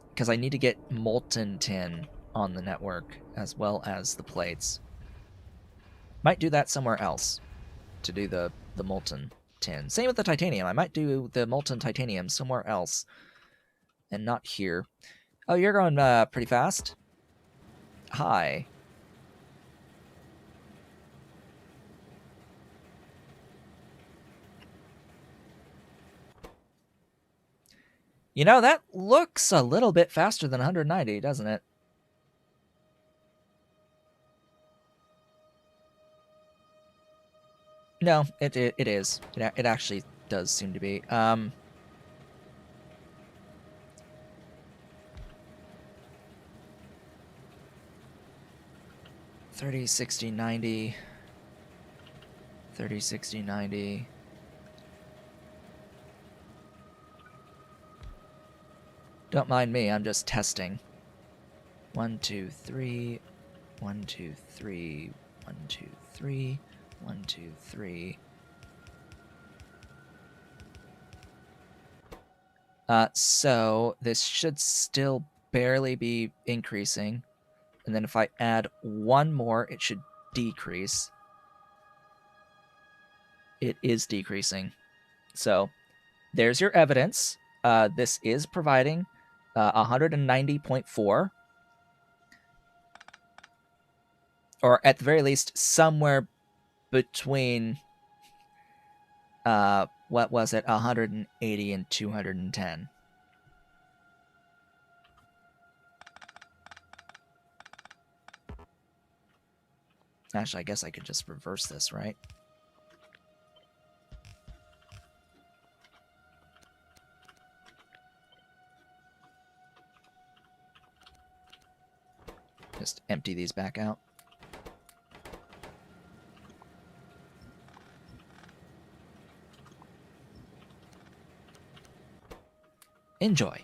because I need to get molten tin on the network as well as the plates. Might do that somewhere else to do the molten tin. Same with the titanium. I might do the molten titanium somewhere else and not here. Oh, you're going pretty fast. Hi. You know, that looks a little bit faster than 190, doesn't it? No, it is. It actually does seem to be. 30, 60, 90. 30, 60, 90. Don't mind me, I'm just testing. 1, 2, 3. 1, 2, 3. 1, 2, 3. 1, 2, 3. So this should still barely be increasing. And then if I add one more, it should decrease. It is decreasing. So there's your evidence. This is providing 190.4. Or at the very least, somewhere between, what was it, 180 and 210. Actually, I guess I could just reverse this, right? Just empty these back out. Enjoy.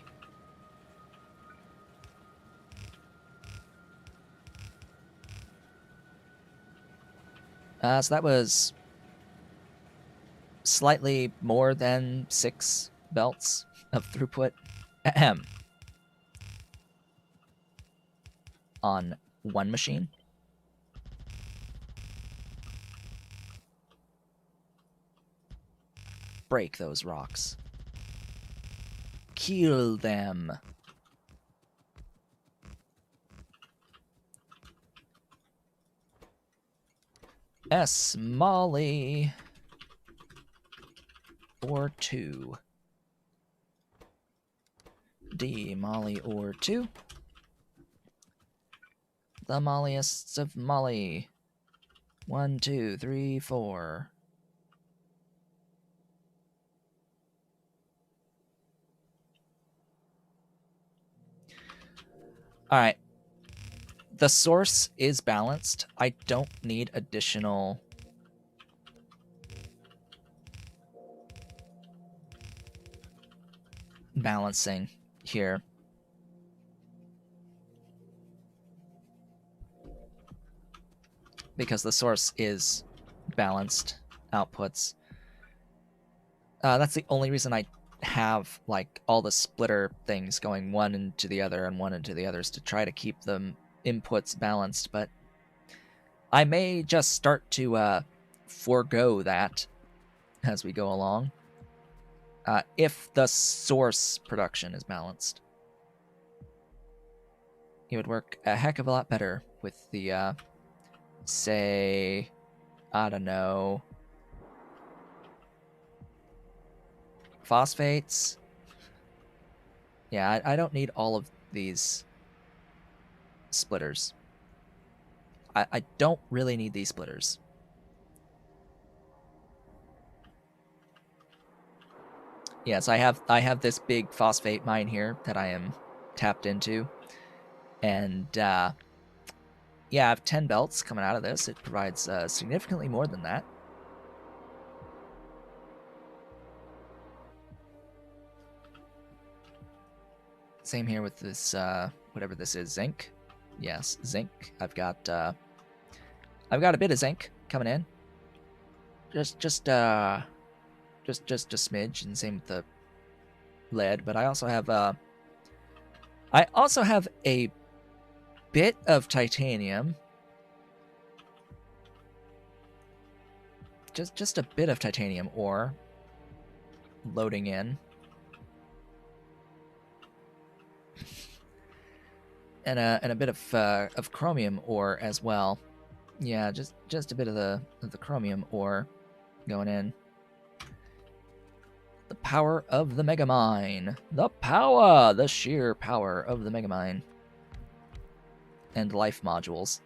So that was slightly more than 6 belts of throughput. Ahem. On one machine. Break those rocks. kill them. S Moly or 2. D Moly or 2. The Mollyists of Moly. 1, 2, 3, 4. Alright. The source is balanced. I don't need additional balancing here. Because the source is balanced outputs. That's the only reason I have like all the splitter things going one into the other and one into the others to try to keep them inputs balanced, but I may just start to forego that as we go along if the source production is balanced. It would work a heck of a lot better with the say, I don't know, phosphates. Yeah, I don't need all of these splitters. I don't really need these splitters. Yes, I have this big phosphate mine here that I am tapped into. And yeah, I have 10 belts coming out of this. It provides significantly more than that. Same here with this, whatever this is, zinc. Yes, zinc. I've got a bit of zinc coming in. Just a smidge, and same with the lead. But I also have a bit of titanium. Just a bit of titanium ore loading in. And a bit of chromium ore as well. Yeah, just a bit of the chromium ore going in. The power of the Megamine. The sheer power of the Megamine. And life modules.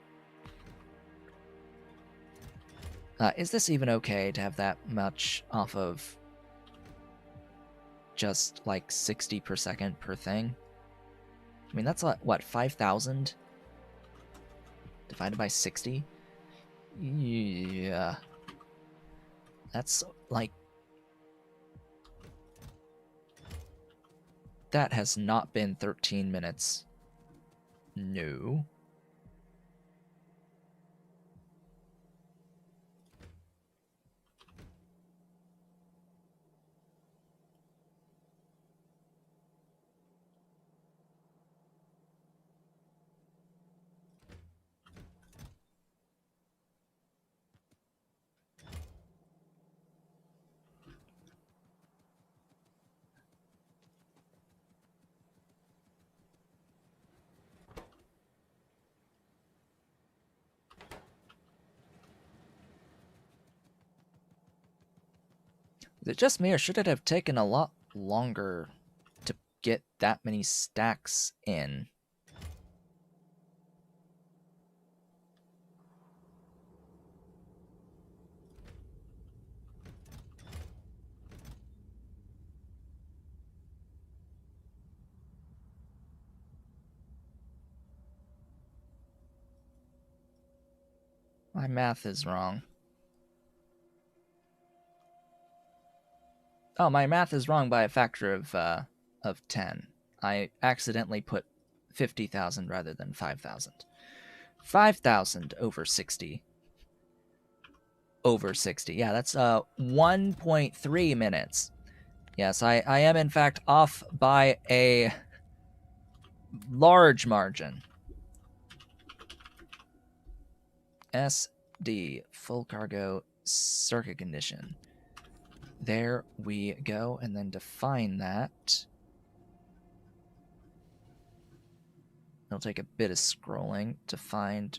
Is this even okay to have that much off of just like 60 per second per thing? I mean, that's what, 5,000 divided by 60? Yeah. That's like... That has not been 13 minutes. No. Is it just me, or should it have taken a lot longer to get that many stacks in? My math is wrong. Oh, my math is wrong by a factor of 10. I accidentally put 50,000 rather than 5,000. 5,000 over 60. Over 60. Yeah, that's 1.3 minutes. Yes, I am in fact off by a large margin. SD, full cargo circuit condition. There we go, and then define that. It'll take a bit of scrolling to find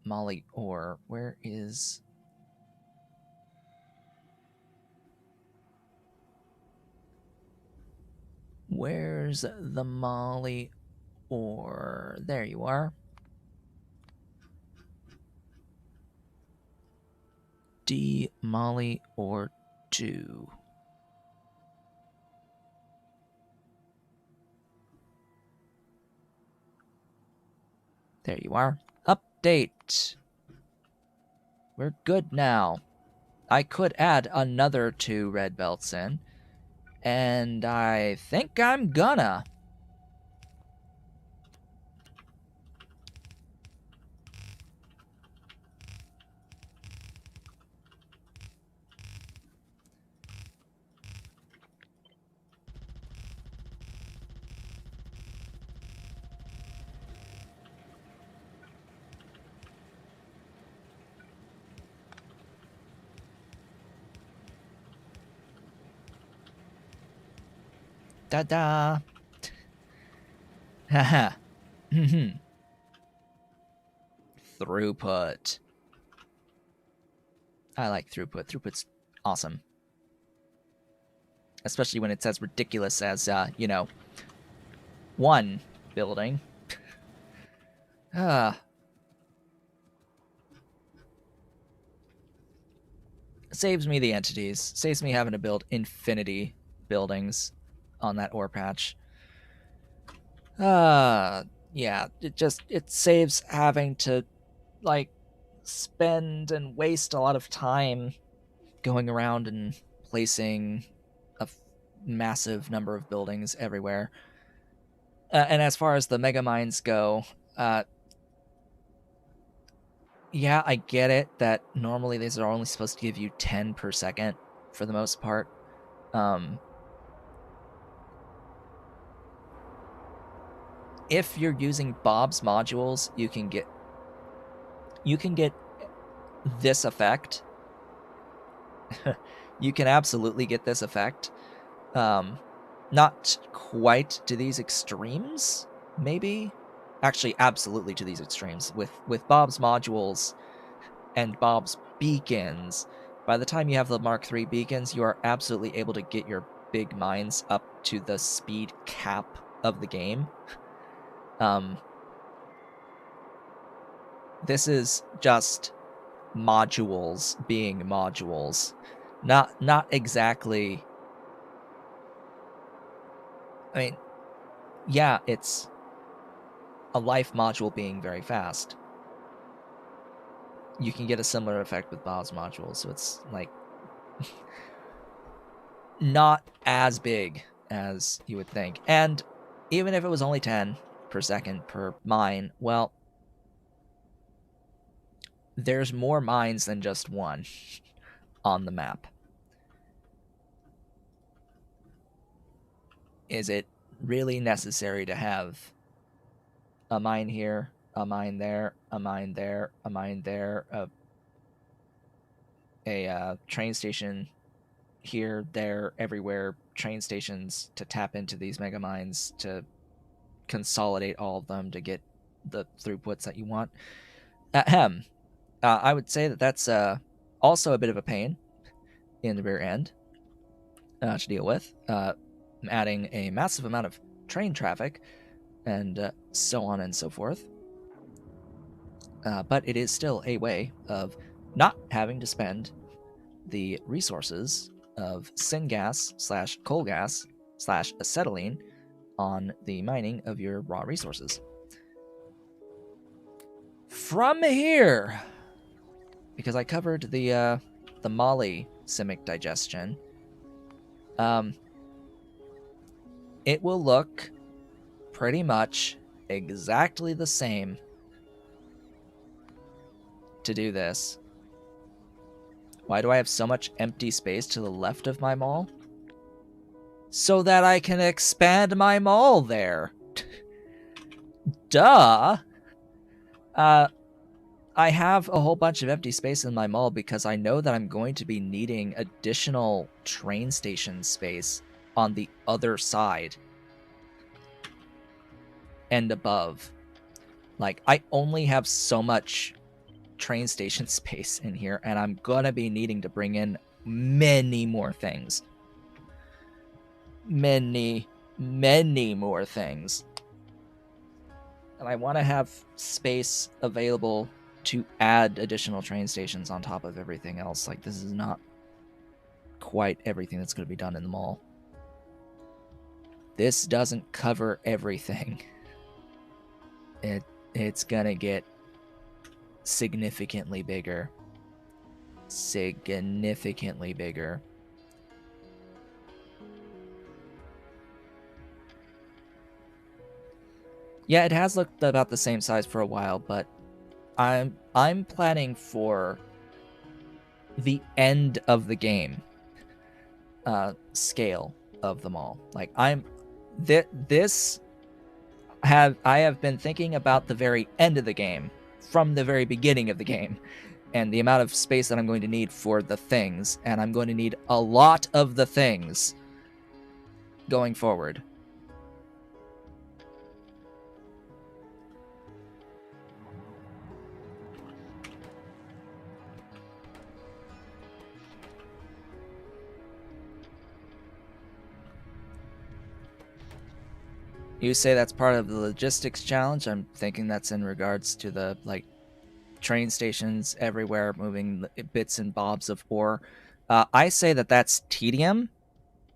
Moly ore. Where's the Moly ore? There you are. D Moly ore 2. There you are. Update. We're good now. I could add another 2 red belts in, and I think I'm gonna. Da-da! Haha. Throughput. I like throughput. Throughput's awesome. Especially when it's as ridiculous as, you know, 1 building. Saves me the entities. Saves me having to build infinity buildings on that ore patch. Yeah, it saves having to, like, spend and waste a lot of time going around and placing a massive number of buildings everywhere. And as far as the mega mines go, yeah, I get it that normally these are only supposed to give you 10 per second for the most part. If you're using Bob's modules, you can get this effect. You can absolutely get this effect. Not quite to these extremes, maybe. Actually, absolutely to these extremes. With Bob's modules and Bob's beacons, by the time you have the Mark III beacons, you are absolutely able to get your big mines up to the speed cap of the game. This is just modules being modules. Not exactly... I mean, yeah, it's a life module being very fast. You can get a similar effect with Bob's modules, so it's like not as big as you would think. And even if it was only 10 per second per mine, well, there's more mines than just 1 on the map. Is it really necessary to have a mine here, a mine there, a mine there, a mine there, a train station here, there, everywhere, train stations to tap into these mega mines to consolidate all of them to get the throughputs that you want? Ahem. I would say that that's also a bit of a pain in the rear end to deal with. Adding a massive amount of train traffic and so on and so forth. But it is still a way of not having to spend the resources of syngas / coal gas / acetylene on the mining of your raw resources. From here, because I covered the Moly Simik Digestion, it will look pretty much exactly the same to do this. Why do I have so much empty space to the left of my mall? So that I can expand my mall there. Duh! I have a whole bunch of empty space in my mall because I know that I'm going to be needing additional train station space on the other side and above. Like, I only have so much train station space in here, and I'm gonna be needing to bring in many more things. Many more things. And I want to have space available to add additional train stations on top of everything else. Like, this is not quite everything that's going to be done in the mall. This doesn't cover everything. It's going to get significantly bigger. Significantly bigger. Yeah, it has looked about the same size for a while, but I'm planning for the end of the game scale of them all. Like, I have been thinking about the very end of the game from the very beginning of the game, and the amount of space that I'm going to need for the things, and I'm going to need a lot of the things going forward. You say that's part of the logistics challenge. I'm thinking that's in regards to the, like, train stations everywhere moving bits and bobs of ore. I say that that's tedium,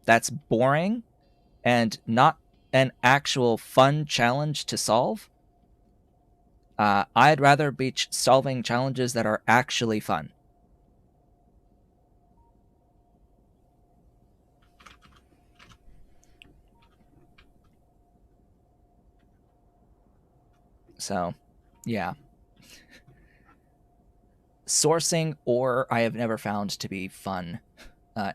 that's boring, and not an actual fun challenge to solve. I'd rather be solving challenges that are actually fun. So, yeah. Sourcing ore I have never found to be fun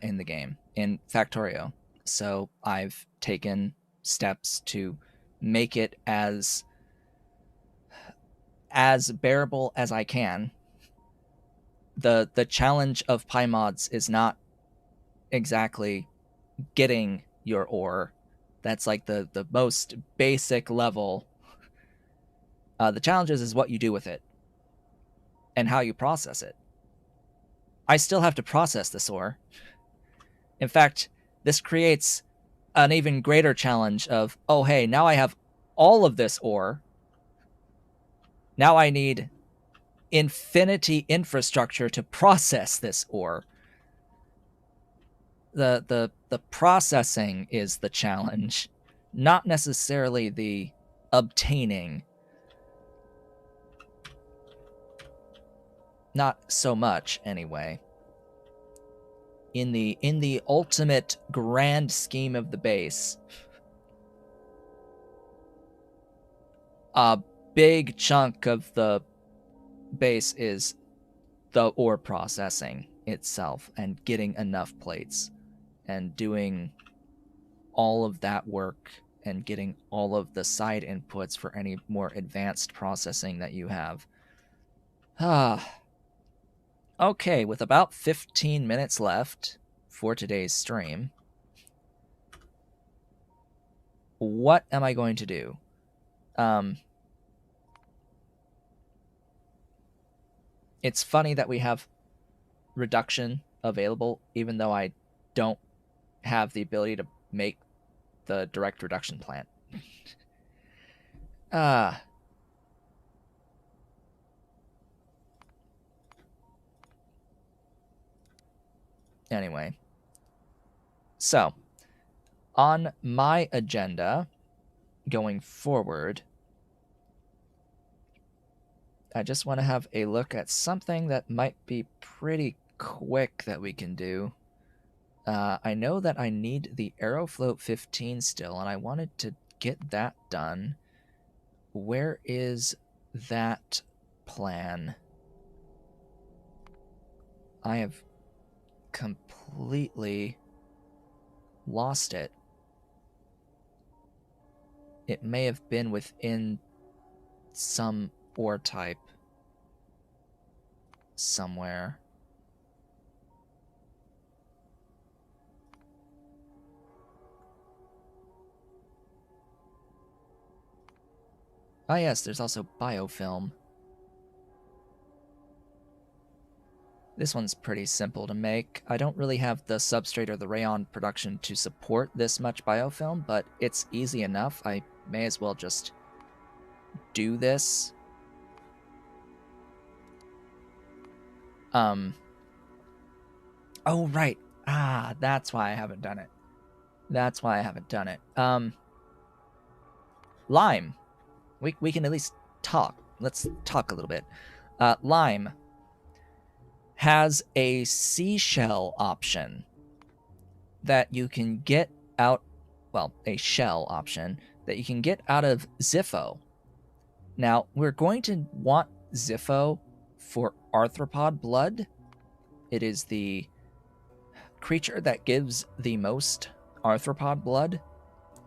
in the game, in Factorio. So I've taken steps to make it as bearable as I can. The challenge of Pymods is not exactly getting your ore. That's like the most basic level. The challenges is what you do with it and how you process it. I still have to process this ore. In fact, this creates an even greater challenge of, oh, hey, now I have all of this ore. Now I need infinity infrastructure to process this ore. The processing is the challenge, not necessarily the obtaining. Not so much, anyway. In the ultimate grand scheme of the base, a big chunk of the base is the ore processing itself and getting enough plates and doing all of that work and getting all of the side inputs for any more advanced processing that you have. Okay, with about 15 minutes left for today's stream, what am I going to do? It's funny that we have reduction available, even though I don't have the ability to make the direct reduction plant. Anyway. So, on my agenda going forward, I just want to have a look at something that might be pretty quick that we can do. I know that I need the Aerofloat 15 still, and I wanted to get that done. Where is that plan? I have completely lost it. It may have been within some ore type somewhere. Ah, yes, there's also biofilm. This one's pretty simple to make. I don't really have the substrate or the rayon production to support this much biofilm, but it's easy enough. I may as well just do this. Oh, right. Ah, that's why I haven't done it. That's why I haven't done it. Lime. We can at least talk. Let's talk a little bit. Lime has a seashell option that you can get out, well, a shell option that you can get out of Ziffo. Now, we're going to want Ziffo for arthropod blood. It is the creature that gives the most arthropod blood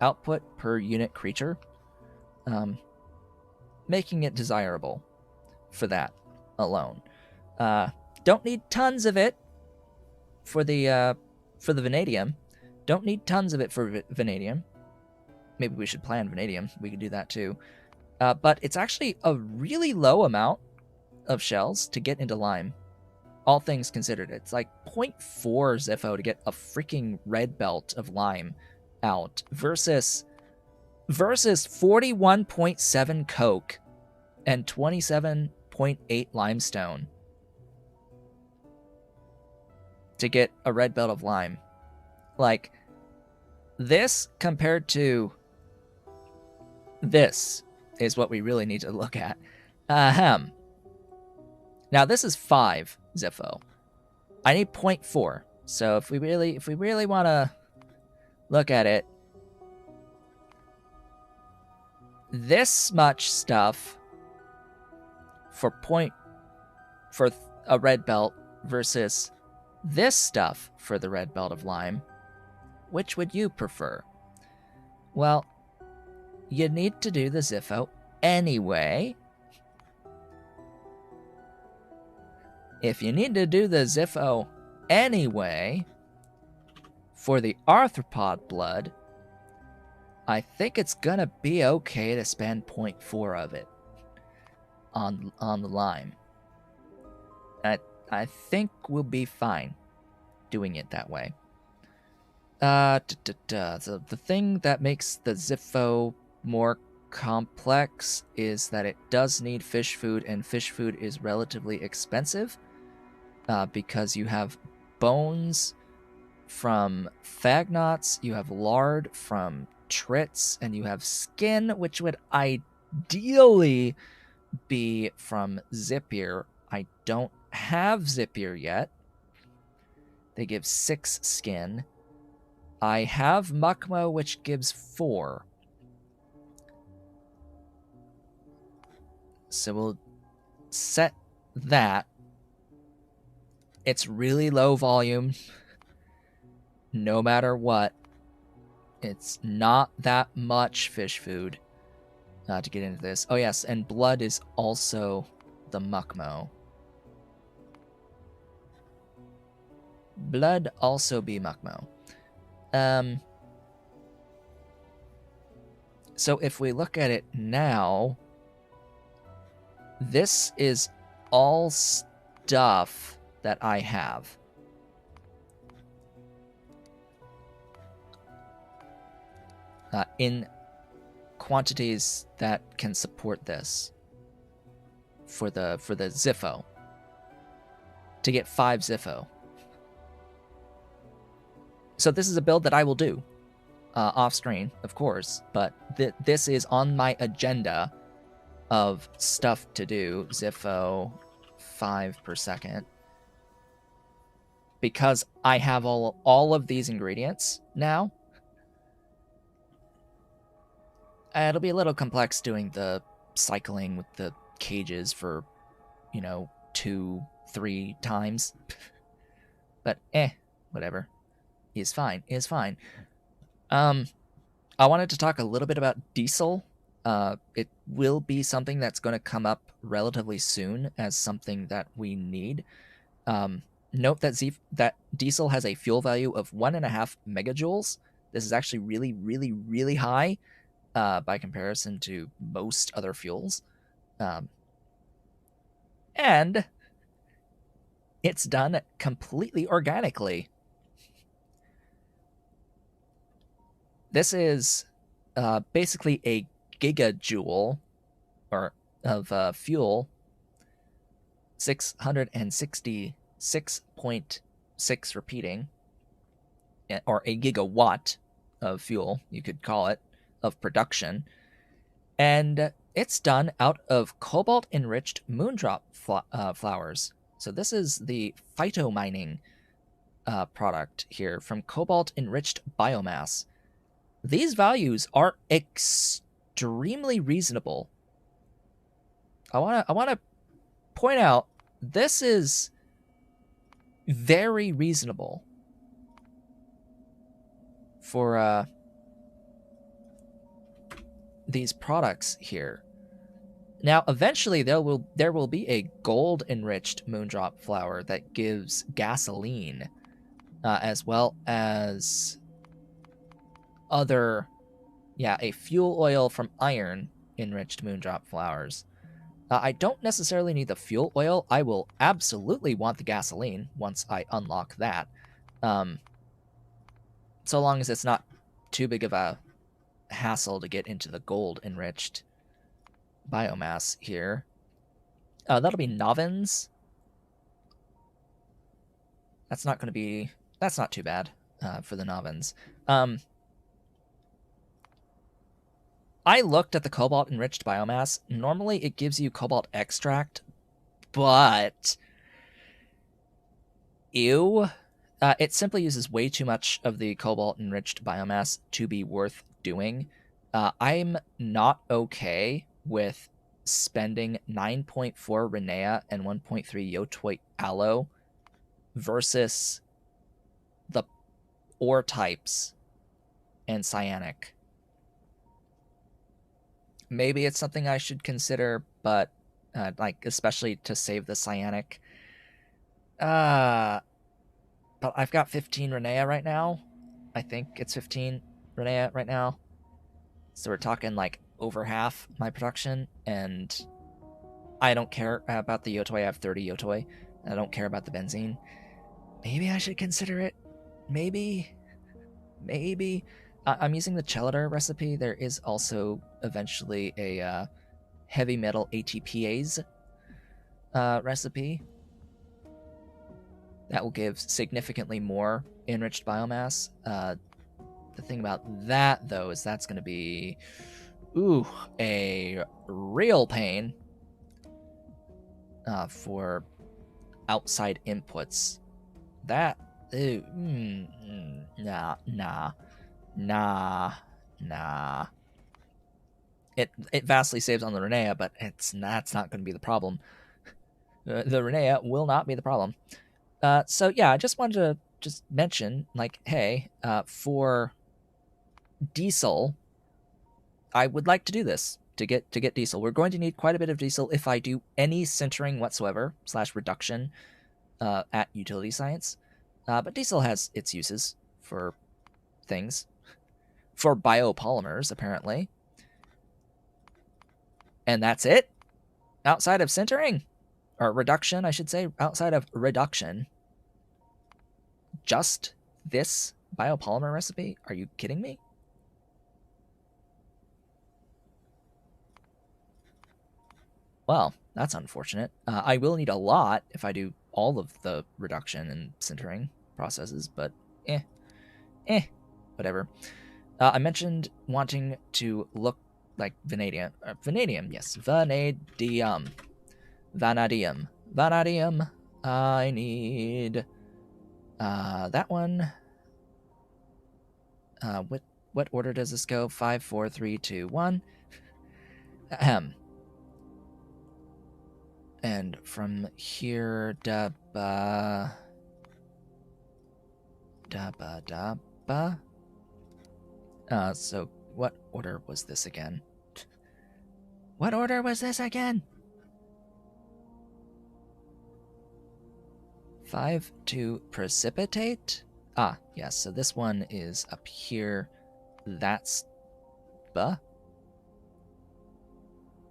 output per unit creature, making it desirable for that alone. Don't need tons of it for the vanadium. Don't need tons of it for vanadium. Maybe we should plan vanadium. We could do that too. But it's actually a really low amount of shells to get into lime. All things considered, it's like 0.4 Ziffo to get a freaking red belt of lime out versus 41.7 coke and 27.8 limestone to get a red belt of lime. Like, this compared to this is what we really need to look at. Ahem. Now this is 5 Ziffo. I need 0.4. So if we really want to look at it, this much stuff for a red belt versus this stuff for the red belt of lime, which would you prefer? Well, you need to do the Ziffo anyway. If you need to do the Ziffo anyway for the arthropod blood, I think it's gonna be okay to spend 0.4 of it on the lime. I think we'll be fine doing it that way. So the thing that makes the Ziffo more complex is that it does need fish food, and fish food is relatively expensive because you have bones from Fagnots, you have lard from Trits, and you have skin, which would ideally be from Zipir. I don't have Zipir yet. They give 6 skin. I have Mukmo, which gives 4. So we'll set that. It's really low volume, no matter what. It's not that much fish food to get into this. Oh yes, and blood is also the Mukmo. Blood also be Mukmo. So if we look at it now, this is all stuff that I have. In quantities that can support this for the Ziffo. To get 5 Ziffo. So this is a build that I will do off screen, of course, but this is on my agenda of stuff to do. Ziffo 5 per second. Because I have all of these ingredients now. It'll be a little complex doing the cycling with the cages for, 2-3 times. But whatever. Is fine. I wanted to talk a little bit about diesel. It will be something that's going to come up relatively soon as something that we need. Note that diesel has a fuel value of 1.5 megajoules. This is actually really, really, really high. by comparison to most other fuels. And it's done completely organically. This is basically a gigajoule of fuel, 666.6 repeating, or a gigawatt of fuel, you could call it, of production. And it's done out of cobalt-enriched moondrop flowers. So this is the phytomining product here from cobalt-enriched biomass. These values are extremely reasonable. I want to point out this is very reasonable for these products here. Now, eventually there will be a gold-enriched moondrop flower that gives gasoline, as well as a fuel oil from iron-enriched moondrop flowers. I don't necessarily need the fuel oil. I will absolutely want the gasoline once I unlock that. So long as it's not too big of a hassle to get into the gold-enriched biomass here. That'll be Nauvis. That's not too bad for the Nauvis. I looked at the cobalt-enriched biomass. Normally it gives you cobalt extract, but ew. It simply uses way too much of the cobalt-enriched biomass to be worth doing. I'm not okay with spending 9.4 Renea and 1.3 Yotoi Aloe versus the ore types and cyanic. Maybe it's something I should consider, but especially to save the cyanic. But I've got 15 Renea right now. I think it's 15 Renea right now. So we're talking like over half my production, and I don't care about the Yotoi. I have 30 Yotoi. I don't care about the benzene. Maybe I should consider it. Maybe. I'm using the Chelidar recipe. There is also eventually a heavy metal ATPase recipe that will give significantly more enriched biomass. The thing about that, though, is that's going to be, a real pain for outside inputs. That, nah. It vastly saves on the Renea, but that's not going to be the problem. The Renea will not be the problem. So yeah, I just wanted to just mention, like, hey, for diesel, I would like to do this to get diesel. We're going to need quite a bit of diesel if I do any sintering whatsoever / reduction at utility science. But diesel has its uses for things, for biopolymers apparently, and that's it. Outside of sintering, or reduction, I should say, outside of reduction, just this biopolymer recipe? Are you kidding me? Well, that's unfortunate. I will need a lot if I do all of the reduction and sintering processes, but whatever. I mentioned wanting to look like vanadium. Yes, vanadium. I need that one. What order does this go? 5, 4, 3, 2, 1. Ahem. And from here, dabba. So what order was this again? 5 to precipitate? Ah, yes, so this one is up here. That's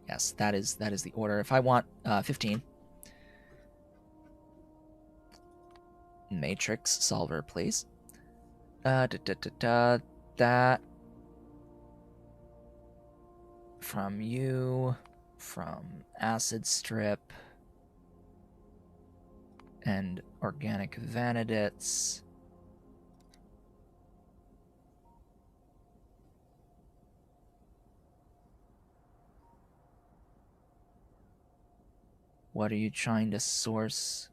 Yes, that is the order. If I want 15. Matrix solver, please. That from you, from acid strip, and organic vanadits. What are you trying to source?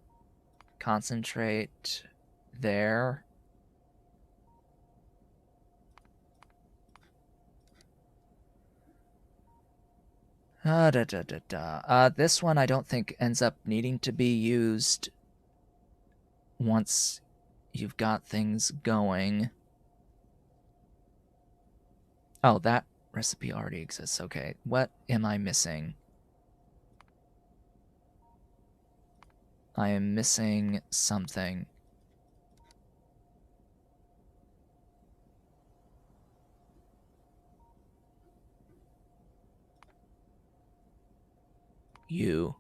Concentrate there. This one I don't think ends up needing to be used once you've got things going. Oh, that recipe already exists. Okay, what am I missing? I am missing something. You.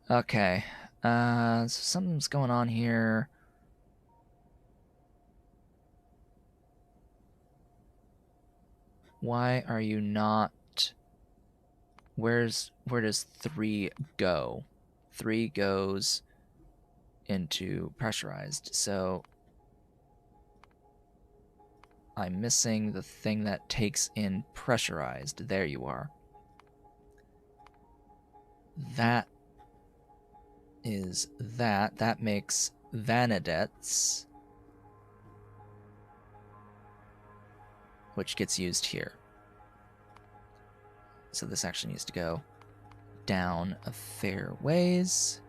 Okay. So something's going on here. Why are you not... Where does 3 go? 3 goes into pressurized. So I'm missing the thing that takes in pressurized. There you are. That is that. That makes vanadets, which gets used here. So this actually needs to go down a fair ways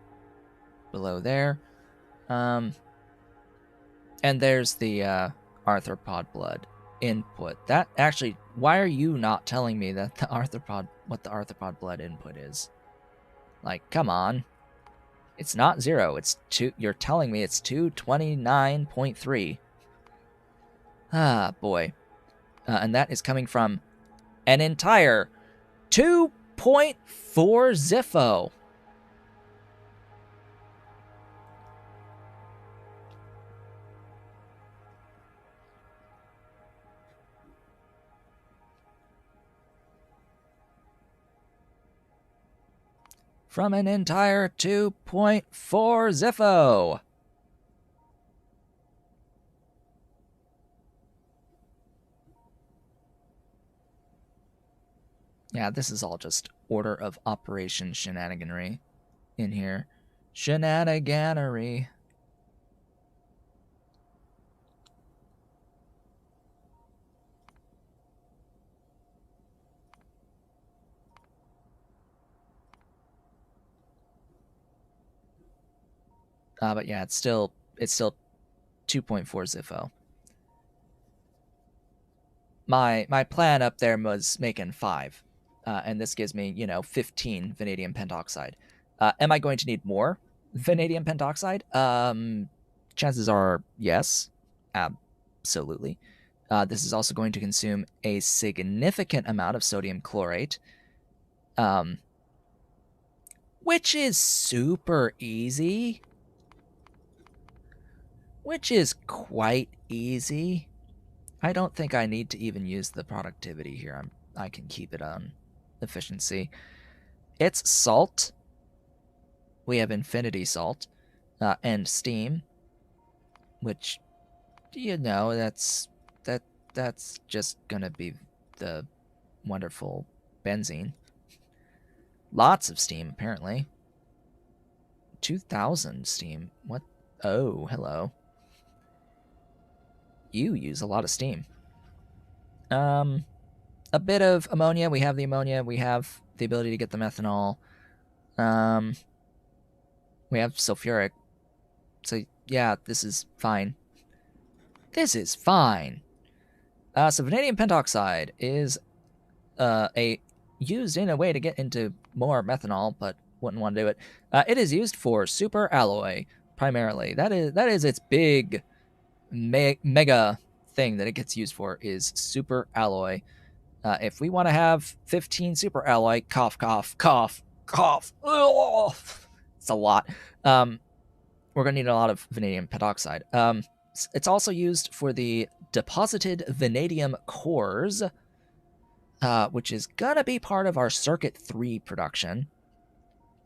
below there. And there's the arthropod blood input. That actually, why are you not telling me that the arthropod, what the arthropod blood input is? Like, come on. It's not 0. It's 2. You're telling me it's 229.3. Ah, boy. And that is coming from an entire 2.4 Ziffo. From an entire 2.4 Ziffo. Yeah, this is all just order of operation shenaniganery in here. Shenaniganery. But yeah, it's still 2.4 Ziffo. My plan up there was making 5. And this gives me, 15 vanadium pentoxide. Am I going to need more vanadium pentoxide? Chances are yes, absolutely. This is also going to consume a significant amount of sodium chlorate, which is super easy. Which is quite easy. I don't think I need to even use the productivity here. I can keep it on efficiency. It's salt. We have infinity salt and steam, which that's just gonna be the wonderful benzene. Lots of steam apparently. 2,000 steam. What? Oh, hello. You use a lot of steam. A bit of ammonia. We have the ammonia. We have the ability to get the methanol. We have sulfuric. So yeah, this is fine. This is fine. So vanadium pentoxide is used in a way to get into more methanol, but wouldn't want to do it. It is used for super alloy primarily. That is its big mega thing that it gets used for is super alloy. If we want to have 15 super alloy, cough, cough, cough, cough, it's a lot. We're going to need a lot of vanadium pentoxide. It's also used for the deposited vanadium cores, which is going to be part of our Circuit 3 production.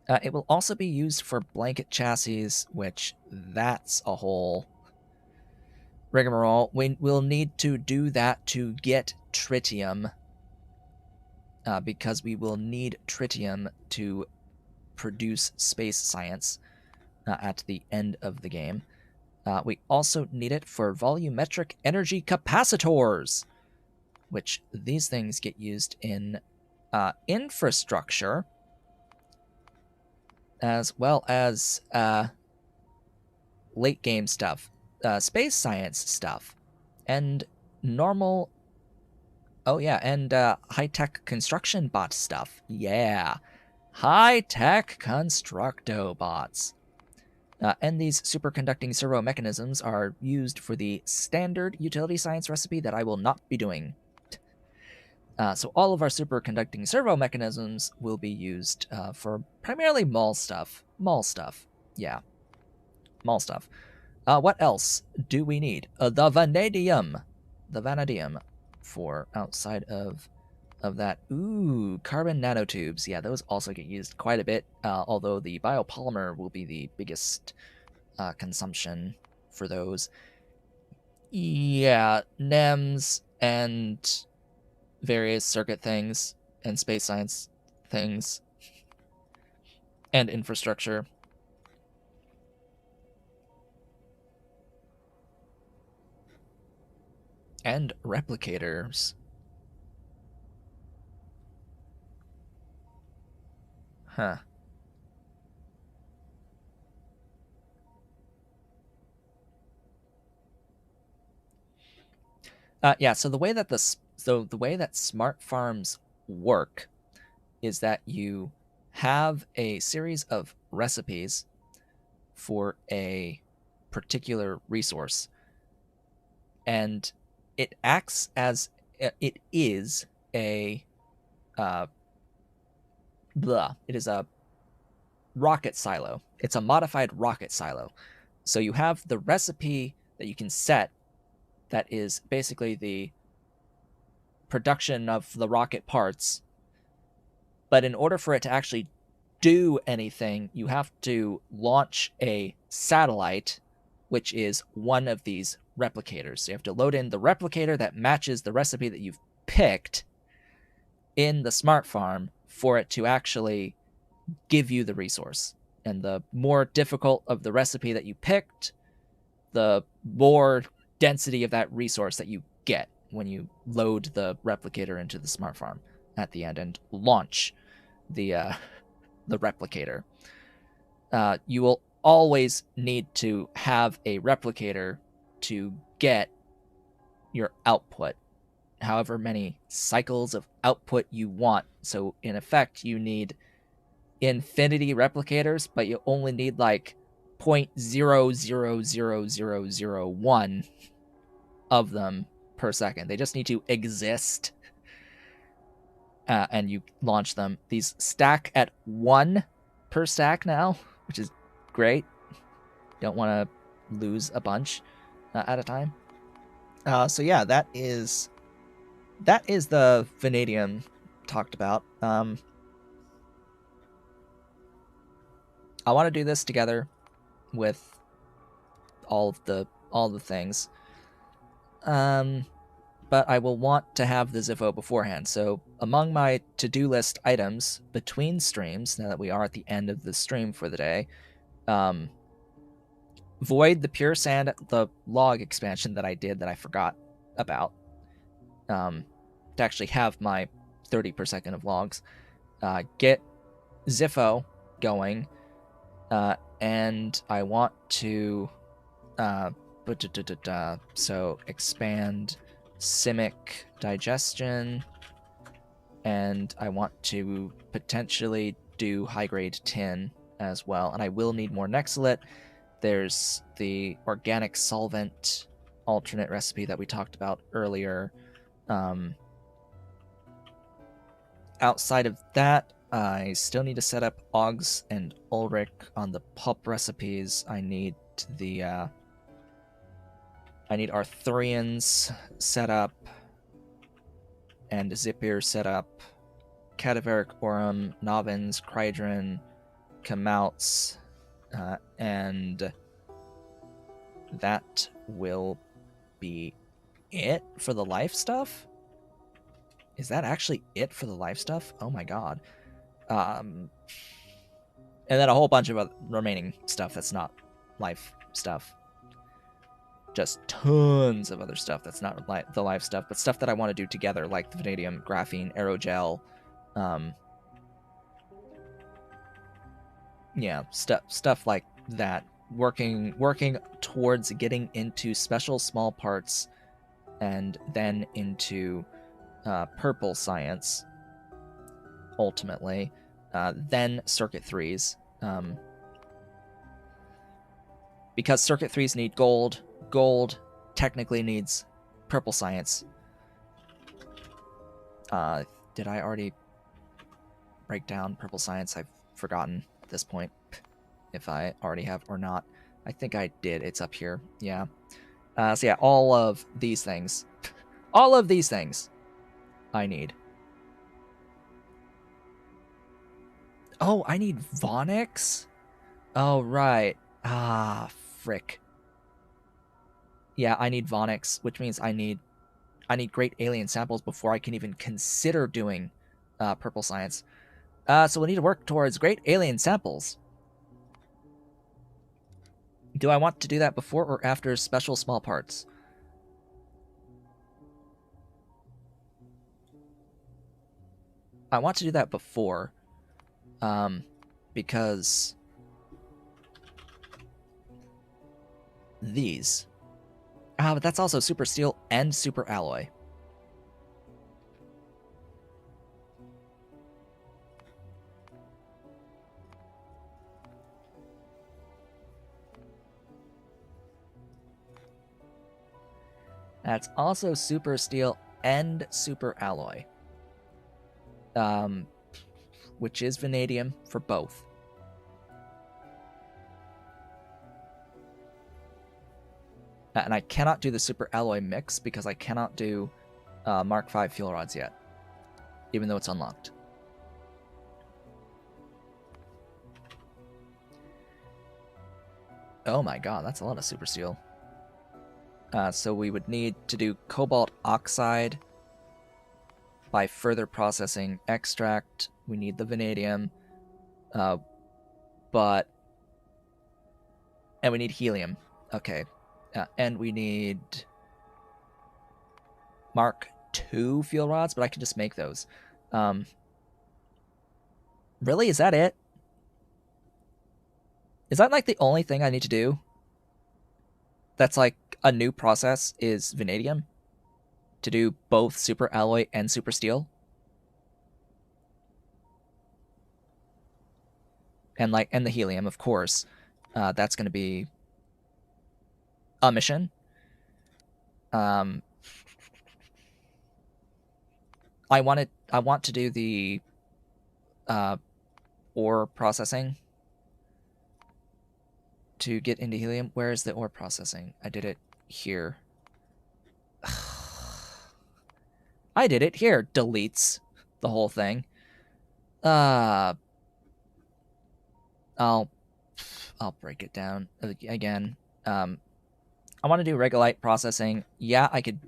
It will also be used for blanket chassis, which that's a whole rigmarole. We'll need to do that to get tritium, because we will need tritium to produce space science at the end of the game. We also need it for volumetric energy capacitors, which these things get used in infrastructure, as well as late game stuff, space science stuff, and normal. Oh yeah, and high-tech construction bot stuff. Yeah, high-tech constructo bots. And these superconducting servo mechanisms are used for the standard utility science recipe that I will not be doing. So all of our superconducting servo mechanisms will be used for primarily mall stuff. Mall stuff. Yeah. Mall stuff. What else do we need? The vanadium. The vanadium for outside of that. Ooh, carbon nanotubes. Yeah, those also get used quite a bit, although the biopolymer will be the biggest consumption for those. Yeah, NEMS and various circuit things and space science things and infrastructure. And replicators. Huh. Yeah, so the way that smart farms work is that you have a series of recipes for a particular resource, and it acts as it is a it is a rocket silo. It's a modified rocket silo. So you have the recipe that you can set that is basically the production of the rocket parts. But in order for it to actually do anything, you have to launch a satellite, which is one of these replicators. So you have to load in the replicator that matches the recipe that you've picked in the smart farm for it to actually give you the resource. And the more difficult of the recipe that you picked, the more density of that resource that you get when you load the replicator into the smart farm at the end and launch the replicator. You will always need to have a replicator to get your output, however many cycles of output you want. So in effect, you need infinity replicators, but you only need like 0.000001 of them per second. They just need to exist, and you launch them. These stack at 1 per stack now, which is great. Don't want to lose a bunch at a time. So yeah, that is the vanadium talked about. I want to do this together with all the things. But I will want to have the Zippo beforehand. So among my to-do list items between streams, now that we are at the end of the stream for the day, void the pure sand, the log expansion that I did that I forgot about, to actually have my 30 per second of logs, get Zippo going, and I want to so expand Simik Digestion, and I want to potentially do high-grade tin as well, and I will need more Nexalit. There's the organic solvent alternate recipe that we talked about earlier. Outside of that, I still need to set up Oggs and Ulrich on the pulp recipes. I need Arthurians set up and Zipir set up, Cadaveric Aurum, Novins, Krydron, Kamouts, and that will be it for the life stuff? Is that actually it for the life stuff? Oh my god. And then a whole bunch of remaining stuff that's not life stuff. Just tons of other stuff that's not the life stuff, but stuff that I want to do together, like the vanadium, graphene, aerogel, yeah, stuff like that. Working towards getting into special small parts, and then into purple science. Ultimately, then circuit 3s, because circuit 3s need gold. Gold technically needs purple science. Did I already break down purple science? I've forgotten at this point if I already have or not. I think I did. It's up here. Yeah. So yeah, all of these things. All of these things I need. Oh, I need Vonix? Oh, right. Ah, frick. Yeah, I need Vonix, which means I need great alien samples before I can even consider doing purple science. So we'll need to work towards great alien samples. Do I want to do that before or after special small parts? I want to do that before, because these. But that's also super steel and super alloy. That's also super steel and super alloy. Which is vanadium for both. And I cannot do the super alloy mix because I cannot do Mark V fuel rods yet, even though it's unlocked. Oh my god, that's a lot of super steel. So we would need to do cobalt oxide by further processing extract. We need the vanadium, and we need helium. Okay, and we need Mark II fuel rods, but I can just make those. Really, is that it? Is that like the only thing I need to do? That's like a new process is vanadium to do both super alloy and super steel. And the helium, of course. That's going to be a mission. I want to do the ore processing to get into helium. Where is the ore processing? I did it here. I did it here. Deletes the whole thing. I'll break it down again. I want to do regolite processing. Yeah, I could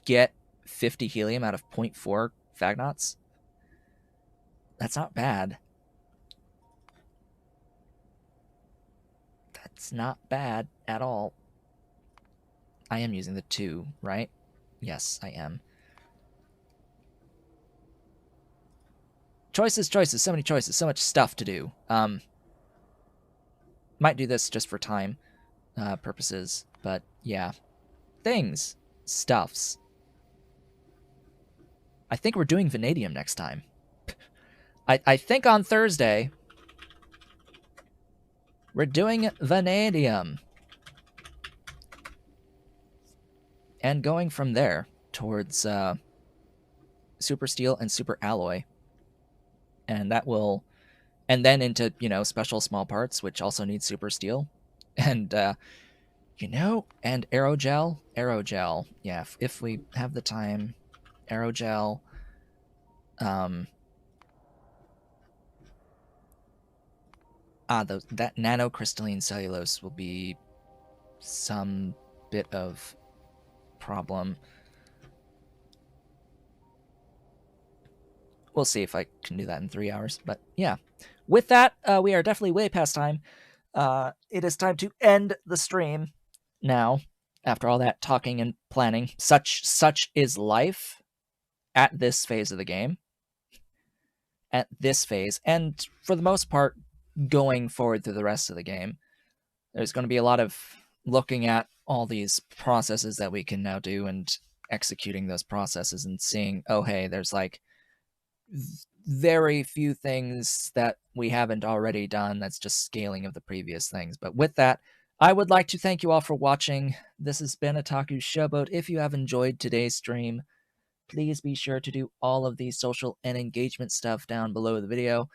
get 50 helium out of 0.4 Fagnots. That's not bad. That's not bad at all. I am using the 2, right? Yes, I am. Choices, so many choices, so much stuff to do. Might do this just for time purposes, but yeah. Things. Stuffs. I think we're doing vanadium next time. I think on Thursday we're doing vanadium. and going from there towards super steel and super alloy, and that will, and then into special small parts, which also need super steel, and and aerogel. Yeah, if we have the time, aerogel. Um, that nanocrystalline cellulose will be some bit of problem. We'll see if I can do that in 3 hours. But yeah, with that, we are definitely way past time. It is time to end the stream now. After all that talking and planning, such is life at this phase of the game. At this phase, and for the most part, going forward through the rest of the game, there's going to be a lot of looking at all these processes that we can now do and executing those processes and seeing, oh hey, there's like very few things that we haven't already done. That's just scaling of the previous things. But with that, I would like to thank you all for watching. This has been Otaku Showboat. If you have enjoyed today's stream, please be sure to do all of the social and engagement stuff down below the video.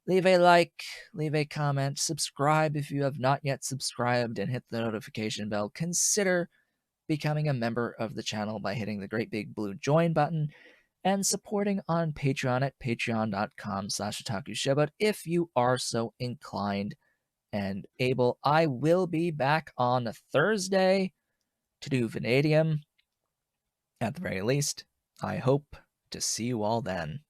Leave a like, leave a comment, subscribe if you have not yet subscribed, and hit the notification bell. Consider becoming a member of the channel by hitting the great big blue join button and supporting on Patreon at patreon.com/otakushowboat if you are so inclined and able. I will be back on Thursday to do vanadium, at the very least. I hope to see you all then.